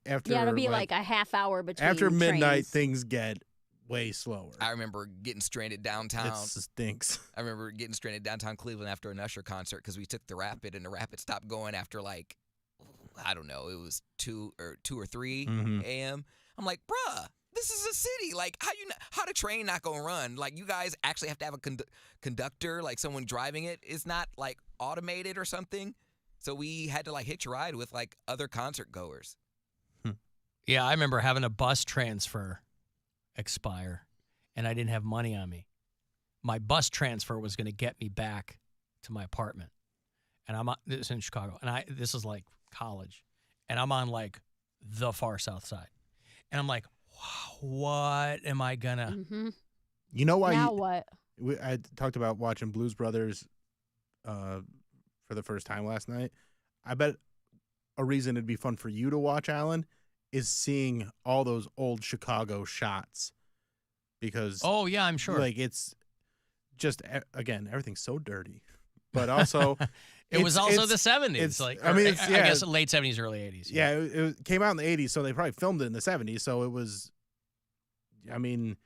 After it'll be like a half hour between after midnight. trains. Things get way slower. I remember getting stranded downtown. It stinks. I remember getting stranded downtown Cleveland after an Usher concert because we took the Rapid, and the Rapid stopped going after I don't know, it was 2 or 3 a.m. I'm like, bruh, this is a city. How the train not gonna run? You guys actually have to have a conductor, someone driving it. It's not automated or something. So we had to hitch a ride with other concert goers. Yeah, I remember having a bus transfer expire, and I didn't have money on me. My bus transfer was going to get me back to my apartment, and this is in Chicago, and this is like college, and I'm on like the far south side, and I'm like, wow, what am I gonna? You know why? Now what? I talked about watching Blues Brothers for the first time last night. I bet a reason it'd be fun for you to watch, Alan, is seeing all those old Chicago shots. Because oh yeah, I'm sure. Like it's just again, everything's so dirty, but also it was also the 70s. I guess late 70s, early 80s. Yeah, it came out in the 80s, so they probably filmed it in the 70s. So it was, I mean,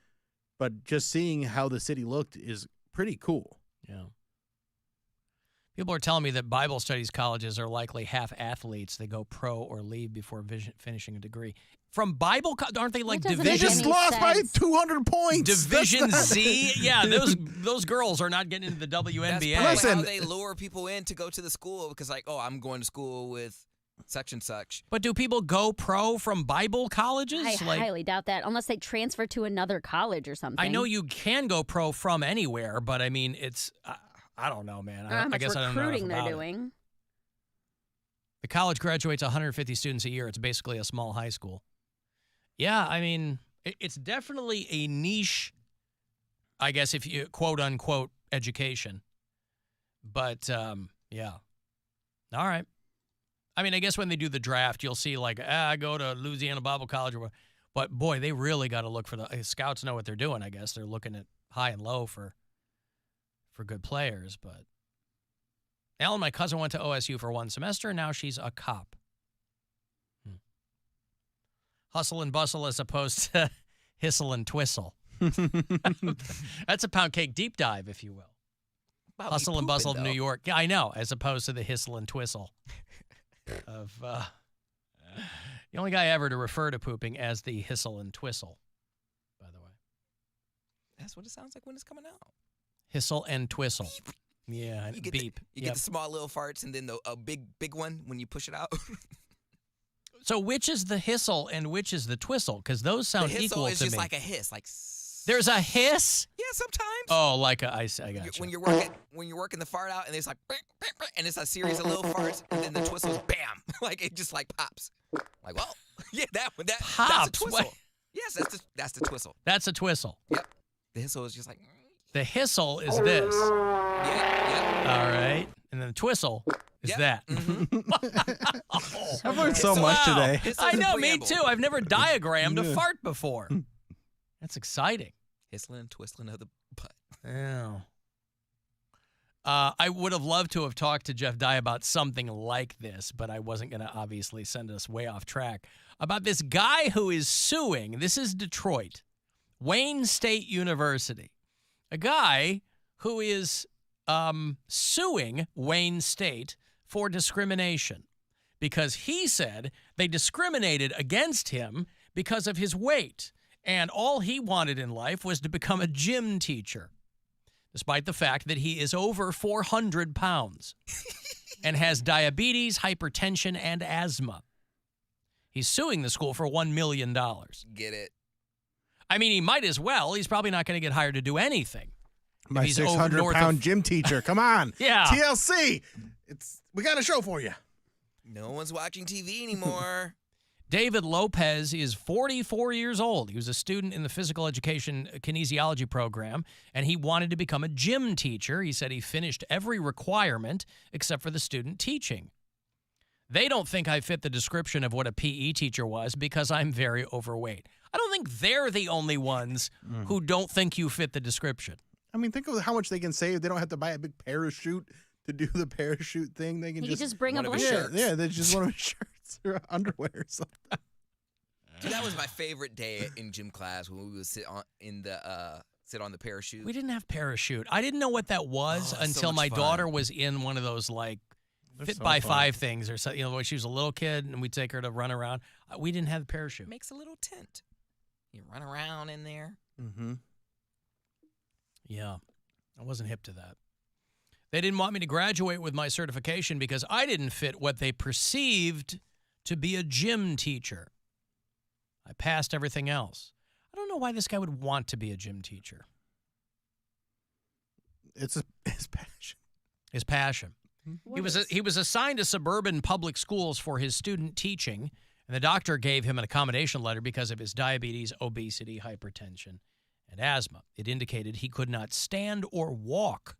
but just seeing how the city looked is pretty cool. Yeah. People are telling me that Bible studies colleges are likely half athletes. They go pro or leave before finishing a degree. From Bible, aren't they like division? They just lost by 200 points. Division Z? Yeah, those girls are not getting into the WNBA. That's probably how they lure people in to go to the school because, like, oh, I'm going to school with such and such. But do people go pro from Bible colleges? I highly doubt that, unless they transfer to another college or something. I know you can go pro from anywhere, but I mean, it's... I don't know, man. I guess I don't know enough recruiting they're about doing. The college graduates 150 students a year. It's basically a small high school. Yeah, I mean, it's definitely a niche, I guess, if you quote-unquote education. But, yeah. All right. I mean, I guess when they do the draft, you'll see, like, I go to Louisiana Bible College. But, boy, they really got to look for the scouts know what they're doing, I guess. They're looking at high and low for good players, but Alan, my cousin, went to OSU for one semester, and now she's a cop. Hustle and bustle as opposed to hissle and twistle. That's a Poundcake deep dive, if you will. Hustle and bustle of New York. Yeah, I know, as opposed to the hissle and twistle of the only guy ever to refer to pooping as the hissle and twistle, by the way. That's what it sounds like when it's coming out. Hissle and twistle. Yeah, you get beep. You get the small little farts and then a big one when you push it out. So which is the hissle and which is the twistle? Because those sound equal to me. The hissle is just like a hiss, like. There's a hiss. Yeah, sometimes. Oh, like I got you. When you're working the fart out and it's like, and it's a series of little farts, and then the twistle is bam, like it just like pops. Like, well, yeah, that pops. That's a twistle. What? Yes, that's the twistle. That's a twistle. Yep. The hissle is just like. The hissle is this. Yeah. All right. And then the twistle is that. Mm-hmm. I've learned so much today. I know, me too. I've never diagrammed a fart before. That's exciting. Hissling and twistling of the butt. Yeah. I would have loved to have talked to Jeff Dye about something like this, but I wasn't going to obviously send us way off track. About this guy who is suing, this is Detroit, Wayne State University. A guy who is suing Wayne State for discrimination because he said they discriminated against him because of his weight, and all he wanted in life was to become a gym teacher, despite the fact that he is over 400 pounds and has diabetes, hypertension, and asthma. He's suing the school for $1 million. Get it. I mean, he might as well. He's probably not going to get hired to do anything. My 600-pound gym teacher. Come on. Yeah. TLC. We got a show for you. No one's watching TV anymore. David Lopez is 44 years old. He was a student in the physical education kinesiology program, and he wanted to become a gym teacher. He said he finished every requirement except for the student teaching. They don't think I fit the description of what a PE teacher was because I'm very overweight. I don't think they're the only ones who don't think you fit the description. I mean, think of how much they can save. They don't have to buy a big parachute to do the parachute thing. They can just bring a blanket. Yeah, they just one of his shirts or underwear or something. Dude, that was my favorite day in gym class when we would sit on the parachute. We didn't have parachute. I didn't know what that was until my daughter was in one of those like Fit by Five things or something. You know, when she was a little kid and we'd take her to run around. We didn't have the parachute. Makes a little tent. You run around in there. Mm-hmm. Yeah, I wasn't hip to that. They didn't want me to graduate with my certification because I didn't fit what they perceived to be a gym teacher. I passed everything else. I don't know why this guy would want to be a gym teacher. It's his passion. His passion. He was assigned to suburban public schools for his student teaching, and the doctor gave him an accommodation letter because of his diabetes, obesity, hypertension, and asthma. It indicated he could not stand or walk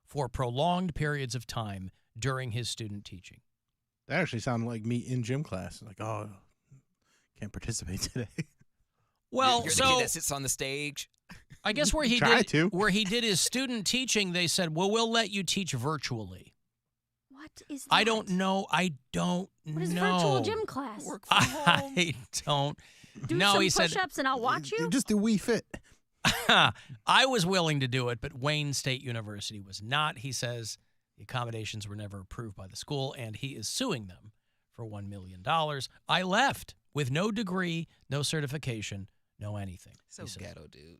for prolonged periods of time during his student teaching. That actually sounded like me in gym class. Like, oh, can't participate today. Well, you're so the kid that sits on the stage. I guess where he did his student teaching, they said, "Well, we'll let you teach virtually." What is that? I don't know. What is virtual gym class? Work from home. I don't Do know. some He said, push-ups and I'll watch you? Just do Wii Fit. I was willing to do it, but Wayne State University was not. He says the accommodations were never approved by the school, and he is suing them for $1 million. I left with no degree, no certification, no anything. So ghetto, dude.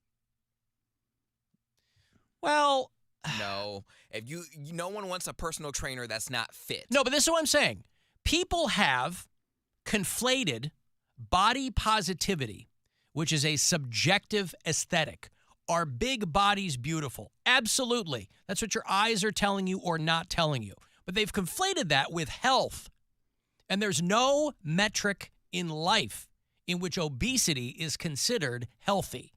Well, no. If no one wants a personal trainer that's not fit. no, but this is what I'm saying. People have conflated body positivity, which is a subjective aesthetic. Are big bodies beautiful? Absolutely. That's what your eyes are telling you or not telling you. But they've conflated that with health. And there's no metric in life in which obesity is considered healthy.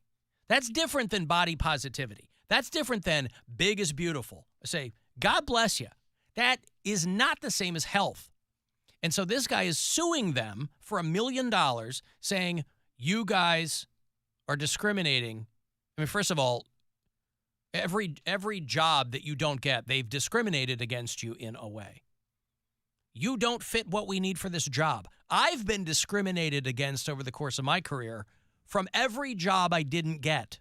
That's different than body positivity. That's different than big is beautiful. I say, God bless you. That is not the same as health. And so this guy is suing them for $1 million, saying, you guys are discriminating. I mean, first of all, every job that you don't get, they've discriminated against you in a way. You don't fit what we need for this job. I've been discriminated against over the course of my career from every job I didn't get.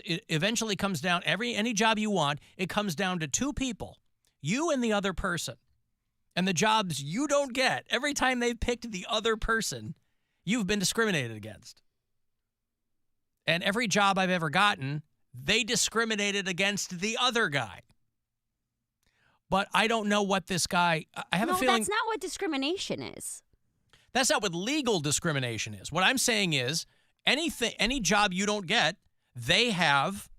It eventually comes down, any job you want, it comes down to two people, you and the other person. And the jobs you don't get, every time they've picked the other person, you've been discriminated against. And every job I've ever gotten, they discriminated against the other guy. But I don't know what this guy, I have a feeling. That's not what discrimination is. That's not what legal discrimination is. What I'm saying is any job you don't get, they have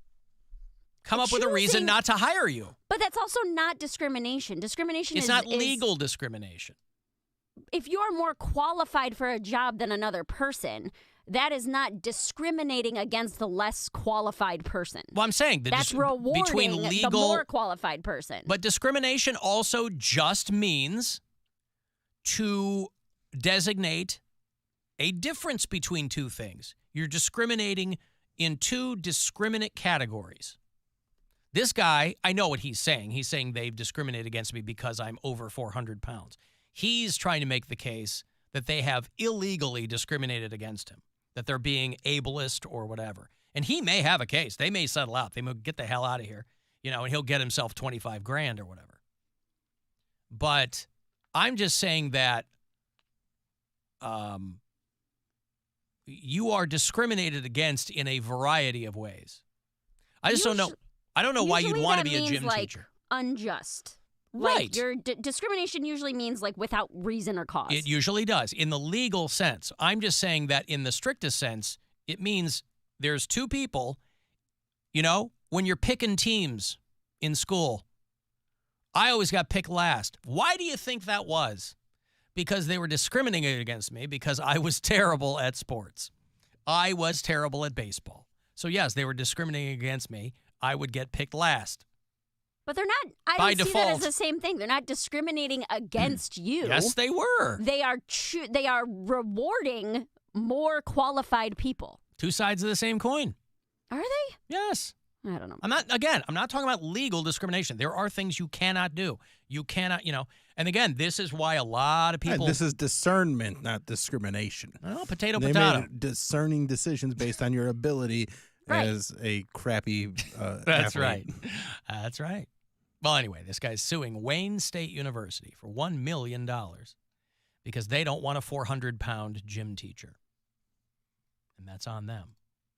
come up with a reason not to hire you. But that's also not discrimination. It's not legal discrimination. If you're more qualified for a job than another person, that is not discriminating against the less qualified person. Well, I'm saying that's rewarding between legal, the more qualified person. But discrimination also just means to designate a difference between two things. You're discriminating in two discriminate categories. This guy, I know what he's saying. He's saying they've discriminated against me because I'm over 400 pounds. He's trying to make the case that they have illegally discriminated against him, that they're being ableist or whatever. And he may have a case. They may settle out. They may get the hell out of here, and he'll get himself $25,000 or whatever. But I'm just saying that you are discriminated against in a variety of ways. I just don't know. I don't know why you'd want to be a gym teacher. Unjust. Right. Like your discrimination usually means like without reason or cause. It usually does in the legal sense. I'm just saying that in the strictest sense, it means there's two people, when you're picking teams in school. I always got picked last. Why do you think that was? Because they were discriminating against me because I was terrible at sports. I was terrible at baseball. So yes, they were discriminating against me. I would get picked last. But they're not, I don't see that as the same thing. They're not discriminating against you. Yes, they were. They are rewarding more qualified people. Two sides of the same coin. Are they? Yes. I don't know. I'm not talking about legal discrimination. There are things you cannot do. You cannot, and again, this is why a lot of people. This is discernment, not discrimination. Oh, potato. They made discerning decisions based on your ability as a crappy That's athlete. right. That's right. Well, anyway, this guy's suing Wayne State University for $1 million because they don't want a 400-pound gym teacher. And that's on them.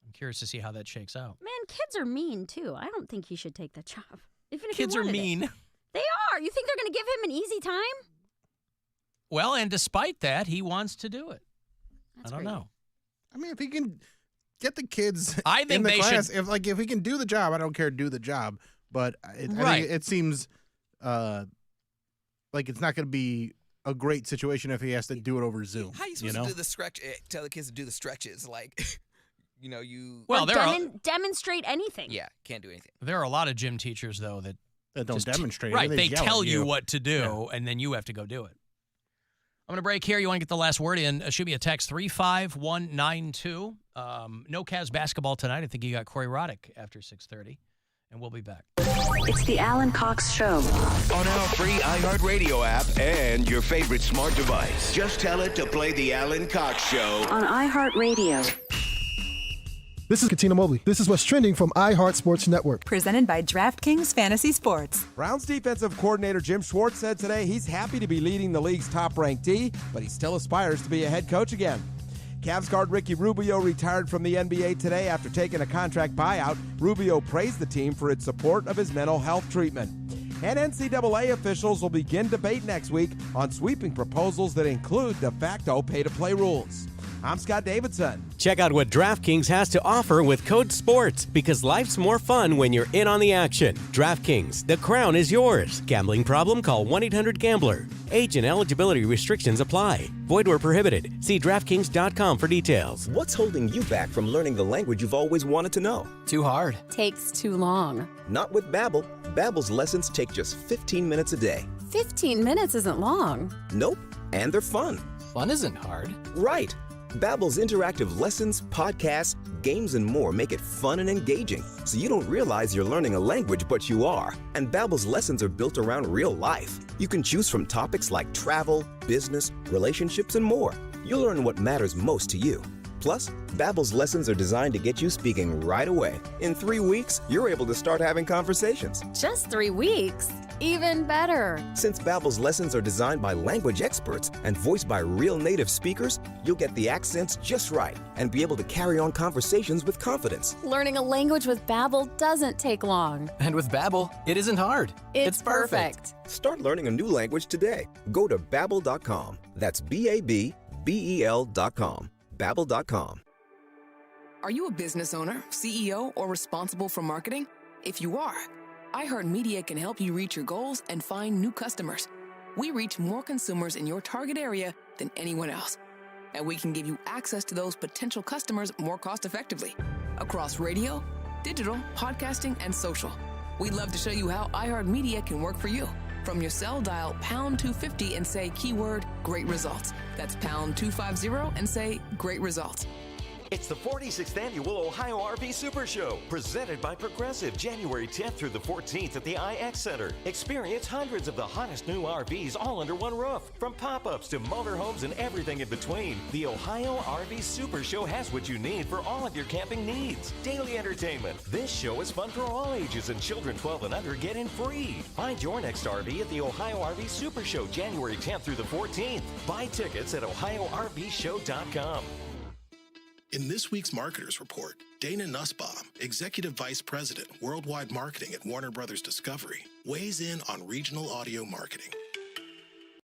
I'm curious to see how that shakes out. Man, kids are mean, too. I don't think he should take the job. Even if Kids he are wanted mean. It. They are. You think they're going to give him an easy time? Well, and despite that, he wants to do it. I don't know. I mean, if he can get the kids I think in the they class, should. if he can do the job, I don't care, do the job. But I Right. think it seems like it's not going to be a great situation if he has to do it over Zoom. How are you supposed to do the stretch? Tell the kids to do the stretches, like, you. Well, demonstrate anything. Yeah, can't do anything. There are a lot of gym teachers though that don't demonstrate. Right, they yell tell at you what to do, and then you have to go do it. I'm going to break here. You want to get the last word in? Shoot me a text 35192. No Cavs basketball tonight. I think you got Corey Roddick after 6:30, and we'll be back. It's the Alan Cox Show. On our free iHeartRadio app and your favorite smart device. Just tell it to play the Alan Cox Show On iHeartRadio. This is Katina Mobley. This is what's trending from iHeart Sports Network. Presented by DraftKings Fantasy Sports. Browns defensive coordinator Jim Schwartz said today he's happy to be leading the league's top-ranked D, but he still aspires to be a head coach again. Cavs guard Ricky Rubio retired from the NBA today after taking a contract buyout. Rubio praised the team for its support of his mental health treatment. And NCAA officials will begin debate next week on sweeping proposals that include de facto pay-to-play rules. I'm Scott Davidson. Check out what DraftKings has to offer with code SPORTS, because life's more fun when you're in on the action. DraftKings, the crown is yours. Gambling problem? Call 1-800-GAMBLER. Age and eligibility restrictions apply. Void where prohibited. See DraftKings.com for details. What's holding you back from learning the language you've always wanted to know? Too hard. Takes too long. Not with Babbel. Babbel's lessons take just 15 minutes a day. 15 minutes isn't long. Nope. And they're fun. Fun isn't hard. Right. Babbel's interactive lessons, podcasts, games, and more make it fun and engaging, so you don't realize you're learning a language, but you are. And Babbel's lessons are built around real life. You can choose from topics like travel, business, relationships, and more. You'll learn what matters most to you. Plus, Babbel's lessons are designed to get you speaking right away. In 3 weeks, you're able to start having conversations. Just 3 weeks? Even better. Since Babbel's lessons are designed by language experts and voiced by real native speakers, you'll get the accents just right and be able to carry on conversations with confidence. Learning a language with Babbel doesn't take long. And with Babbel, it isn't hard. It's perfect. Start learning a new language today. Go to Babbel.com. That's BABBEL.com. Babbel.com. Are you a business owner, CEO, or responsible for marketing? If you are, iHeartMedia can help you reach your goals and find new customers. We reach more consumers in your target area than anyone else. And we can give you access to those potential customers more cost-effectively across radio, digital, podcasting, and social. We'd love to show you how iHeartMedia can work for you. From your cell, dial pound 250 and say keyword great results. That's pound 250 and say great results. It's the 46th Annual Ohio RV Super Show, presented by Progressive, January 10th through the 14th at the IX Center. Experience hundreds of the hottest new RVs all under one roof, from pop-ups to motorhomes and everything in between. The Ohio RV Super Show has what you need for all of your camping needs. Daily entertainment. This show is fun for all ages, and children 12 and under get in free. Find your next RV at the Ohio RV Super Show, January 10th through the 14th. Buy tickets at OhioRVShow.com. In this week's Marketers Report, Dana Nussbaum, Executive Vice President, Worldwide Marketing at Warner Brothers Discovery, weighs in on regional audio marketing.